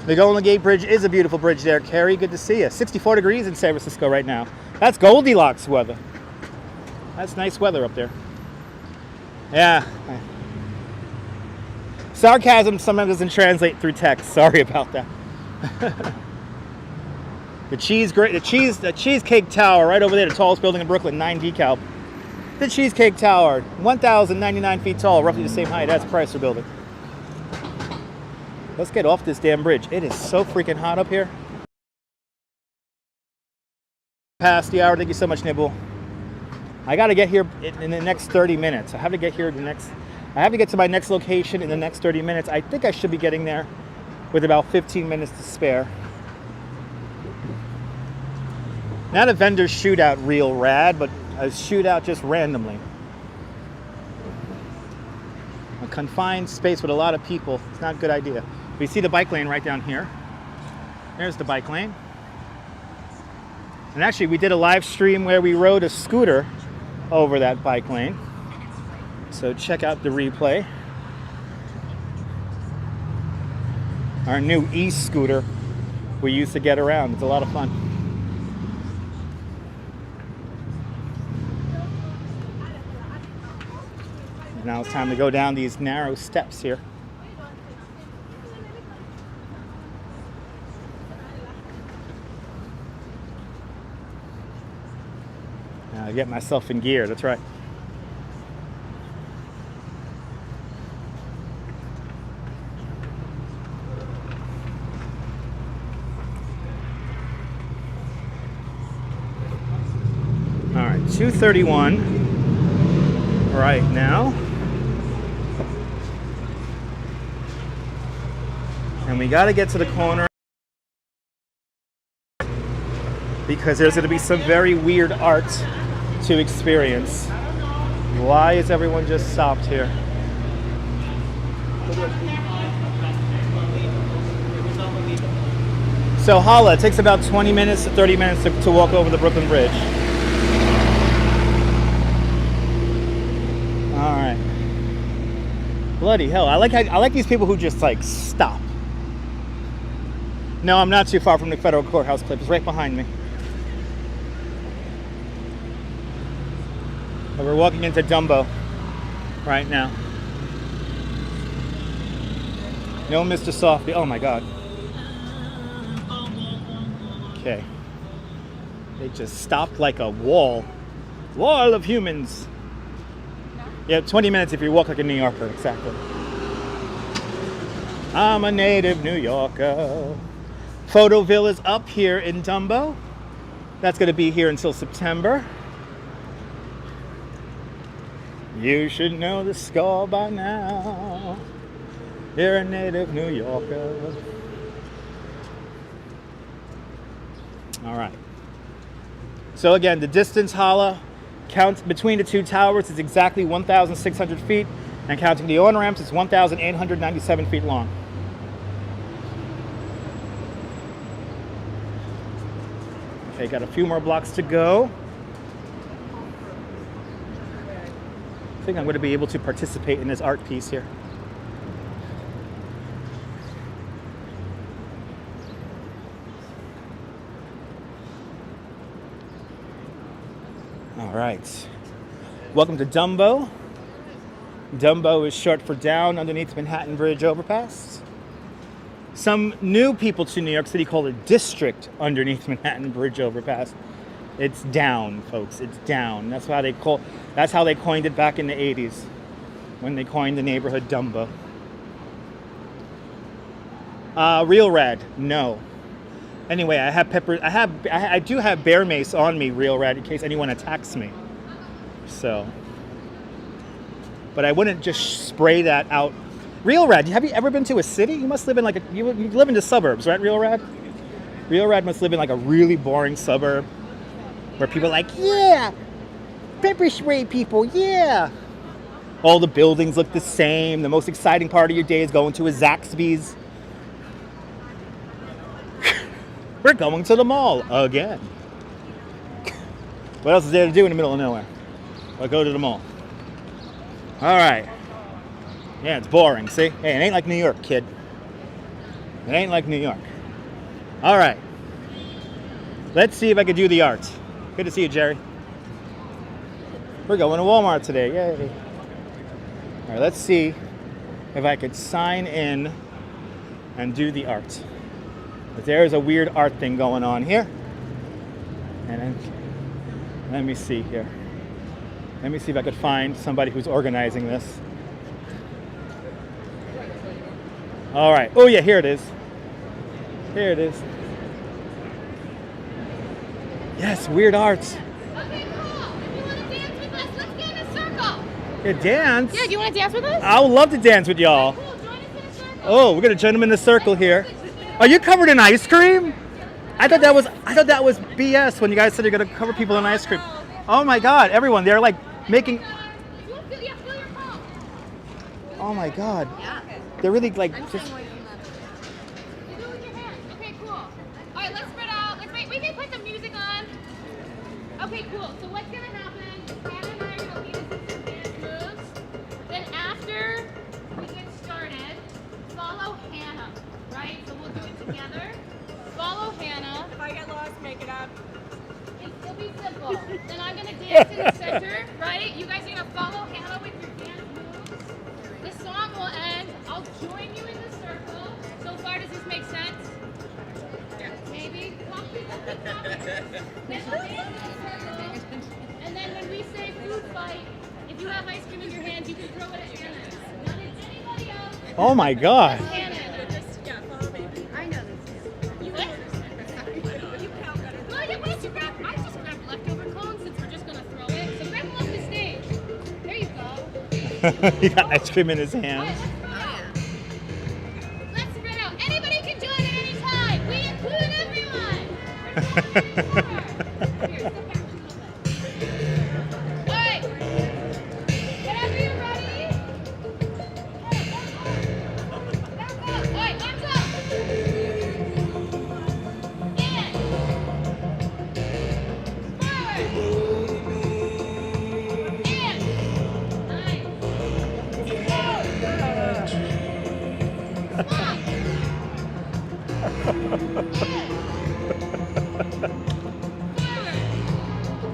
The Golden Gate Bridge is a beautiful bridge there, Carrie. Good to see you. 64 degrees in San Francisco right now. That's Goldilocks weather. That's nice weather up there. Yeah. Sarcasm sometimes doesn't translate through text. Sorry about that. The cheesecake tower right over there, the tallest building in Brooklyn, 9 decal. The Cheesecake Tower, 1,099 feet tall, roughly the same height as the Chrysler Building. Let's get off this damn bridge. It is so freaking hot up here. Past the hour. Thank you so much, Nibble. I got to get here in the next 30 minutes. I have to get here I have to get to my next location in the next 30 minutes. I think I should be getting there with about 15 minutes to spare. Not a vendor shootout real rad, but a shootout just randomly. A confined space with a lot of people. It's not a good idea. We see the bike lane right down here. There's the bike lane. And actually, we did a live stream where we rode a scooter over that bike lane. So check out the replay. Our new e-scooter we used to get around. It's a lot of fun. Now it's time to go down these narrow steps here. Now I get myself in gear, that's right. All right, 2:31 right now. And we got to get to the corner because there's going to be some very weird art to experience. Why is everyone just stopped here? So Hala, it takes about 20 minutes to 30 minutes to walk over the Brooklyn Bridge. All right. Bloody hell! I like these people who just like stop. No, I'm not too far from the federal courthouse clip. It's right behind me. But we're walking into DUMBO right now. No Mr. Softly. Oh my God. Okay. They just stopped like a wall. Wall of humans. Yeah, 20 minutes if you walk like a New Yorker. Exactly. I'm a native New Yorker. Photoville is up here in DUMBO. That's going to be here until September. You should know the score by now. You're a native New Yorker. All right. So again, the distance, Hala, count between the two towers is exactly 1,600 feet, and counting the on-ramps, it's 1,897 feet long. Okay, got a few more blocks to go. I think I'm going to be able to participate in this art piece here. All right. Welcome to DUMBO. DUMBO is short for Down Underneath Manhattan Bridge Overpass. Some new people to New York City call it District Underneath Manhattan Bridge Overpass. It's down, folks. It's down. That's how they coined it back in the 80s when they coined the neighborhood DUMBO. Real rad, no. Anyway, I do have bear mace on me, real rad, in case anyone attacks me. So, but I wouldn't just spray that out. Real rad, have you ever been to a city? You must live in you live in the suburbs, right, Real rad? Real rad must live in like a really boring suburb where people are like, yeah, pepper spray people, yeah. All the buildings look the same. The most exciting part of your day is going to a Zaxby's. We're going to the mall again. What else is there to do in the middle of nowhere? Well, go to the mall. All right. Yeah, it's boring, see? Hey, it ain't like New York, kid. It ain't like New York. All right. Let's see if I can do the art. Good to see you, Jerry. We're going to Walmart today. Yay. All right, let's see if I could sign in and do the art. But there's a weird art thing going on here. And then, let me see here. Let me see if I could find somebody who's organizing this. All right. Oh yeah, here it is. Here it is. Yes, weird arts. Okay, cool. If you want to dance with us, let's get in a circle. Yeah, dance. Yeah, do you want to dance with us? I would love to dance with y'all. Cool, join us in a circle. Oh, we're gonna join them in the circle here. Are you covered in ice cream? I thought that was BS when you guys said you're gonna cover people in ice cream. Oh my God, everyone, they're like making. Fill your phone. Oh my God. Yeah. They're really like just. You do it with your hands. Okay, cool. All right, let's spread out. We can put some music on. Okay, cool. So what's gonna happen? Hannah and I are gonna lead us in some dance moves. Then after we get started, follow Hannah, right? So we'll do it together. Follow Hannah. If I get lost, make it up. It'll be simple. Then I'm gonna dance in the center, right? You guys are gonna follow Hannah with your dance moves. The song will end. I'll join you in the circle. So far, does this make sense? Yeah. Maybe. Then we'll dance in the circle. And then when we say food fight, if you have ice cream in your hands, you can throw it at Hannah. Not at anybody else. Oh my God. Hannah. Follow me. I know this. You what? You count better. Well, yeah, wait, I just grabbed leftover cones since we're just gonna throw it. So grab them off the stage. There you go. He got ice cream in his All right, hands. let's spread out. Anybody can join at any time. We include everyone. We're joining more. Here, step back a little bit. All right. Whenever you're ready. Back up. All right, arms up. In. Forward. In. Nice. Swap.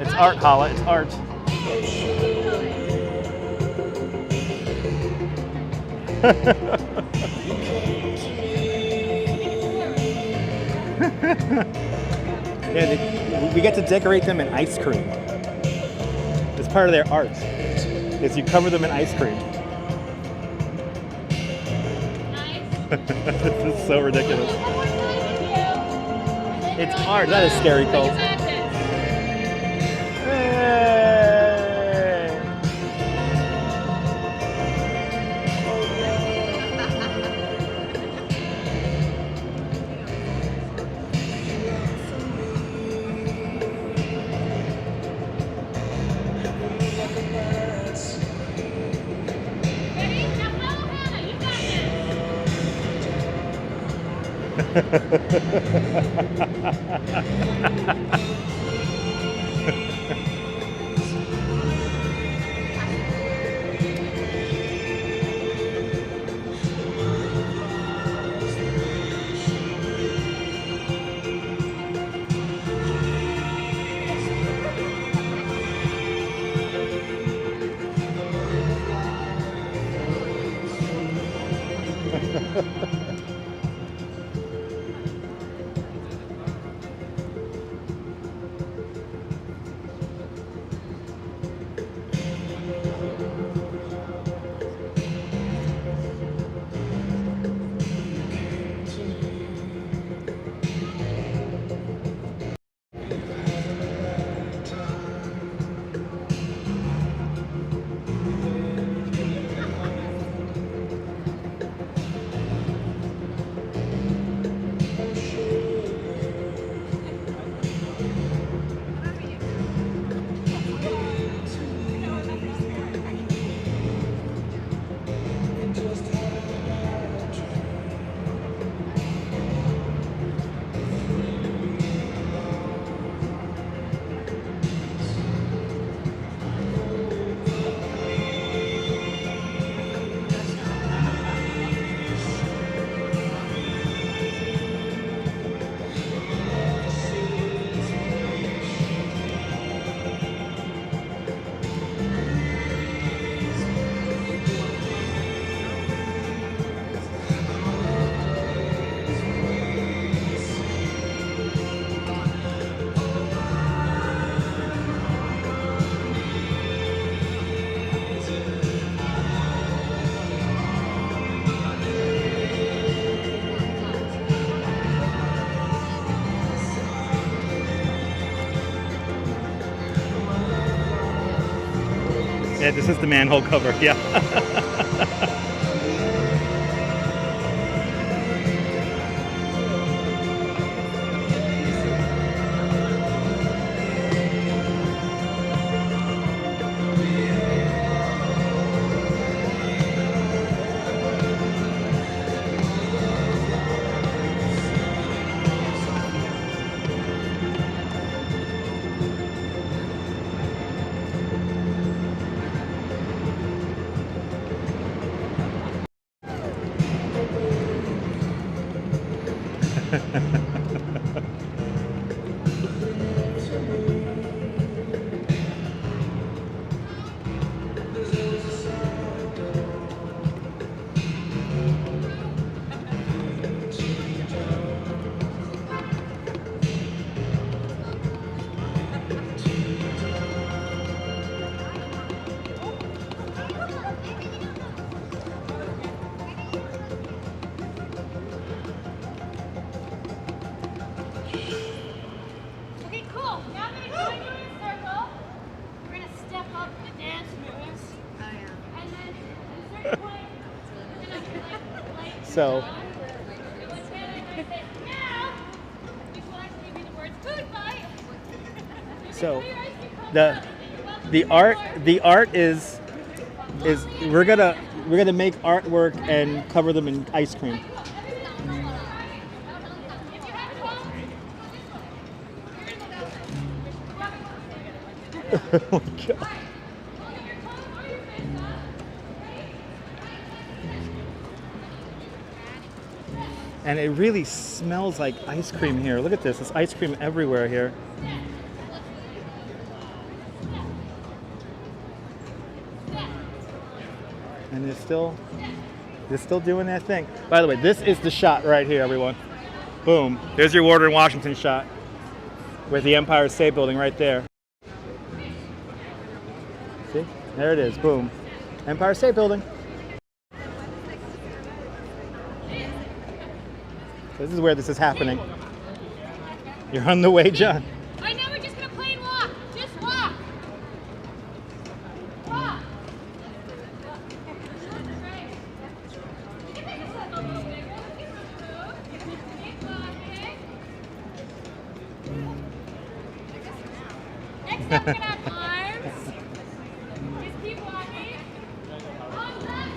It's art, Hala. It's art. Yeah, we get to decorate them in ice cream. It's part of their art. Is you cover them in ice cream. This is so ridiculous. It's art. That is scary, Cole. Ready? Now follow Hannah. You got Yeah, this is the manhole cover. Yeah. Okay, cool. Now I'm gonna join you in a circle. We're gonna step up the dance moves. Oh yeah. And then at a certain point, we're gonna like So. and what's gonna say, now, which will actually be the words food fight. So the art is we're gonna make artwork and cover them in ice cream. Oh my God. And it really smells like ice cream here. Look at this. There's ice cream everywhere here. And they're still doing their thing. By the way, this is the shot right here, everyone. Boom. There's your Water in Washington shot with the Empire State Building right there. See? There it is. Boom. Empire State Building. This is where this is happening. You're on the way, John. I know, we're just gonna play and walk. Just walk. Walk. Next up, we're gonna have arms. Just keep walking. On left.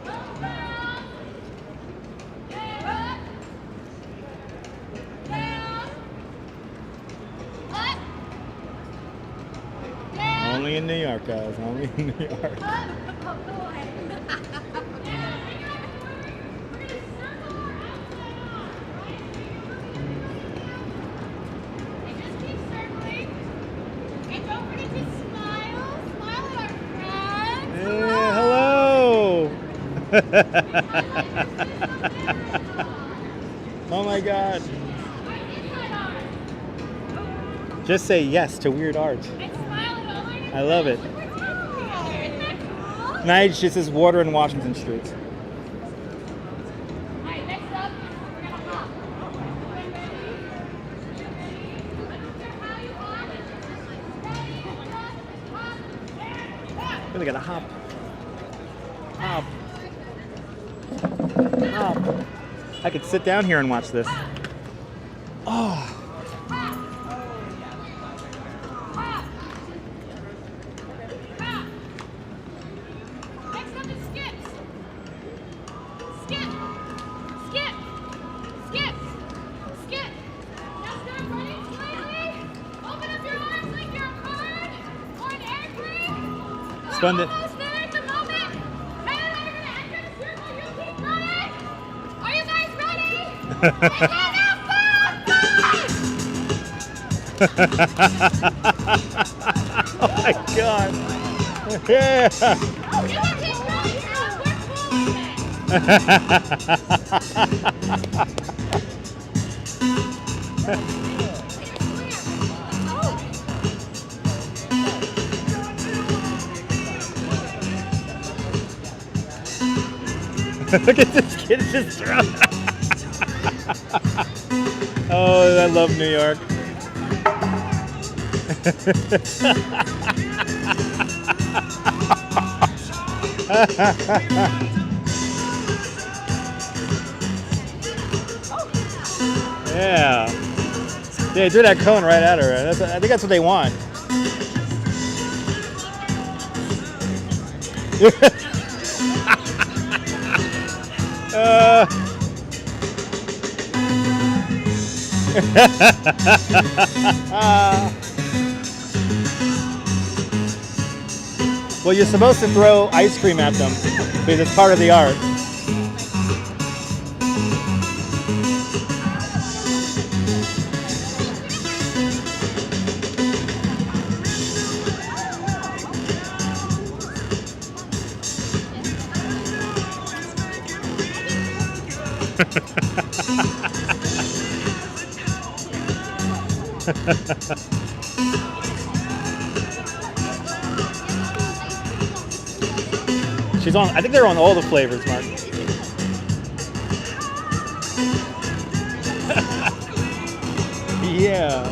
Up, down. Up. Down. Up. Down. Only in New York, guys. Only in New York. Up. Oh, go ahead. Down. We're gonna circle our outside arm, right? And just keep circling. And don't forget to smile. Smile at our friends. Hey, hello. Oh my God. Our inside arm. Just say yes to weird art. And smile at all our I love it. We're dancing together. Isn't that cool? Nige, this is Water in Washington Street. Alright, next up, we're gonna hop. Everyone ready? I don't care how you hop. Ready, just hop, and Really gotta hop. Hop. Hop. I could sit down here and watch this. Oh. hop. Hop. Hop. Next up is skips. Skip. Skip. Skip. Skip. Now start running slightly. Open up your arms like you're a bird or an airplane. We're Spun it. almost there at the moment. Helen and I are gonna enter the circle. You keep running. Are you guys ready? And then now, 5, 5. Oh my God. Yeah. Oh, you can keep running. We're cool with it. Look at this kid just throwing. Oh, I love New York. Yeah. They threw that cone right at her. I think that's what they want. Well, you're supposed to throw ice cream at them because it's part of the art. She's on, I think they're on all the flavors, Mark. Yeah.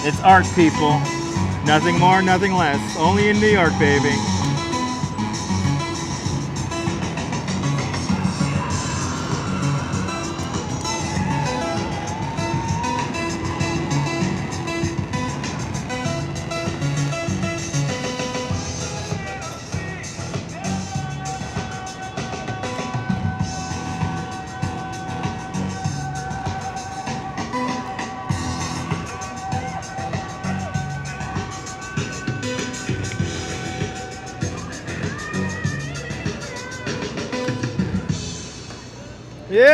It's art, people. Nothing more, nothing less. Only in New York, baby. Yay!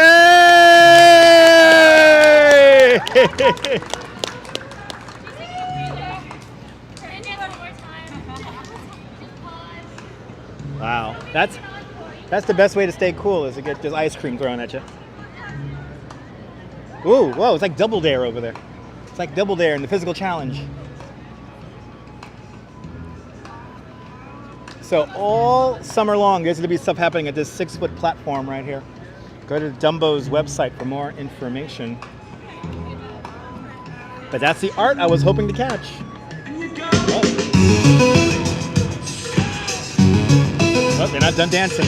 Wow, that's the best way to stay cool is to get just ice cream thrown at you. Ooh, whoa, it's like Double Dare over there. It's like Double Dare in the physical challenge. So all summer long, there's going to be stuff happening at this 6-foot platform right here. Go to Dumbo's website for more information. But that's the art I was hoping to catch. Oh, oh they're not done dancing.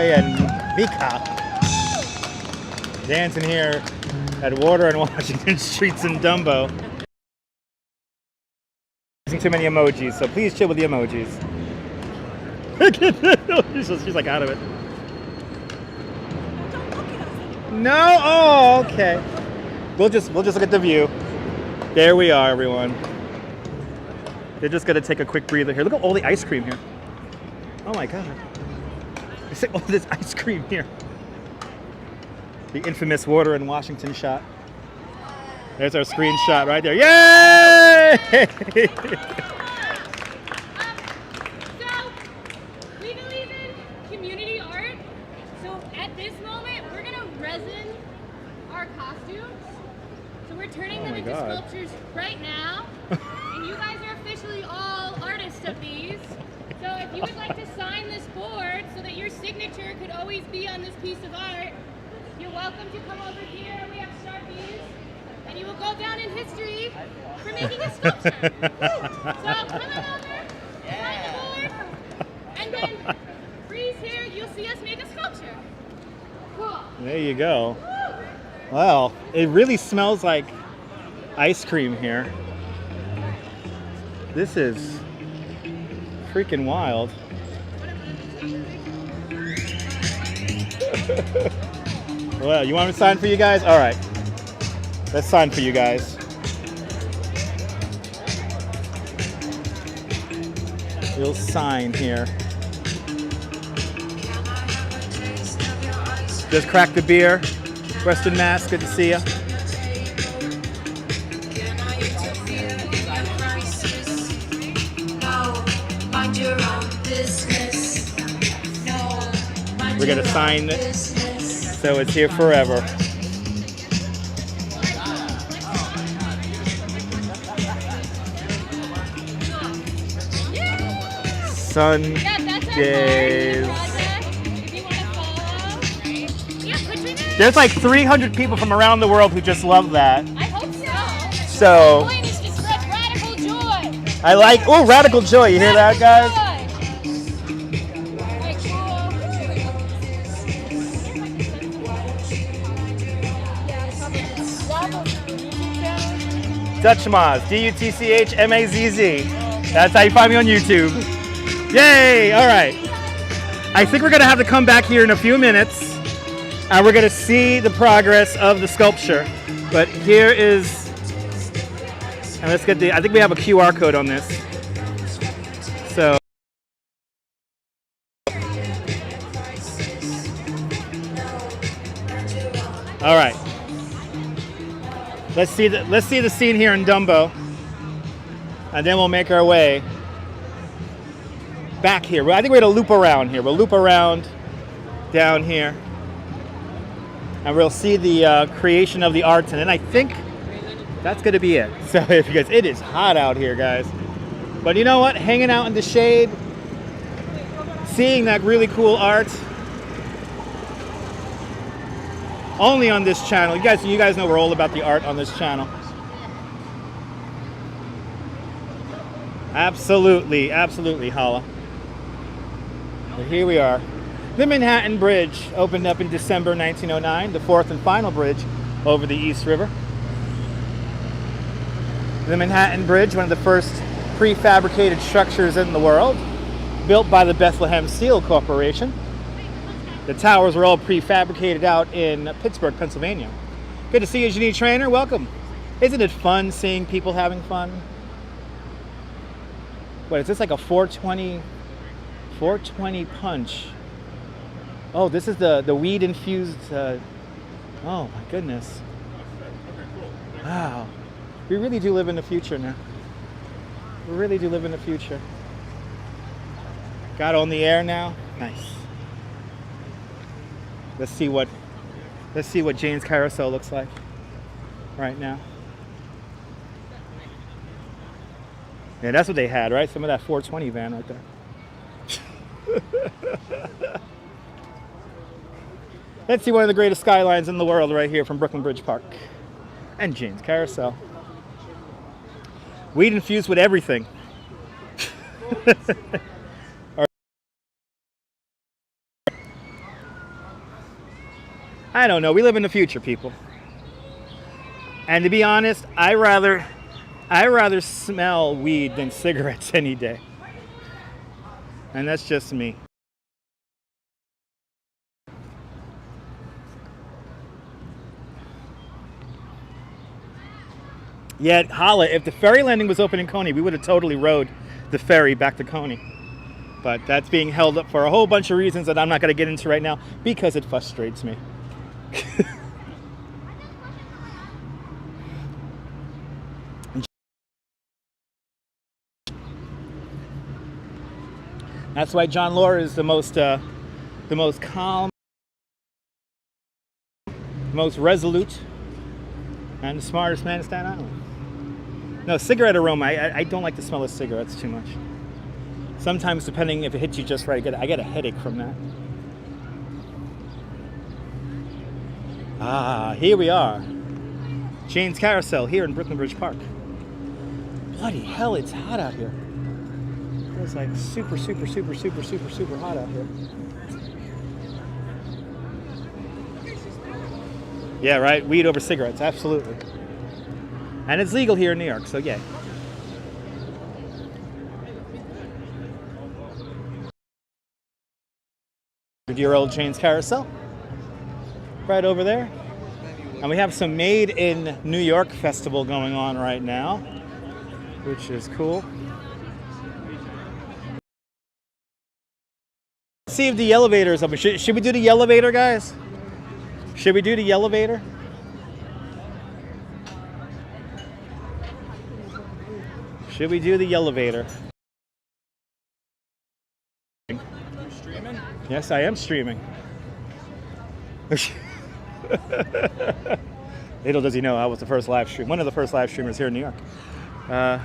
And Mika dancing here at Water and Washington Streets in Dumbo. Using too many emojis, so please chill with the emojis. She's like out of it. No, oh, okay. We'll just look at the view. There we are, everyone. They're just gonna take a quick breather here. Look at all the ice cream here. Oh my God. Look at all this ice cream here. The infamous Water in Washington shot. There's our screenshot right there. Yay! So, we believe in community art. So at this moment, we're gonna resin our costumes. So we're turning them into sculptures right now. And you guys are officially all artists of these. So if you would like to sign this board so that your signature could always be on this piece of art, you're welcome to come over here. We have Sharpies. And you will go down in history for making a sculpture. So come on over, sign the board, and then freeze here. You'll see us make a sculpture. Cool. There you go. Wow, it really smells like ice cream here. This is freaking wild. Well, you want me to sign for you guys? All right. Let's sign for you guys. We'll sign here. Just crack the beer. Western Mass, good to see you. We're gonna sign it so it's here forever. Sundays. There's like 300 people from around the world who just love that. I hope so. So, The point is to spread radical joy. I like, oh, radical joy. You hear that, guys? Dutchmaz, D-U-T-C-H-M-A-Z-Z. That's how you find me on YouTube. Yay! All right. I think we're going to have to come back here in a few minutes, and we're going to see the progress of the sculpture. But here is, and let's get the, I think we have a QR code on this. So, all right. Let's see the scene here in Dumbo, and then we'll make our way back here. I think we're gonna loop around here. We'll loop around down here, and we'll see the creation of the arts, and then I think that's gonna be it. So, because it is hot out here, guys, but you know what? Hanging out in the shade, seeing that really cool art. Only on this channel. You guys know we're all about the art on this channel. Absolutely, absolutely, Hala. But here we are. The Manhattan Bridge opened up in December 1909, the fourth and final bridge over the East River. The Manhattan Bridge, one of the first prefabricated structures in the world, built by the Bethlehem Steel Corporation. The towers were all prefabricated out in Pittsburgh, Pennsylvania. Good to see you, Janine Trainer. Welcome. Isn't it fun seeing people having fun? What is this, like a 420 punch? Oh, this is the weed infused. Oh my goodness. Wow. We really do live in the future now. We really do live in the future. Got on the air now. Nice. Let's see what Jane's Carousel looks like right now. Yeah, that's what they had, right? Some of that 420 van right there. Let's see one of the greatest skylines in the world right here from Brooklyn Bridge Park and Jane's Carousel. Weed infused with everything. I don't know. We live in the future, people. And to be honest, I rather smell weed than cigarettes any day. And that's just me. Yeah, holla, if the ferry landing was open in Coney, we would have totally rode the ferry back to Coney. But that's being held up for a whole bunch of reasons that I'm not going to get into right now because it frustrates me. That's why John Laura is the most calm, most resolute, and the smartest man in Staten Island. No, cigarette aroma. I don't like the smell of cigarettes too much. Sometimes, depending if it hits you just right, I get a headache from that. Ah, here we are. Jane's Carousel here in Brooklyn Bridge Park. Bloody hell, it's hot out here. It's like super, super, super, super, super, super hot out here. Yeah, right? Weed over cigarettes, absolutely. And it's legal here in New York, so yay. Dear old Jane's Carousel. Right over there. And we have some Made in New York festival going on right now, which is cool. See if the elevator is open. Should we do the elevator, guys? Should we do the elevator? Should we do the elevator? Streaming? Yes, I am streaming. Little does he know I was the first live stream, one of the first live streamers here in New York. All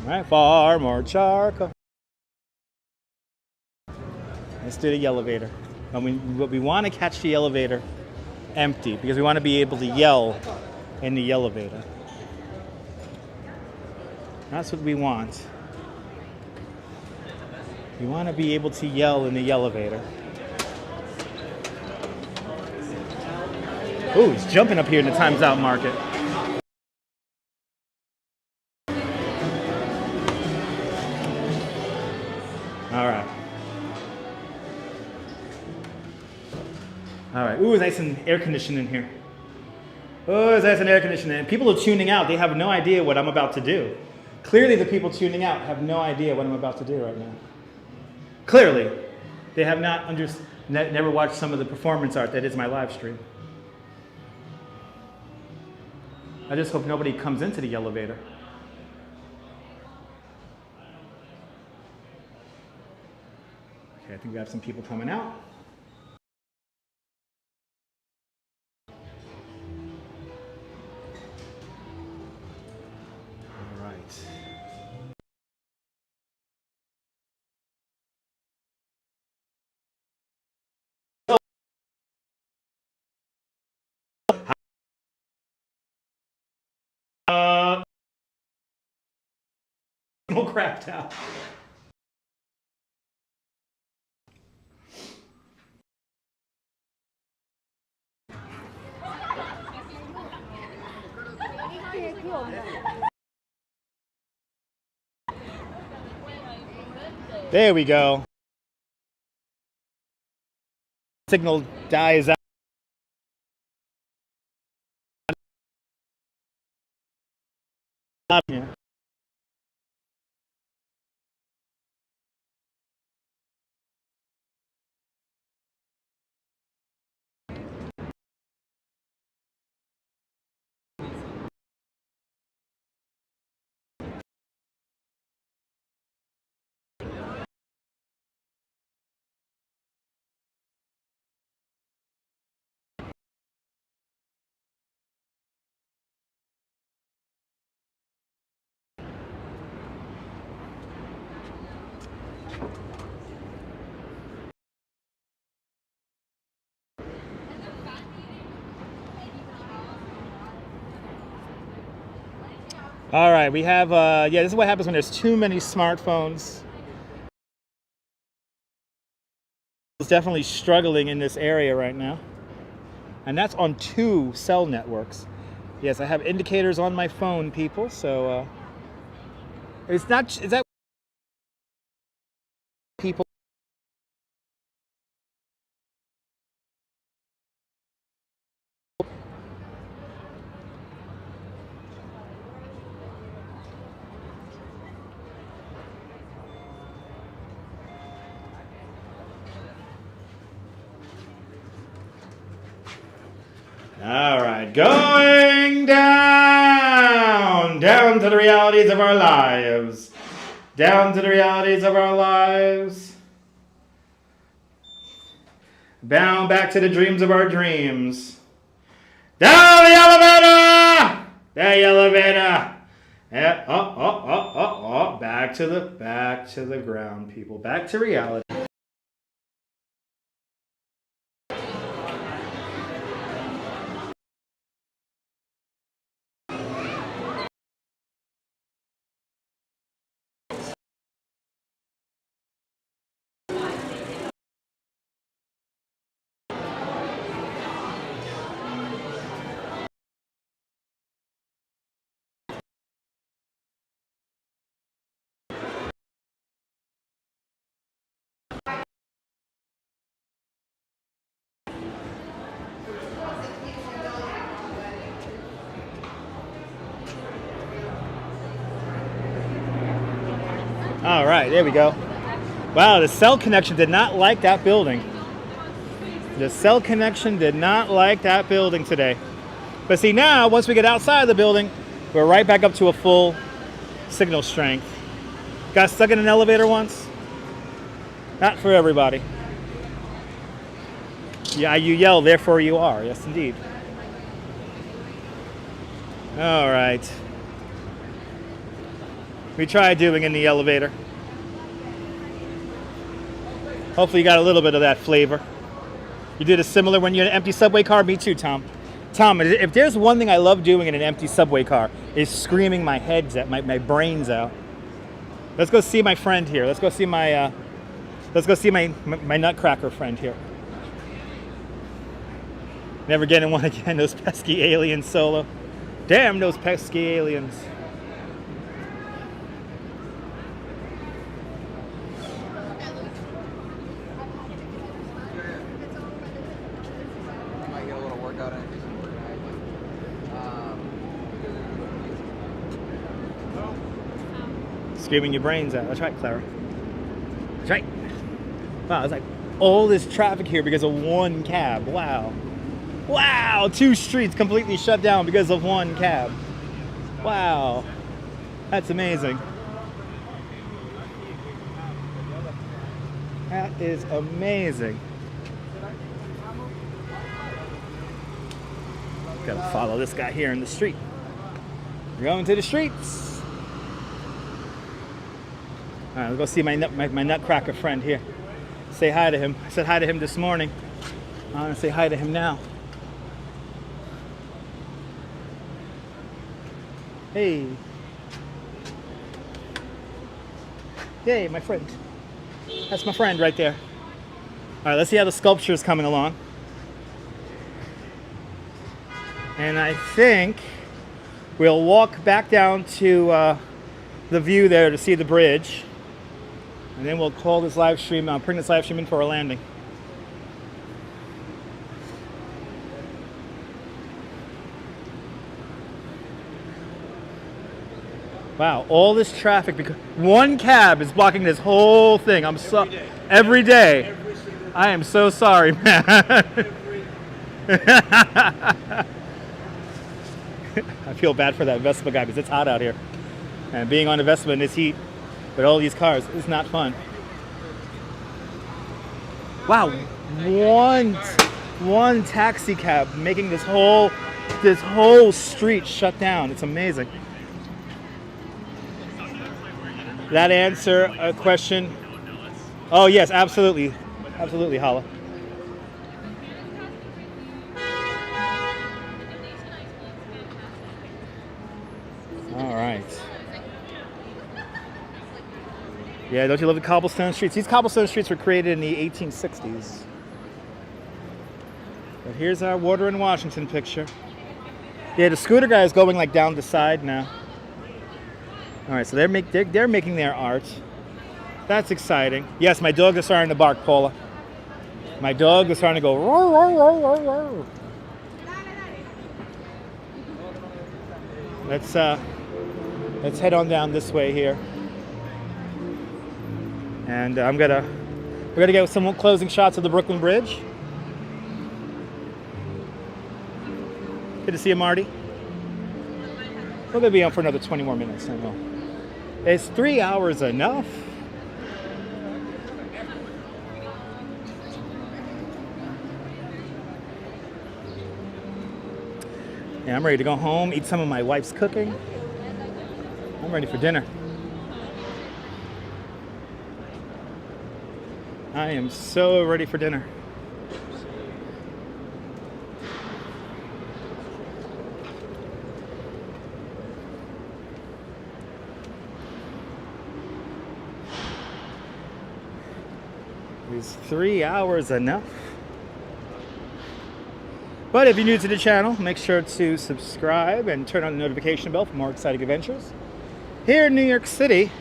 right, far more charcoal. Let's do the elevator. And we want to catch the elevator empty because we want to be able to yell in the elevator. That's what we want. We want to be able to yell in the elevator. Ooh, he's jumping up here in the Times Out market. All right. All right. Ooh, it's nice and air conditioned in here. Oh, it's nice and air conditioned. And people are tuning out. They have no idea what I'm about to do. Clearly, the people tuning out have no idea what I'm about to do right now. Clearly, they have not never watched some of the performance art that is my live stream. I just hope nobody comes into the elevator. Okay, I think we have some people coming out. All right. No crapped out. There we go. Signal dies out. Yeah. All right, we have, yeah, this is what happens when there's too many smartphones. It's definitely struggling in this area right now. And that's on 2 cell networks. Yes, I have indicators on my phone, people, so it's not, is that people? All right, going down, down to the realities of our lives. Down to the realities of our lives. Bound back to the dreams of our dreams. Down the elevator! The elevator! Back to the ground, people. Back to reality. All right, there we go. Wow, the cell connection did not like that building. The cell connection did not like that building today. But see, now, once we get outside of the building, we're right back up to a full signal strength. Got stuck in an elevator once? Not for everybody. Yeah, you yell, therefore you are. Yes, indeed. All right. We tried doing in the elevator. Hopefully you got a little bit of that flavor. You did a similar when you're in an empty subway car? Me too, Tom. Tom, if there's one thing I love doing in an empty subway car is screaming my heads out, my brains out. Let's go see my friend here. Let's go see my nutcracker friend here. Never getting one again, those pesky aliens solo. Damn those pesky aliens. Screaming your brains out. That's right, Clara. That's right. Wow, it's like all this traffic here because of one cab. Wow. Wow, 2 streets completely shut down because of one cab. Wow. That's amazing. That is amazing. Gotta follow this guy here in the street. We're going to the streets. All right, let's go see my nutcracker friend here. Say hi to him. I said hi to him this morning. I want to say hi to him now. Hey. Hey, my friend. That's my friend right there. All right, let's see how the sculpture is coming along. And I think we'll walk back down to the view there to see the bridge. And then we'll call this live stream, bring this live stream in for our landing. Wow, all this traffic because one cab is blocking this whole thing. I'm so every day. I am so sorry, man. I feel bad for that Vespa guy because it's hot out here. And being on a Vespa in this heat with all these cars is not fun. Wow, one taxi cab making this whole street shut down. It's amazing. That answer a question? Oh yes, absolutely, absolutely, Hala. All right. Yeah, don't you love the cobblestone streets? These cobblestone streets were created in the 1860s. But here's our Water in Washington picture. Yeah, the scooter guy is going like down the side now. All right, so they're making their art. That's exciting. Yes, my dog is starting to bark, Paula. My dog is starting to go roar, roar, roar, roar, roar. Let's head on down this way here. And we're gonna get some closing shots of the Brooklyn Bridge. Good to see you, Marty. We're going to be on for another 20 more minutes. I know. Is 3 hours enough? Yeah, I'm ready to go home, eat some of my wife's cooking. I'm ready for dinner. I am so ready for dinner. Is 3 hours enough? But if you're new to the channel, make sure to subscribe and turn on the notification bell for more exciting adventures. Here in New York City,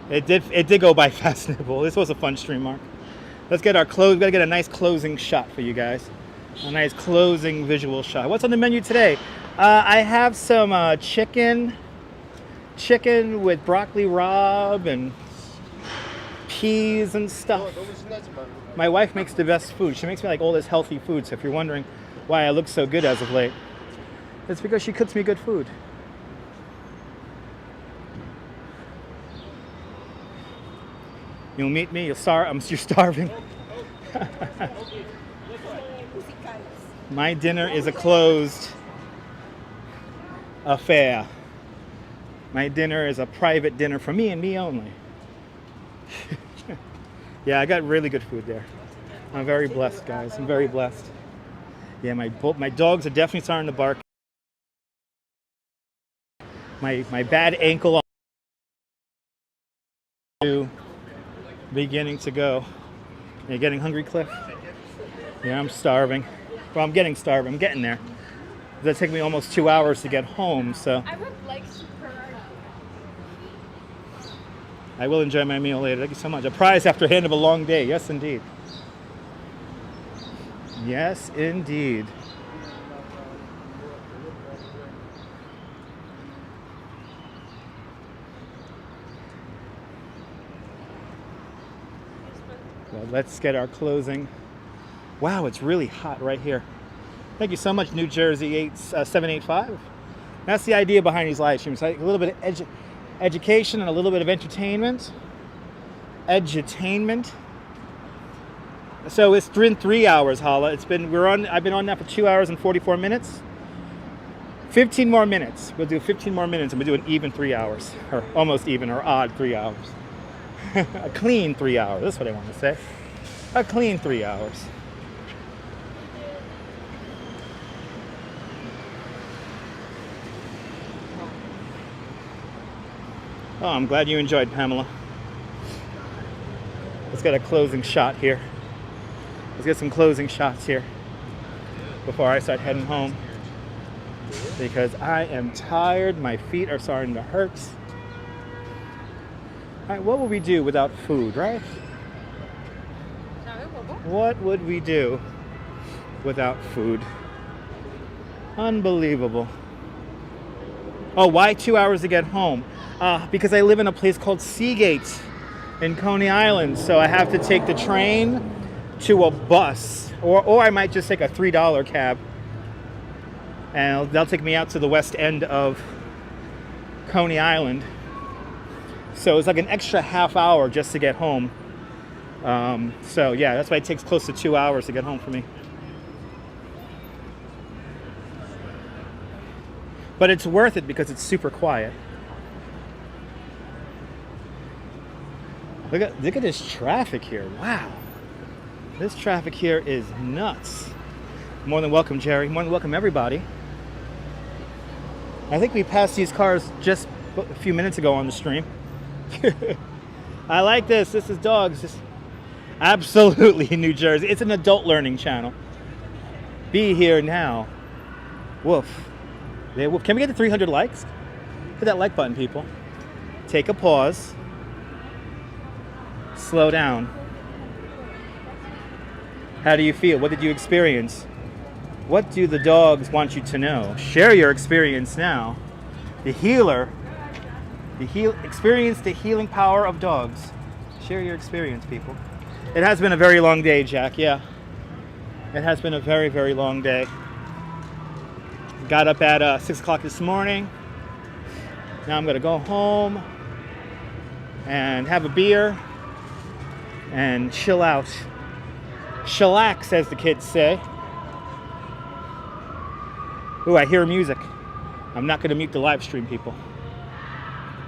it did go by fast, Nibble. This was a fun stream, Mark. Let's get our close. We gotta get a nice closing shot for you guys. A nice closing visual shot. What's on the menu today? I have some chicken with broccoli rabe and peas and stuff. My wife makes the best food. She makes me like all this healthy food. So if you're wondering why I look so good as of late, it's because she cooks me good food. You'll meet me. You're starving. My dinner is a closed affair. My dinner is a private dinner for me and me only. Yeah, I got really good food there. I'm very blessed, guys. I'm very blessed. Yeah, my dogs are definitely starting to bark. My bad ankle beginning to go. You're getting hungry, Cliff? Yeah, I'm starving. Well, I'm getting starving. I'm getting there. It'll take me almost 2 hours to get home, so I would like super. I will enjoy my meal later. Thank you so much. A prize after the end of a long day. Yes, indeed. Yes, indeed. Well, let's get our closing. Wow, it's really hot right here. Thank you so much, New Jersey 785. That's the idea behind these live streams. Like a little bit of education and a little bit of entertainment. Edutainment. So it's been 3 hours, Hala. I've been on now for 2 hours and 44 minutes. 15 more minutes. We'll do 15 more minutes and we'll do an even 3 hours. Or almost even, or odd 3 hours. A clean 3 hours. That's what I want to say. A clean 3 hours. Oh, I'm glad you enjoyed, Pamela. Let's get a closing shot here. Let's get some closing shots here before I start heading home. Because I am tired. My feet are starting to hurt. All right, what would we do without food, right? What would we do without food? Unbelievable. Oh, why 2 hours to get home? Because I live in a place called Seagate in Coney Island, so I have to take the train to a bus, or I might just take a $3 cab, and they'll take me out to the west end of Coney Island. So it's like an extra half hour just to get home. So yeah, that's why it takes close to 2 hours to get home for me. But it's worth it because it's super quiet. Look at this traffic here. Wow. This traffic here is nuts. More than welcome, Jerry. More than welcome, everybody. I think we passed these cars just a few minutes ago on the stream. I like this. This is dogs. This absolutely New Jersey. It's an adult learning channel. Be here now. Woof. Yeah, woof. Can we get to 300 likes? Hit that like button, people. Take a pause. Slow down. How do you feel? What did you experience? What do the dogs want you to know? Share your experience now. The healer. Experience the healing power of dogs. Share your experience, people. It has been a very long day, Jack. Yeah. It has been a very, very long day. Got up at 6 o'clock this morning. Now I'm gonna go home and have a beer and chill out. Chillax, as the kids say. Ooh, I hear music. I'm not gonna mute the live stream, people.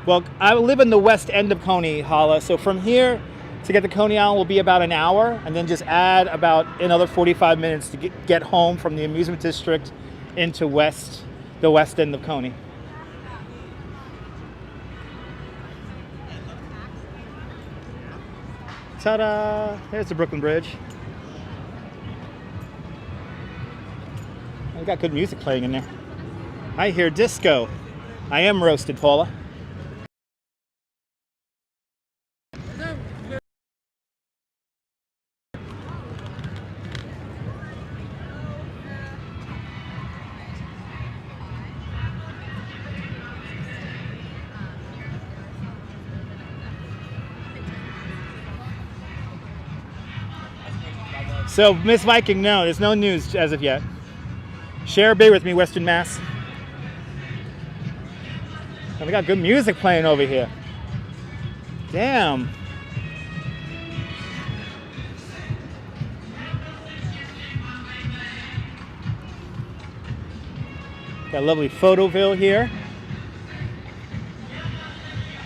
Well, I live in the west end of Coney, Hala, so from here to get to Coney Island will be about an hour, and then just add about another 45 minutes to get home from the amusement district into the west end of Coney. Ta-da! There's the Brooklyn Bridge. I got good music playing in there. I hear disco. I am roasted, Paula. So, Miss Viking, no, there's no news as of yet. Share beer with me, Western Mass. Oh, we got good music playing over here. Damn. Got a lovely Photoville here.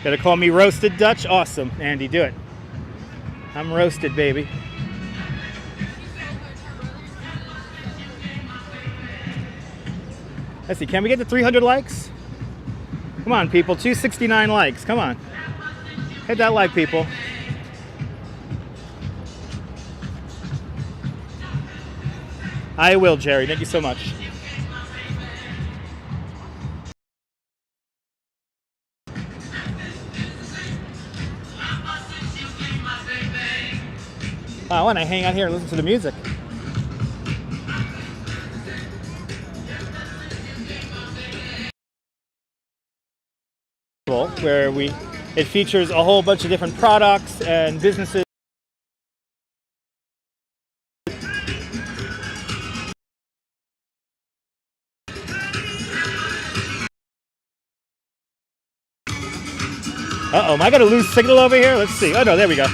Gotta call me Roasted Dutch? Awesome, Andy, do it. I'm roasted, baby. Let's see, can we get to 300 likes? Come on, people, 269 likes, come on. Hit that like, people. I will, Jerry, thank you so much. I want to hang out here and listen to the music. Where it features a whole bunch of different products and businesses. Uh-oh, am I gonna lose signal over here? Let's see. Oh no, there we go.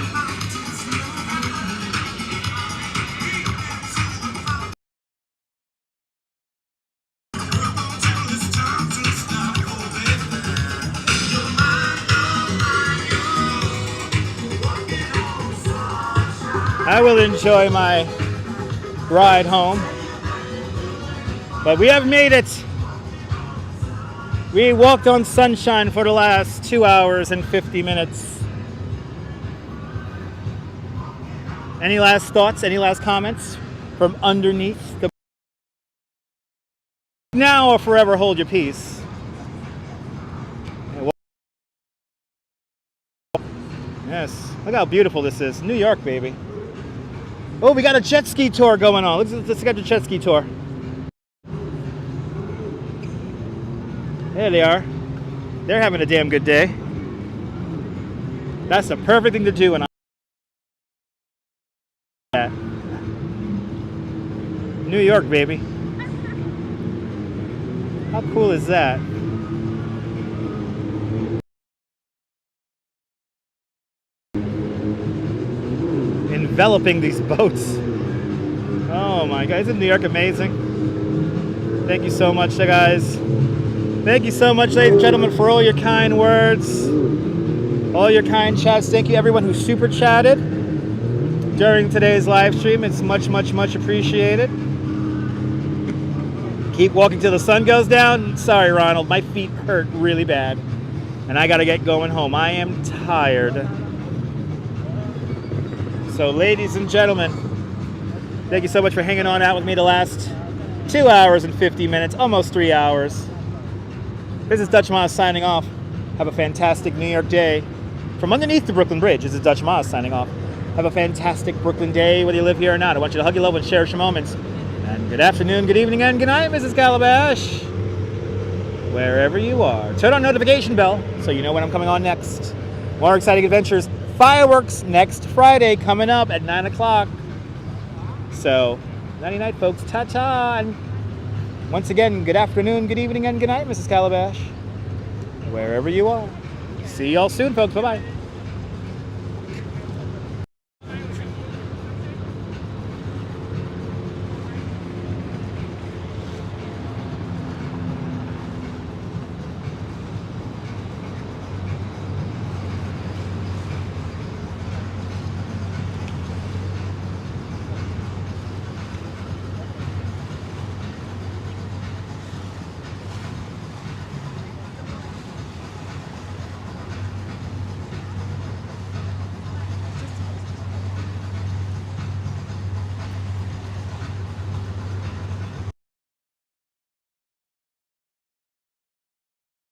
I will enjoy my ride home, but we have made it. We walked on sunshine for the last 2 hours and 50 minutes. Any last thoughts, any last comments from underneath the... Now or forever hold your peace. Yes, look how beautiful this is. New York, baby. Oh, we got a jet ski tour going on. Let's get the jet ski tour. There they are. They're having a damn good day. That's the perfect thing to do when I'm New York, baby. How cool is that? Enveloping these boats. Oh my God, isn't New York amazing? Thank you so much, guys. Thank you so much, ladies and gentlemen, for all your kind words, all your kind chats. Thank you everyone who super chatted during today's live stream. It's much, much, much appreciated. Keep walking till the sun goes down. Sorry, Ronald, my feet hurt really bad and I gotta get going home. I am tired. So, ladies and gentlemen, thank you so much for hanging on out with me the last 2 hours and 50 minutes, almost 3 hours. This is Dutch Maz signing off. Have a fantastic New York day. From underneath the Brooklyn Bridge, this is Dutch Maz signing off. Have a fantastic Brooklyn day, whether you live here or not. I want you to hug your love and cherish your moments. And good afternoon, good evening, and good night, Mrs. Calabash. Wherever you are. Turn on notification bell so you know when I'm coming on next. More exciting adventures. Fireworks next Friday coming up at 9 o'clock. So Nighty night, folks. Ta-ta. And once again, good afternoon, good evening, and good night, Mrs. Calabash. Wherever you are. See y'all soon, folks. Bye-bye.